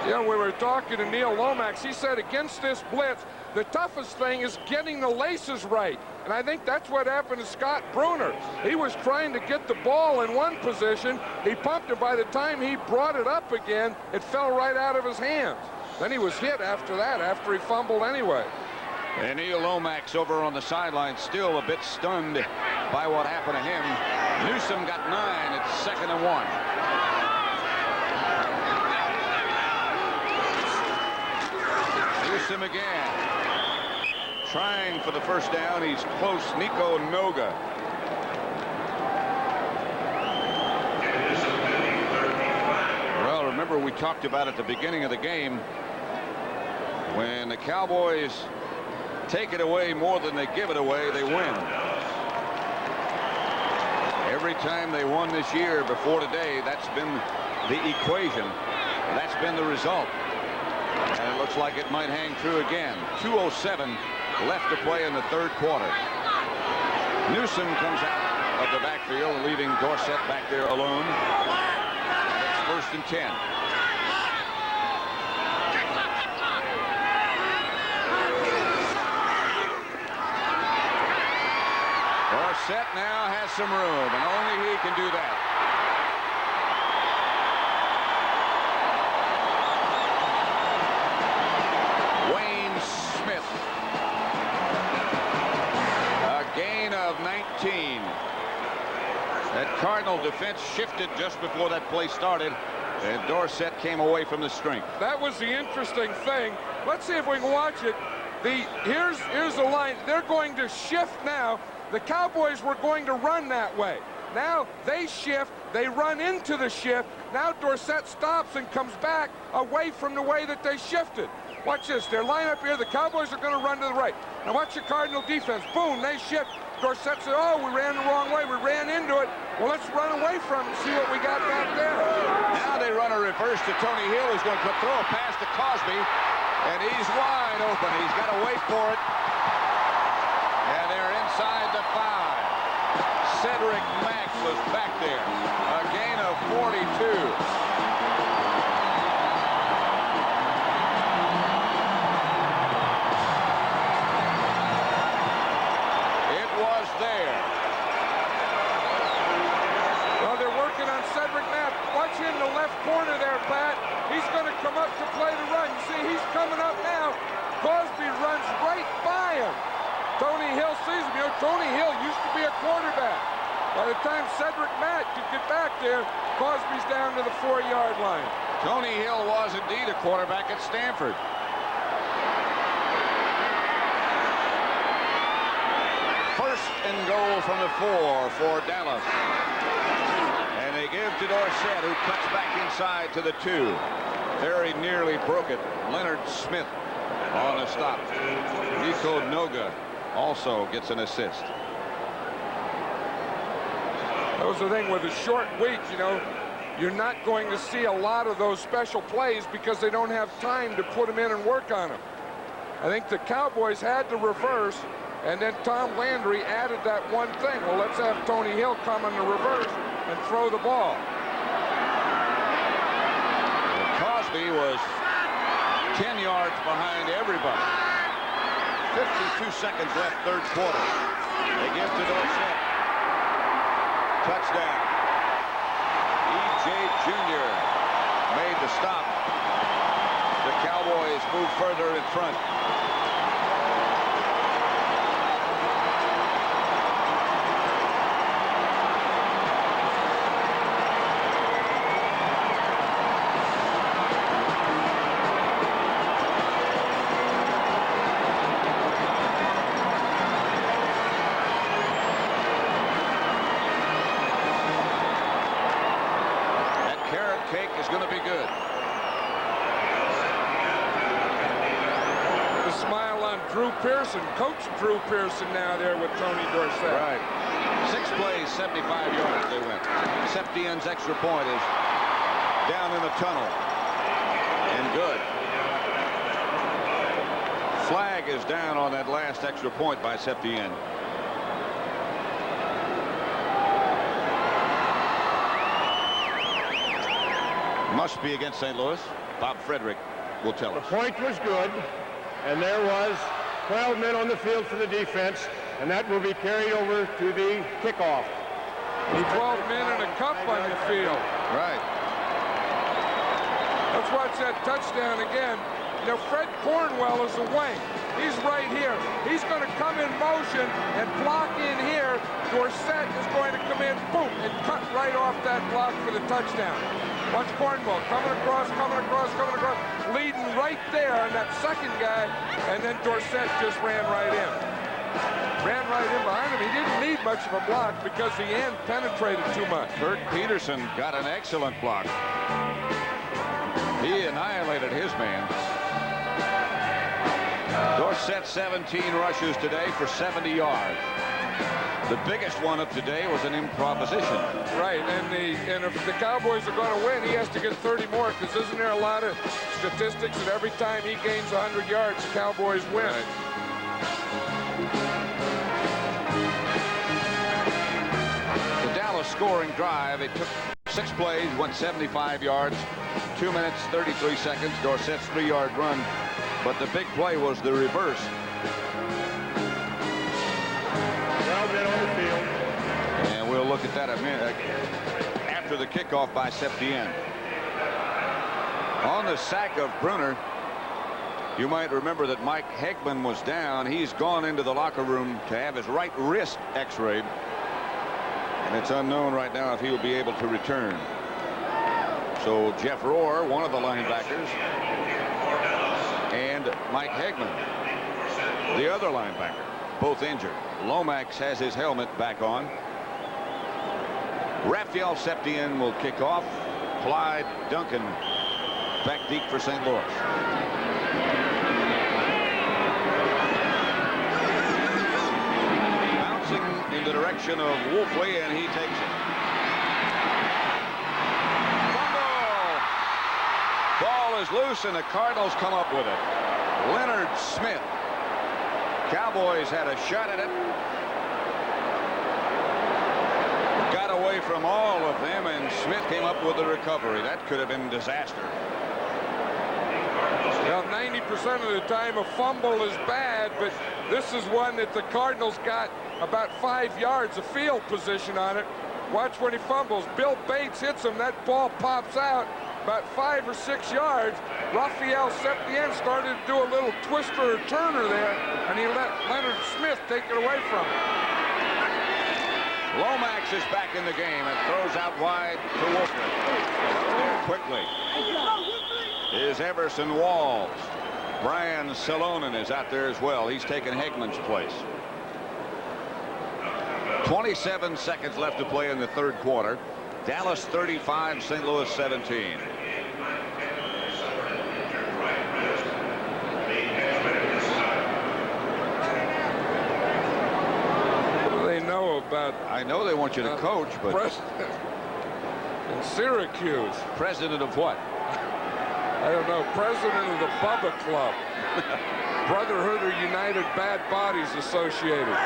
Yeah, we were talking to Neil Lomax. He said against this blitz, the toughest thing is getting the laces right. And I think that's what happened to Scott Brunner. He was trying to get the ball in one position. He pumped it. By the time he brought it up again, it fell right out of his hands. Then he was hit after that, after he fumbled anyway. And Neil Lomax over on the sideline, still a bit stunned by what happened to him. Newsom got 9. It's 2nd and 1. Newsom again. Trying for the first down. He's close. Nico Noga. Well, remember we talked about at the beginning of the game, when the Cowboys take it away more than they give it away, they win. Every time they won this year before today, that's been the equation. That's been the result. And it looks like it might hang true again. 2:07 left to play in the third quarter. Newsom comes out of the backfield, leaving Dorsett back there alone. And it's first and 10. Dorsett now has some room, and only he can do that. Wayne Smith. A gain of 19. That Cardinal defense shifted just before that play started, and Dorsett came away from the strength. That was the interesting thing. Let's see if we can watch it. Here's the line. They're going to shift now. The Cowboys were going to run that way. Now they shift. They run into the shift. Now Dorsett stops and comes back away from the way that they shifted. Watch this. Their line up here. The Cowboys are going to run to the right. Now watch the Cardinal defense. Boom, they shift. Dorsett said, oh, we ran the wrong way. We ran into it. Well, let's run away from it and see what we got back there. Now they run a reverse to Tony Hill, who's going to throw a pass to Cosby. And he's wide open. He's got to wait for it. And they're inside the 5. Cedric Mack was back there. A gain of 42. Watch in the left corner there, Pat. He's going to come up to play the run. You see, he's coming up now. Cosby runs right by him. Tony Hill sees him. You know, Tony Hill used to be a quarterback. By the time Cedric Mack could get back there, Cosby's down to the 4-yard line. Tony Hill was indeed a quarterback at Stanford. First and goal from the 4 for Dallas. They give to Dorsett, who cuts back inside to the 2. Very nearly broke it. Leonard Smith on the stop. Nico Noga also gets an assist. That was the thing with a short week, you know, you're not going to see a lot of those special plays because they don't have time to put them in and work on them. I think the Cowboys had to reverse, and then Tom Landry added that one thing. Well, let's have Tony Hill come in the reverse and throw the ball. Cosby was 10 yards behind everybody. 52 seconds left, third quarter. They give to Dorsett. Touchdown. E.J. Jr. made the stop. The Cowboys move further in front. Cake is going to be good. The smile on Drew Pearson, Coach Drew Pearson now there with Tony Dorsett. Right. 6 plays, 75 yards they went. Septien's extra point is down in the tunnel. And good. Flag is down on that last extra point by Septien. Must be against St. Louis. Bob Frederick will tell us. The point was good, and there was 12 men on the field for the defense, and that will be carried over to the kickoff. 12 men and a cup on the field. Right. Let's watch that touchdown again. You know, Fred Cornwell is a wing. He's right here. He's going to come in motion and block in here. Dorsett is going to come in, boom, and cut right off that block for the touchdown. Watch Cornwell coming across, leading right there on that second guy, and then Dorsett just ran right in. Ran right in behind him. He didn't need much of a block because the end penetrated too much. Kurt Peterson got an excellent block. He annihilated his man. Dorsett 17 rushes today for 70 yards. The biggest one of today was an improvisation. Right, and if the Cowboys are going to win, he has to get 30 more, because isn't there a lot of statistics that every time he gains 100 yards, the Cowboys win? Right. The Dallas scoring drive, it took 6 plays, went 75 yards, 2 minutes, 33 seconds, Dorsett's 3-yard run, but the big play was the reverse. And we'll look at that a minute after the kickoff by Septien. On the sack of Brunner, you might remember that Mike Hegman was down. He's gone into the locker room to have his right wrist x-rayed. And it's unknown right now if he'll be able to return. So Jeff Rohr, one of the linebackers, and Mike Hegman the other linebacker, both injured. Lomax has his helmet back on. Raphael Septien will kick off. Clyde Duncan back deep for St. Louis. Bouncing in the direction of Wolfley, and he takes it. Fumble! Ball is loose, and the Cardinals come up with it. Leonard Smith. Cowboys had a shot at it. Got away from all of them, and Smith came up with the recovery. That could have been disaster. Well, 90% of the time a fumble is bad, but this is one that the Cardinals got about 5 yards of field position on it. Watch when he fumbles. Bill Bates hits him. That ball pops out about 5 or 6 yards. Raphael Septien started to do a little twister or turner there, and he let Leonard Smith take it away from him. Lomax is back in the game and throws out wide to Wolfley. There quickly is Everson Walls. Brian Salonen is out there as well. He's taken Hegman's place. 27 seconds left to play in the third quarter. Dallas 35, St. Louis 17. About I know they want you to coach, but president in Syracuse. President of what? I don't know. President of the Bubba Club. Brotherhood or United Bad Bodies Associated.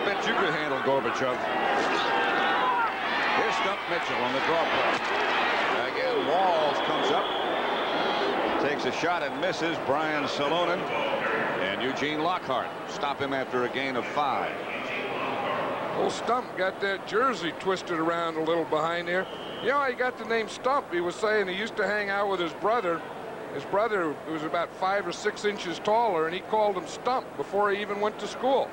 Bet you could handle Gorbachev. Here's Stump Mitchell on the draw play. Again, Walls comes up, takes a shot and misses. Brian Salonen and Eugene Lockhart stop him after a gain of 5. Old Stump got that jersey twisted around a little behind there. You know how he got the name Stump? He was saying he used to hang out with his brother. His brother was about 5 or 6 inches taller, and he called him Stump before he even went to school.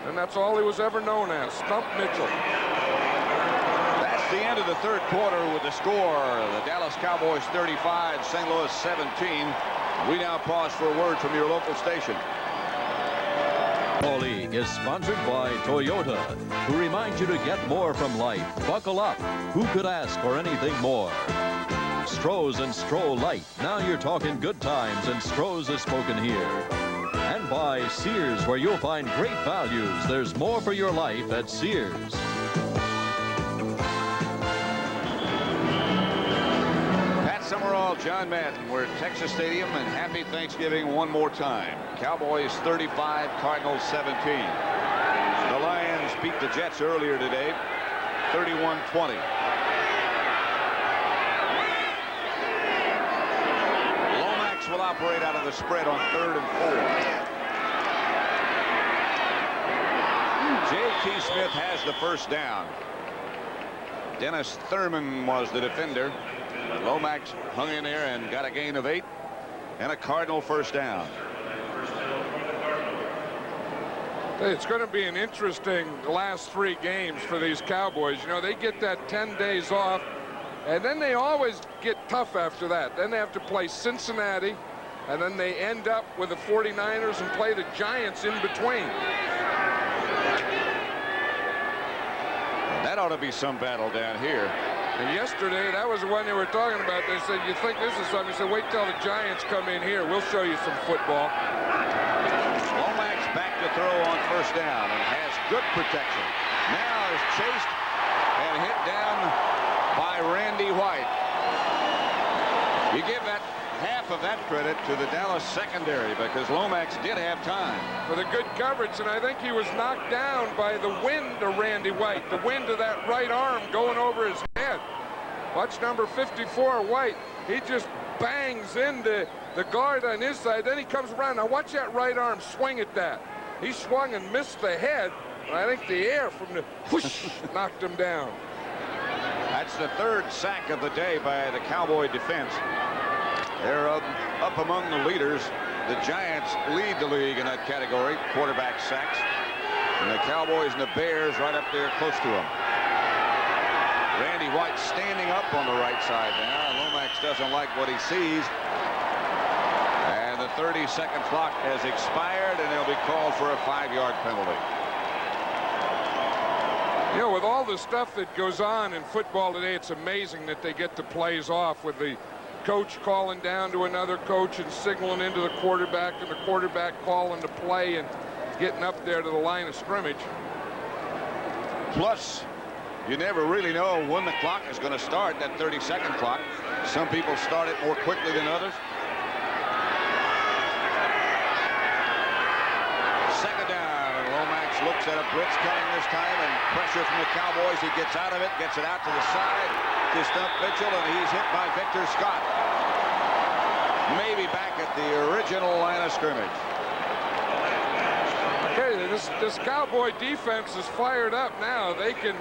And that's all he was ever known as, Stump Mitchell. That's the end of the third quarter with the score. The Dallas Cowboys 35, St. Louis 17. We now pause for a word from your local station. Football League is sponsored by Toyota, who remind you to get more from life. Buckle up. Who could ask for anything more? Stroh's and Stroh Light. Now you're talking good times, and Stroh's is spoken here. And by Sears, where you'll find great values. There's more for your life at Sears. Summerall, John Madden. We're at Texas Stadium, and happy Thanksgiving one more time. Cowboys 35, Cardinals 17. The Lions beat the Jets earlier today, 31-20. Lomax will operate out of the spread on 3rd and 4. J.T. Smith has the first down. Dennis Thurman was the defender. Lomax hung in there and got a gain of 8 and a Cardinal first down. It's going to be an interesting last 3 games for these Cowboys. You know, they get that 10 days off, and then they always get tough after that. Then they have to play Cincinnati, and then they end up with the 49ers and play the Giants in between. That ought to be some battle down here. And yesterday, that was the one they were talking about. They said, you think this is something? He said, wait till the Giants come in here. We'll show you some football. Lomax back to throw on first down and has good protection. Now is chased and hit down by Randy White. You give that half of that credit to the Dallas secondary, because Lomax did have time. For the good coverage, and I think he was knocked down by the wind of Randy White. The wind of that right arm going over his head. Watch number 54, White. He just bangs into the guard on his side. Then he comes around. Now watch that right arm swing at that. He swung and missed the head. And I think the air from the whoosh knocked him down. That's the 3rd sack of the day by the Cowboy defense. They're up among the leaders. The Giants lead the league in that category, quarterback sacks. And the Cowboys and the Bears right up there close to them. Randy White standing up on the right side now. Lomax doesn't like what he sees. And the 30-second clock has expired, and they'll be called for a 5-yard penalty. You know, with all the stuff that goes on in football today, it's amazing that they get the plays off with the coach calling down to another coach and signaling into the quarterback, and the quarterback calling the play and getting up there to the line of scrimmage. Plus, you never really know when the clock is going to start, that 30-second clock. Some people start it more quickly than others. Second down, and Lomax looks at a blitz coming this time, and pressure from the Cowboys. He gets out of it, gets it out to the side to stump Mitchell, and he's hit by Victor Scott. Maybe back at the original line of scrimmage. Okay, this Cowboy defense is fired up now. They can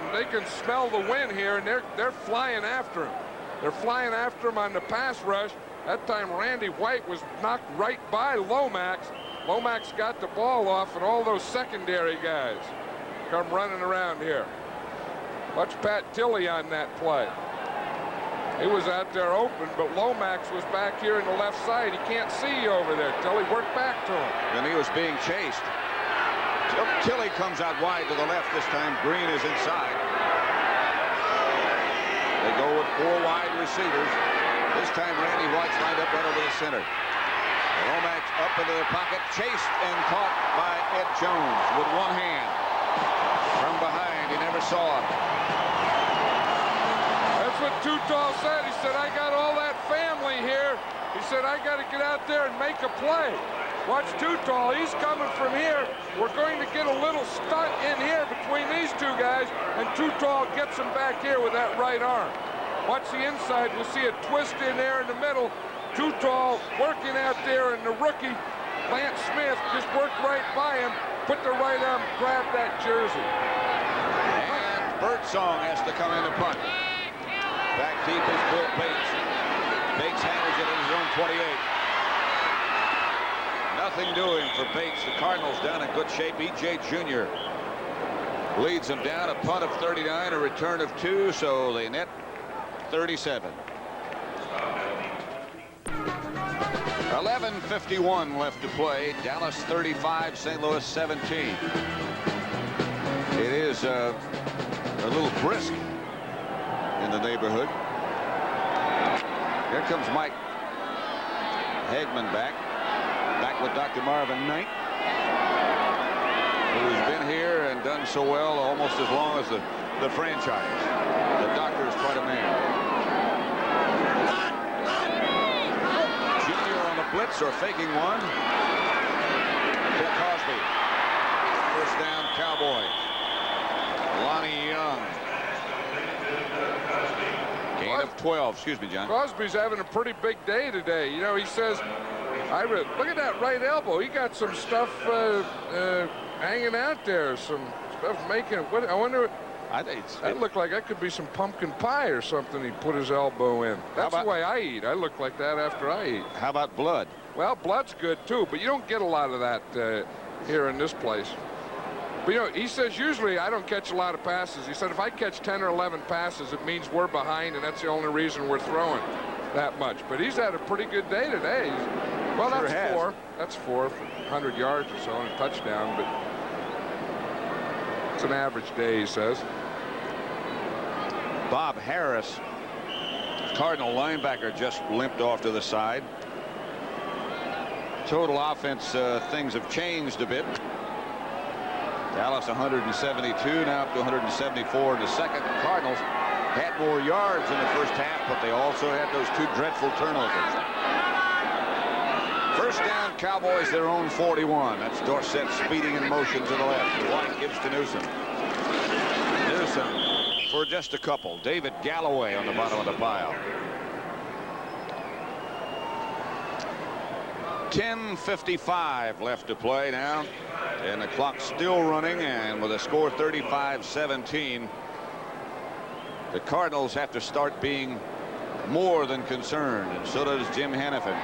smell the win here, and they're flying after him. They're flying after him on the pass rush. That time Randy White was knocked right by Lomax. Lomax got the ball off, and all those secondary guys come running around here. Watch Pat Tilley on that play. He was out there open, but Lomax was back here in the left side. He can't see you over there. Tilley worked back to him. And he was being chased. Tilley comes out wide to the left this time. Green is inside. They go with 4 wide receivers. This time Randy White's lined up right over the center. Lomax up into the pocket, chased and caught by Ed Jones with one hand. From behind, he never saw it. That's what Tutall said. He said, I got all that family here. He said, I got to get out there and make a play. Watch Tutall. He's coming from here. We're going to get a little stunt in here between these two guys, and Tutall gets him back here with that right arm. Watch the inside. We'll see a twist in there in the middle. Tutall working out there, and the rookie, Lance Smith, just worked right by him, put the right arm, grabbed that jersey. And Birdsong has to come in to punt. Back deep is Bill Bates. Bates handles it in his own 28. Nothing doing for Bates. The Cardinals down in good shape. E.J. Jr. leads them down. A punt of 39, a return of 2, so they net 37. 11:51 left to play. Dallas 35, St. Louis 17. It is a little brisk in the neighborhood. Here comes Mike Hagman back with Dr. Marvin Knight, who's been here and done so well almost as long as the franchise. The doctor is quite a man. Junior on the blitz, or faking one. Bill Cosby. First down, Cowboys. Lonnie Young. Gain of 12. Excuse me, John. Crosby's having a pretty big day today. You know, he says, look at that right elbow. He got some stuff hanging out there. Some stuff making. What I wonder. That looked like that could be some pumpkin pie or something. He put his elbow in. That's the way I eat. I look like that after I eat. How about blood? Well, blood's good too, but you don't get a lot of that here in this place. But you know, he says usually I don't catch a lot of passes. He said if I catch 10 or 11 passes, it means we're behind, and that's the only reason we're throwing that much. But he's had a pretty good day today. Well, sure that's has. 4. That's 4 for 100 yards or so and a touchdown, but it's an average day, he says. Bob Harris, Cardinal linebacker, just limped off to the side. Total offense, things have changed a bit. Dallas 172, now up to 174 in the second. The Cardinals had more yards in the first half, but they also had those 2 dreadful turnovers. First down, Cowboys, their own 41. That's Dorsett speeding in motion to the left. White gives to Newsom. Newsom for just a couple. David Galloway on the bottom of the pile. 10:55 left to play now, and the clock's still running, and with a score 35-17, the Cardinals have to start being more than concerned, and so does Jim Hannafin.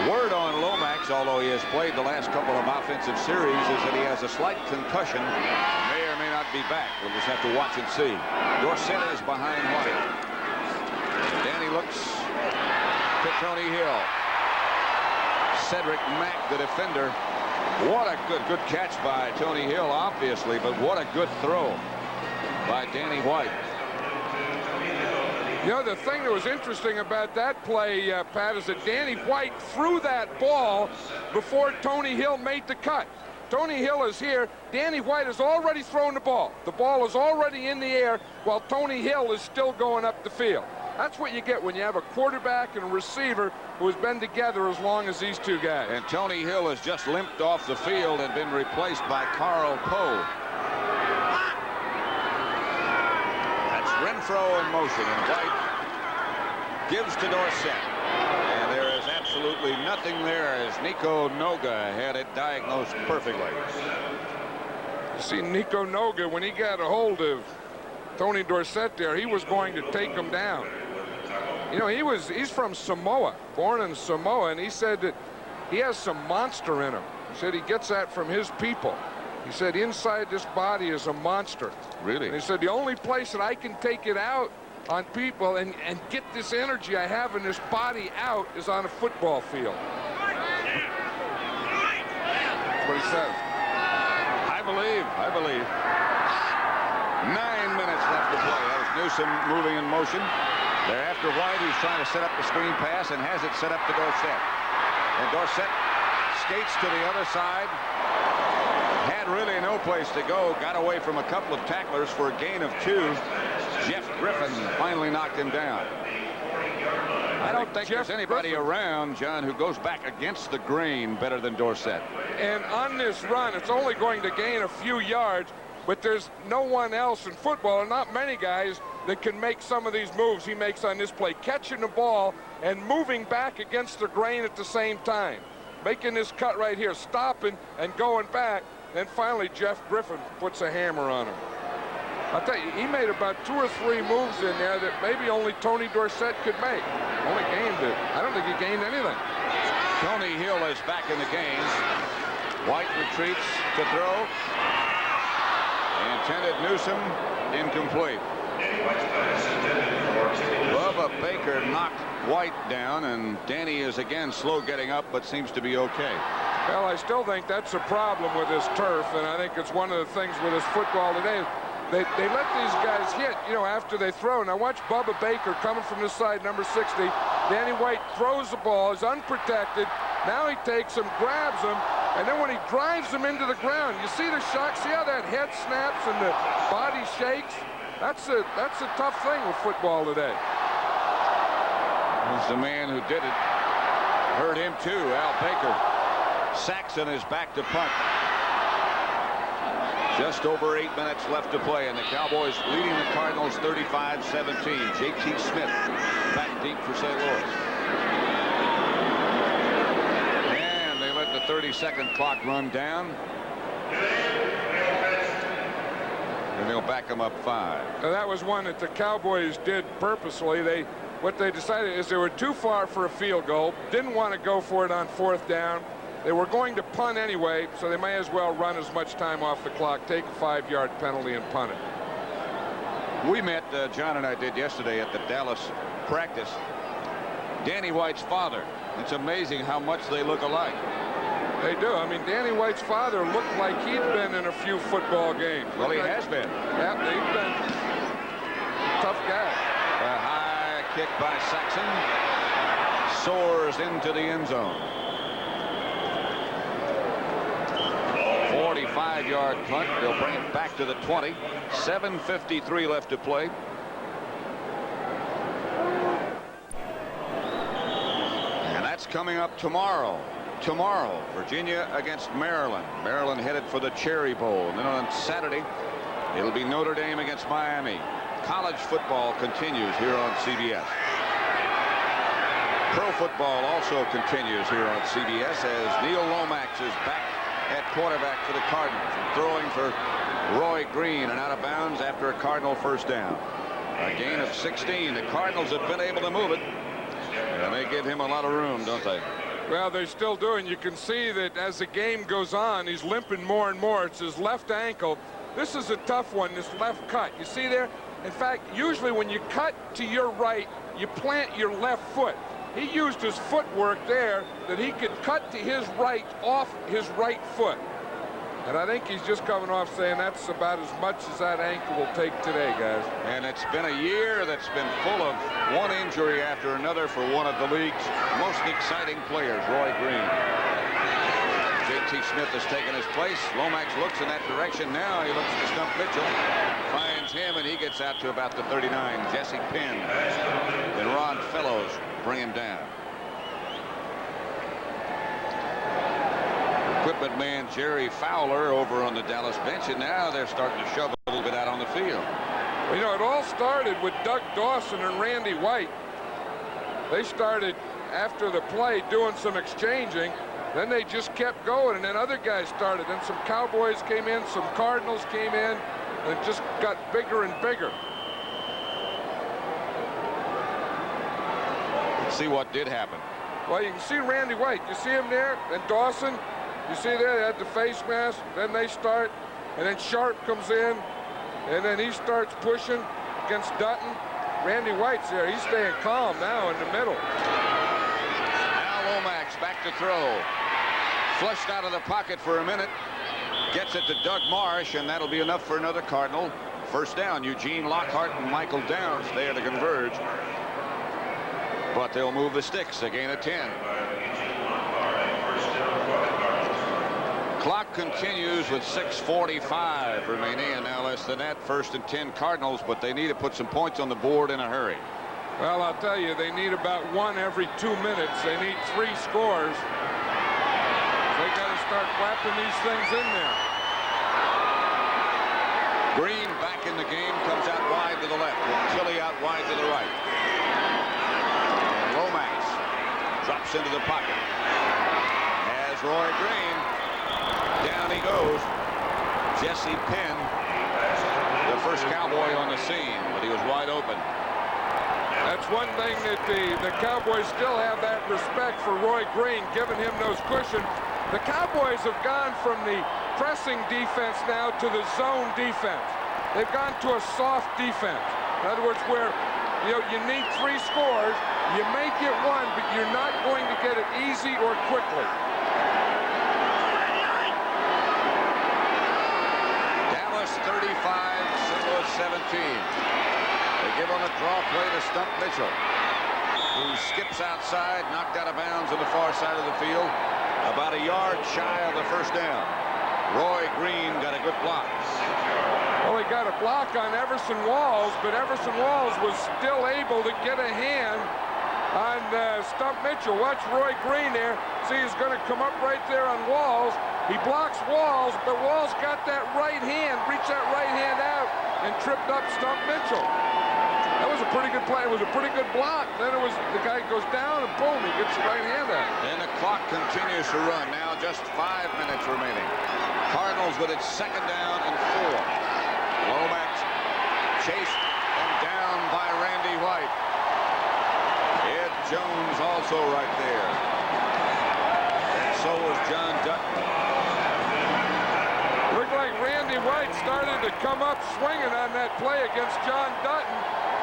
Word on Lomax, although he has played the last couple of offensive series, is that he has a slight concussion. May or may not be back. We'll just have to watch and see. Dorsett is behind White. Danny looks to Tony Hill. Cedric Mack, the defender. What a good catch by Tony Hill, obviously, but what a good throw by Danny White. You know, the thing that was interesting about that play, Pat, is that Danny White threw that ball before Tony Hill made the cut. Tony Hill is here. Danny White has already thrown the ball. The ball is already in the air while Tony Hill is still going up the field. That's what you get when you have a quarterback and a receiver who has been together as long as these two guys. And Tony Hill has just limped off the field and been replaced by Carl Poe. That's Renfro in motion, and White gives to Dorsett. And there is absolutely nothing there as Nico Noga had it diagnosed perfectly. You see, Nico Noga, when he got a hold of Tony Dorsett there, he was going to take him down. You know, he's from Samoa, born in Samoa, and he said that he has some monster in him. He said he gets that from his people. He said inside this body is a monster. Really? And he said the only place that I can take it out on people and get this energy I have in this body out is on a football field. That's what he says. I believe. 9 minutes left to play. That was Newsom moving in motion. They're after White, who's trying to set up the screen pass and has it set up to Dorsett. And Dorsett skates to the other side. Had really no place to go. Got away from a couple of tacklers for a gain of 2. Jeff Griffin finally knocked him down. I don't think there's anybody around, John, who goes back against the grain better than Dorsett. And on this run, it's only going to gain a few yards, but there's no one else in football, and not many guys that can make some of these moves he makes on this play, catching the ball and moving back against the grain at the same time, making this cut right here, stopping and going back. Then finally Jeff Griffin puts a hammer on him. I'll tell you, he made about 2 or 3 moves in there that maybe only Tony Dorsett could make. Only gained it. I don't think he gained anything. Tony Hill is back in the game. White retreats to throw. Intended Newsom, incomplete. Bubba Baker knocked White down, and Danny is again slow getting up, but seems to be okay. Well, I still think that's a problem with this turf, and I think it's one of the things with this football today. They let these guys hit, you know, after they throw. Now watch Bubba Baker coming from this side, number 60. Danny White throws the ball, is unprotected. Now he takes him, grabs him, and then when he drives him into the ground, you see the shock. See how that head snaps and the body shakes? That's a tough thing with football today. It's the man who did it. Hurt him too, Al Baker. Saxon is back to punt. Just over 8 minutes left to play, and the Cowboys leading the Cardinals 35-17. J.T. Smith back deep for St. Louis. And they let the 30-second clock run down. And they'll back them up 5. Now that was one that the Cowboys did purposely. What they decided is they were too far for a field goal, didn't want to go for it on 4th down. They were going to punt anyway, so they may as well run as much time off the clock, take a 5-yard penalty and punt it. We met, John and I did yesterday at the Dallas practice, Danny White's father. It's amazing how much they look alike. They do. I mean, Danny White's father looked like he'd been in a few football games. Well, he has been. Yeah, he's been a tough guy. A high kick by Saxon soars into the end zone. 45-yard punt. They'll bring it back to the 20. 7:53 left to play. And that's coming up tomorrow. Tomorrow, Virginia against Maryland. Maryland headed for the Cherry Bowl. And then on Saturday, it'll be Notre Dame against Miami. College football continues here on CBS. Pro football also continues here on CBS as Neil Lomax is back at quarterback for the Cardinals, and throwing for Roy Green and out of bounds after a Cardinal first down. A gain of 16. The Cardinals have been able to move it, and they give him a lot of room, don't they? Well, they still do, and you can see that as the game goes on, he's limping more and more. It's his left ankle. This is a tough one, this left cut. You see there? In fact, usually when you cut to your right, you plant your left foot. He used his footwork there that he could cut to his right off his right foot. And I think he's just coming off saying that's about as much as that ankle will take today, guys. And it's been a year that's been full of one injury after another for one of the league's most exciting players, Roy Green. J.T. Smith has taken his place. Lomax looks in that direction. Now he looks to Stump Mitchell. Finds him, and he gets out to about the 39. Jesse Penn and Ron Fellows bring him down. Equipment man Jerry Fowler over on the Dallas bench, and now they're starting to shove a little bit out on the field. Well, you know, it all started with Doug Dawson and Randy White. They started after the play doing some exchanging. Then they just kept going, and then other guys started. Then some Cowboys came in, some Cardinals came in, and it just got bigger and bigger. Let's see what did happen. Well, you can see Randy White. You see him there, and Dawson. You see there, they had the face mask. Then they start, and then Sharp comes in, and then he starts pushing against Dutton. Randy White's there. He's staying calm now in the middle. Now Lomax back to throw. Flushed out of the pocket for a minute. Gets it to Doug Marsh, and that'll be enough for another Cardinal. First down, Eugene Lockhart and Michael Downs there to converge. But they'll move the sticks, a gain of 10. Clock continues with 6:45 remaining, and now less than that. First and 10 Cardinals, but they need to put some points on the board in a hurry. Well, I'll tell you, they need about one every 2 minutes. They need 3 scores. They got to start clapping these things in there. Green back in the game, comes out wide to the left, with Tilly out wide to the right. And Lomax drops into the pocket. As Roy Green, down he goes. Jesse Penn, the first Cowboy on the scene, but he was wide open. That's one thing that the Cowboys still have that respect for Roy Green, giving him those cushion. The Cowboys have gone from the pressing defense now to the zone defense. They've gone to a soft defense. In other words, where you need 3 scores, you may get 1, but you're not going to get it easy or quickly. Dallas 35, St. Louis 17. They give on a draw play to Stump Mitchell, who skips outside, knocked out of bounds on the far side of the field, about a yard shy of the first down. Roy Green got a good block. Well, he got a block on Everson Walls, but Everson Walls was still able to get a hand on Stump Mitchell. Watch Roy Green there. See, he's going to come up right there on Walls. He blocks Walls, but Walls got that right hand, reached that right hand out, and tripped up Stump Mitchell. That was a pretty good play. It was a pretty good block. Then it was the guy goes down and boom, he gets the right hand out. And the clock continues to run. Now just 5 minutes remaining. Cardinals with its second down and 4. Lomax chased and down by Randy White. Ed Jones also right there. And so was John Dutton. Looked like Randy White started to come up swinging on that play against John Dutton.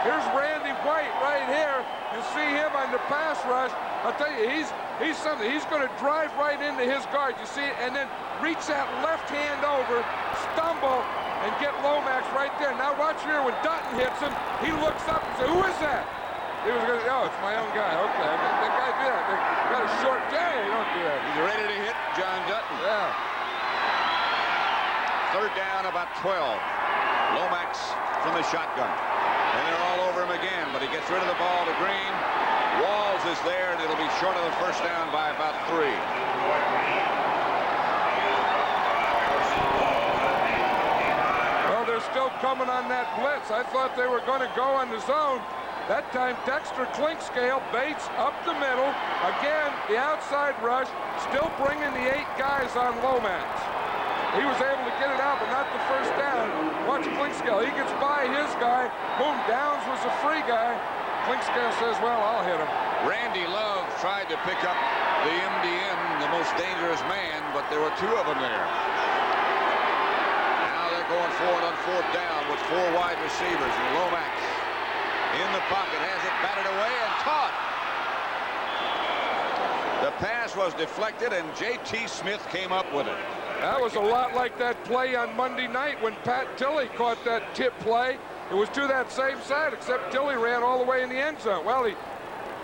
Here's Randy White right here. You see him on the pass rush. I'll tell you, he's something. He's going to drive right into his guard. You see it, and then reach that left hand over, stumble, and get Lomax right there. Now watch here when Dutton hits him. He looks up and says, "Who is that?" He was going to say, "Oh, it's my own guy." Okay, that guy did that. They got a short day. You don't do that. He's ready to hit John Dutton. Yeah. Third down, about 12. Lomax from the shotgun. And they're all over him again, but he gets rid of the ball to Green. Walls is there, and it'll be short of the first down by about 3. Well, they're still coming on that blitz. I thought they were going to go on the zone. That time, Dexter Clinkscale baits up the middle. Again, the outside rush, still bringing the 8 guys on Lomax. He was able to get it out, but not the first down. Watch Clinkscale. He gets by his guy. Boom, Downs was a free guy. Clinkscale says, "Well, I'll hit him." Randy Love tried to pick up the MDM, the most dangerous man, but there were 2 of them there. Now they're going forward on 4th down with 4 wide receivers, and Lomax In the pocket, has it batted away and caught. The pass was deflected, and J.T. Smith came up with it. That was a lot like that play on Monday night when Pat Tilley caught that tip play. It was to that same side, except Tilley ran all the way in the end zone. Well, he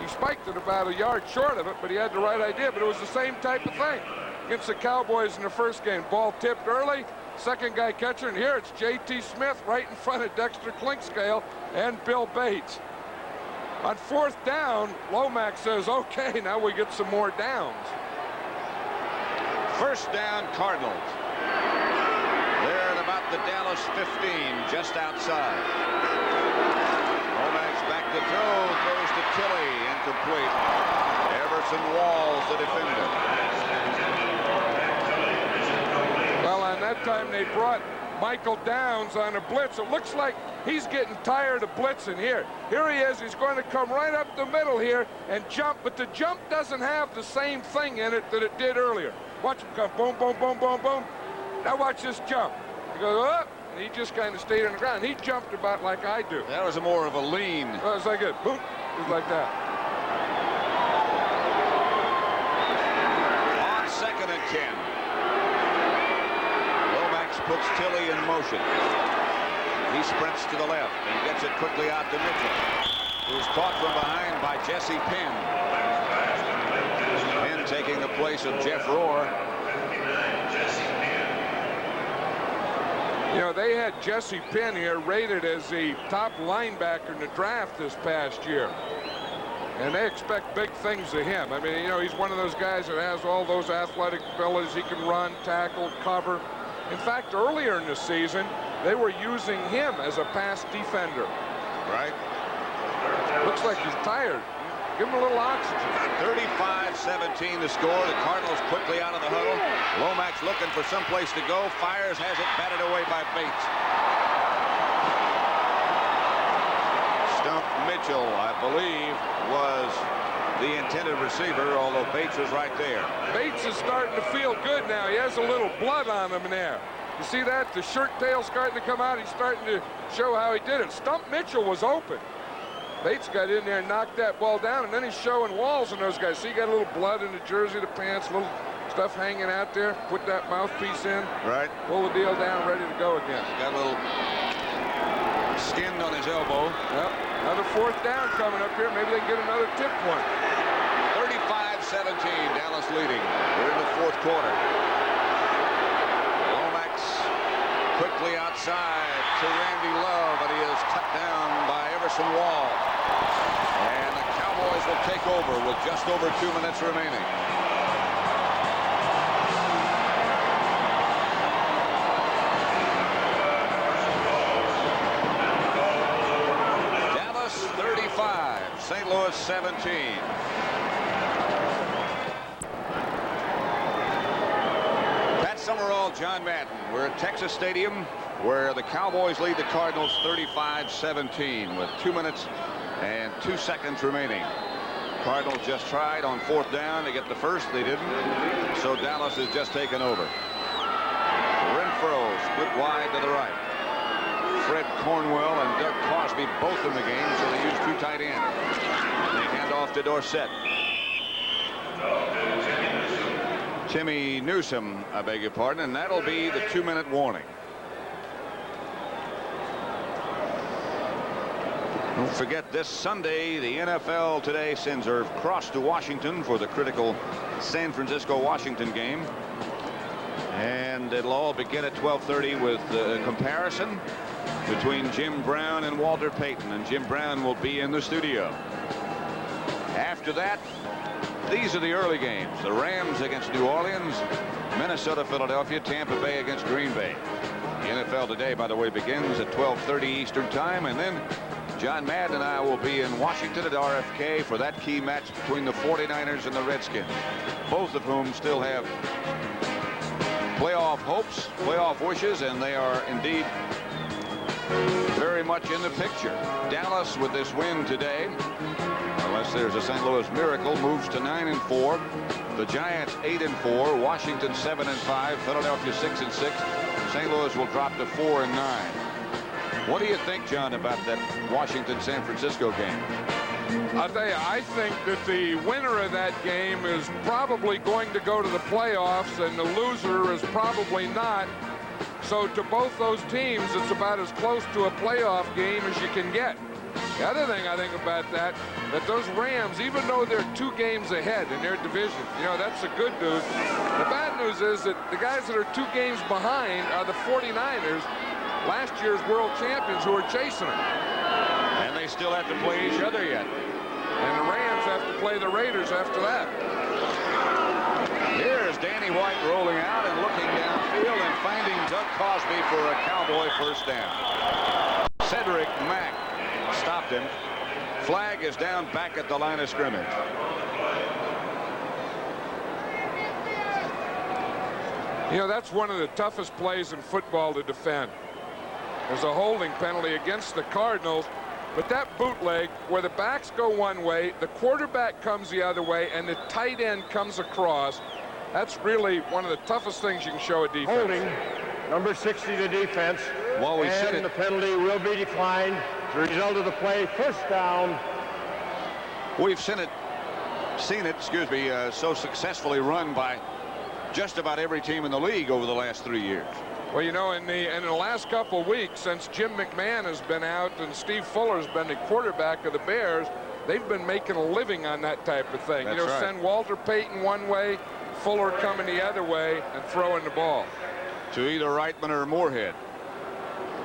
spiked it about a yard short of it, but he had the right idea. But it was the same type of thing against the Cowboys in the first game. Ball tipped early, second guy catcher, and here it's J.T. Smith right in front of Dexter Clinkscale and Bill Bates. On fourth down, Lomax says, okay, now we get some more downs. First down, Cardinals. They're at about the Dallas 15, just outside. Lomax back to throw, throws to Tilley, incomplete. Everson Walls, the defender. Well, on that time they brought Michael Downs on a blitz. It looks like he's getting tired of blitzing here. Here he is. He's going to come right up the middle here and jump, but the jump doesn't have the same thing in it that it did earlier. Watch him come, boom, boom, boom, boom, boom. Now watch this jump. He goes up, and he just kind of stayed on the ground. He jumped about like I do. That was more of a lean. Well, it's like it, boom, just like that. On 2nd and 10. Lomax puts Tilley in motion. He sprints to the left and gets it quickly out to Mitchell, who's caught from behind by Jesse Penn. Penn taking the place of Jeff Rohr. You know, they had Jesse Penn here rated as the top linebacker in the draft this past year. And they expect big things of him. I mean, you know, he's one of those guys that has all those athletic abilities. He can run, tackle, cover. In fact, earlier in the season, they were using him as a pass defender. Right. Looks like he's tired. Give him a little oxygen. 35-17 to score. The Cardinals quickly out of the huddle. Lomax looking for some place to go. Fires, has it batted away by Bates. Stump Mitchell, I believe, was the intended receiver, although Bates was right there. Bates is starting to feel good now. He has a little blood on him there. You see that? The shirt tail's starting to come out. He's starting to show how he did it. Stump Mitchell was open. Bates got in there and knocked that ball down, and then he's showing Walls and those guys. See, he got a little blood in the jersey, the pants, little stuff hanging out there. Put that mouthpiece in. Right. Pull the deal down, ready to go again. Got a little skinned on his elbow. Yep. Another fourth down coming up here. Maybe they can get another tip point. 35-17, Dallas leading. We're in the fourth quarter. Lomax quickly outside to Randy Love, but he is cut down by Everson Wall. And the Cowboys will take over with just over 2 minutes remaining. Dallas 35, St. Louis 17. Pat Summerall, John Madden. We're at Texas Stadium, where the Cowboys lead the Cardinals 35-17 with 2 minutes and 2 seconds remaining. Cardinals just tried on fourth down to get the first. They didn't. So Dallas has just taken over. Renfro split wide to the right. Fred Cornwell and Doug Crosby both in the game, so they use two tight ends. They hand off to Dorsett. Timmy Newsome, I beg your pardon, and that'll be the 2-minute warning. Don't forget, this Sunday, the NFL Today sends her across to Washington for the critical San Francisco-Washington game. And it'll all begin at 12:30 with a comparison between Jim Brown and Walter Payton. And Jim Brown will be in the studio. After that, these are the early games. The Rams against New Orleans, Minnesota, Philadelphia, Tampa Bay against Green Bay. The NFL Today, by the way, begins at 12:30 Eastern Time, and then John Madden and I will be in Washington at RFK for that key match between the 49ers and the Redskins, both of whom still have playoff hopes, playoff wishes, and they are indeed very much in the picture. Dallas, with this win today, unless there's a St. Louis miracle, moves to 9-4. The Giants 8-4. Washington 7-5. Philadelphia 6-6. St. Louis will drop to 4-9. What do you think, John, about that Washington-San Francisco game? I'll tell you, I think that the winner of that game is probably going to go to the playoffs, and the loser is probably not. So to both those teams, it's about as close to a playoff game as you can get. The other thing I think about that those Rams, even though they're 2 games ahead in their division, you know, that's the good news. The bad news is that the guys that are 2 games behind are the 49ers, last year's world champions, who are chasing them. And they still have to play each other yet. And the Rams have to play the Raiders after that. Here's Danny White rolling out and looking downfield and finding Doug Cosby for a Cowboy first down. Cedric Mack stopped him. Flag is down back at the line of scrimmage. You know, that's one of the toughest plays in football to defend. There's a holding penalty against the Cardinals, but that bootleg where the backs go one way, the quarterback comes the other way, and the tight end comes across, that's really one of the toughest things you can show a defense. Holding, number 60 to defense. Well, we said and it. the penalty will be declined. The result of the play, first down. We've seen it, so successfully run by just about every team in the league over the last 3 years. Well, you know, in the last couple of weeks, since Jim McMahon has been out and Steve Fuller has been the quarterback of the Bears, they've been making a living on that type of thing. That's you know, right. Send Walter Payton one way, Fuller coming the other way, and throwing the ball. To either Reitman or Moorhead.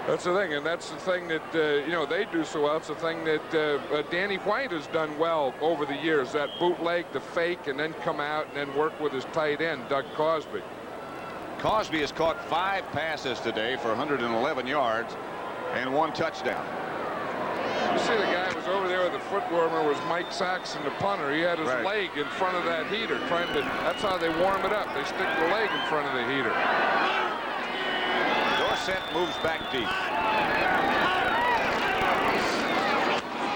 That's the thing, and that's the thing that, you know, they do so well. It's the thing that Danny White has done well over the years, that bootleg, the fake, and then come out and then work with his tight end, Doug Cosby. Cosby has caught 5 passes today for 111 yards and 1 touchdown. You see the guy was over there with the foot warmer was Mike Saxon, the punter. He had his Right. leg in front of that heater, trying to, that's how they warm it up. They stick the leg in front of the heater. Dorsett moves back deep.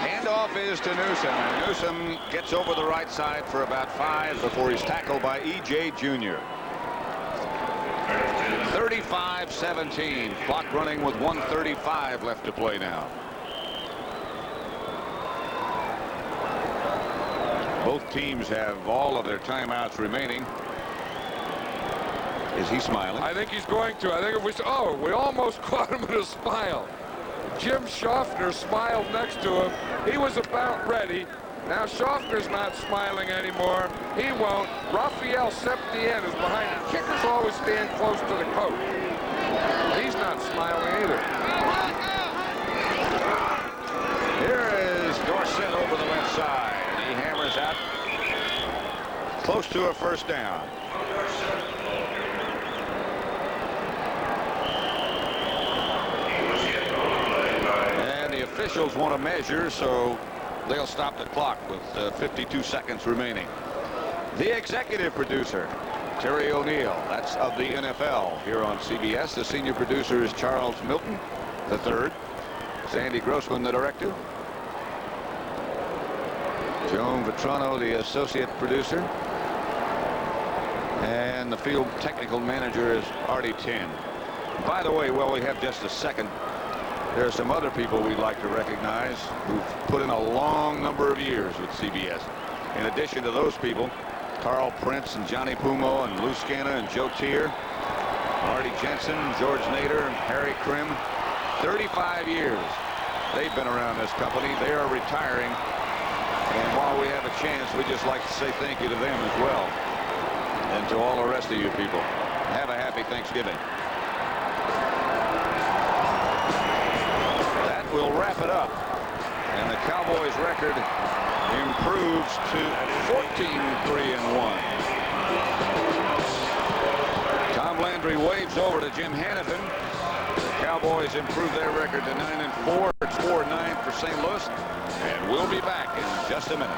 Handoff is to Newsom. And Newsom gets over the right side for about 5 before he's tackled by E.J. Jr. 35-17. Clock running with 1:35 left to play now. Both teams have all of their timeouts remaining. Is he smiling? I think he's going to. I think if we almost caught him in a smile. Jim Schaffner smiled next to him. He was about ready. Now Schaffner's not smiling anymore. He won't. Rafael Septien is behind him. Kickers always stand close to the coach. He's not smiling either. Here is Dorsett over the left side. He hammers out close to a first down. And the officials want to measure, so they'll stop the clock with 52 seconds remaining. The executive producer, Terry O'Neill, that's of the NFL here on CBS. The senior producer is Charles Milton III. Sandy Grossman, the director. Joan Vitrano, the associate producer. And the field technical manager is Artie Tin. By the way, while we have just a second, there are some other people we'd like to recognize who've put in a long number of years with CBS. In addition to those people, Carl Prince and Johnny Pumo and Lou Scana and Joe Tier, Artie Jensen, George Nader, and Harry Krim. 35 years they've been around this company. They are retiring. And while we have a chance, we'd just like to say thank you to them as well. And to all the rest of you people, have a happy Thanksgiving. That will wrap it up. And the Cowboys record improves to 14-3-1. Tom Landry waves over to Jim Hannafin. The Cowboys improve their record to 9-4. It's 4-9 for St. Louis. And we'll be back in just a minute.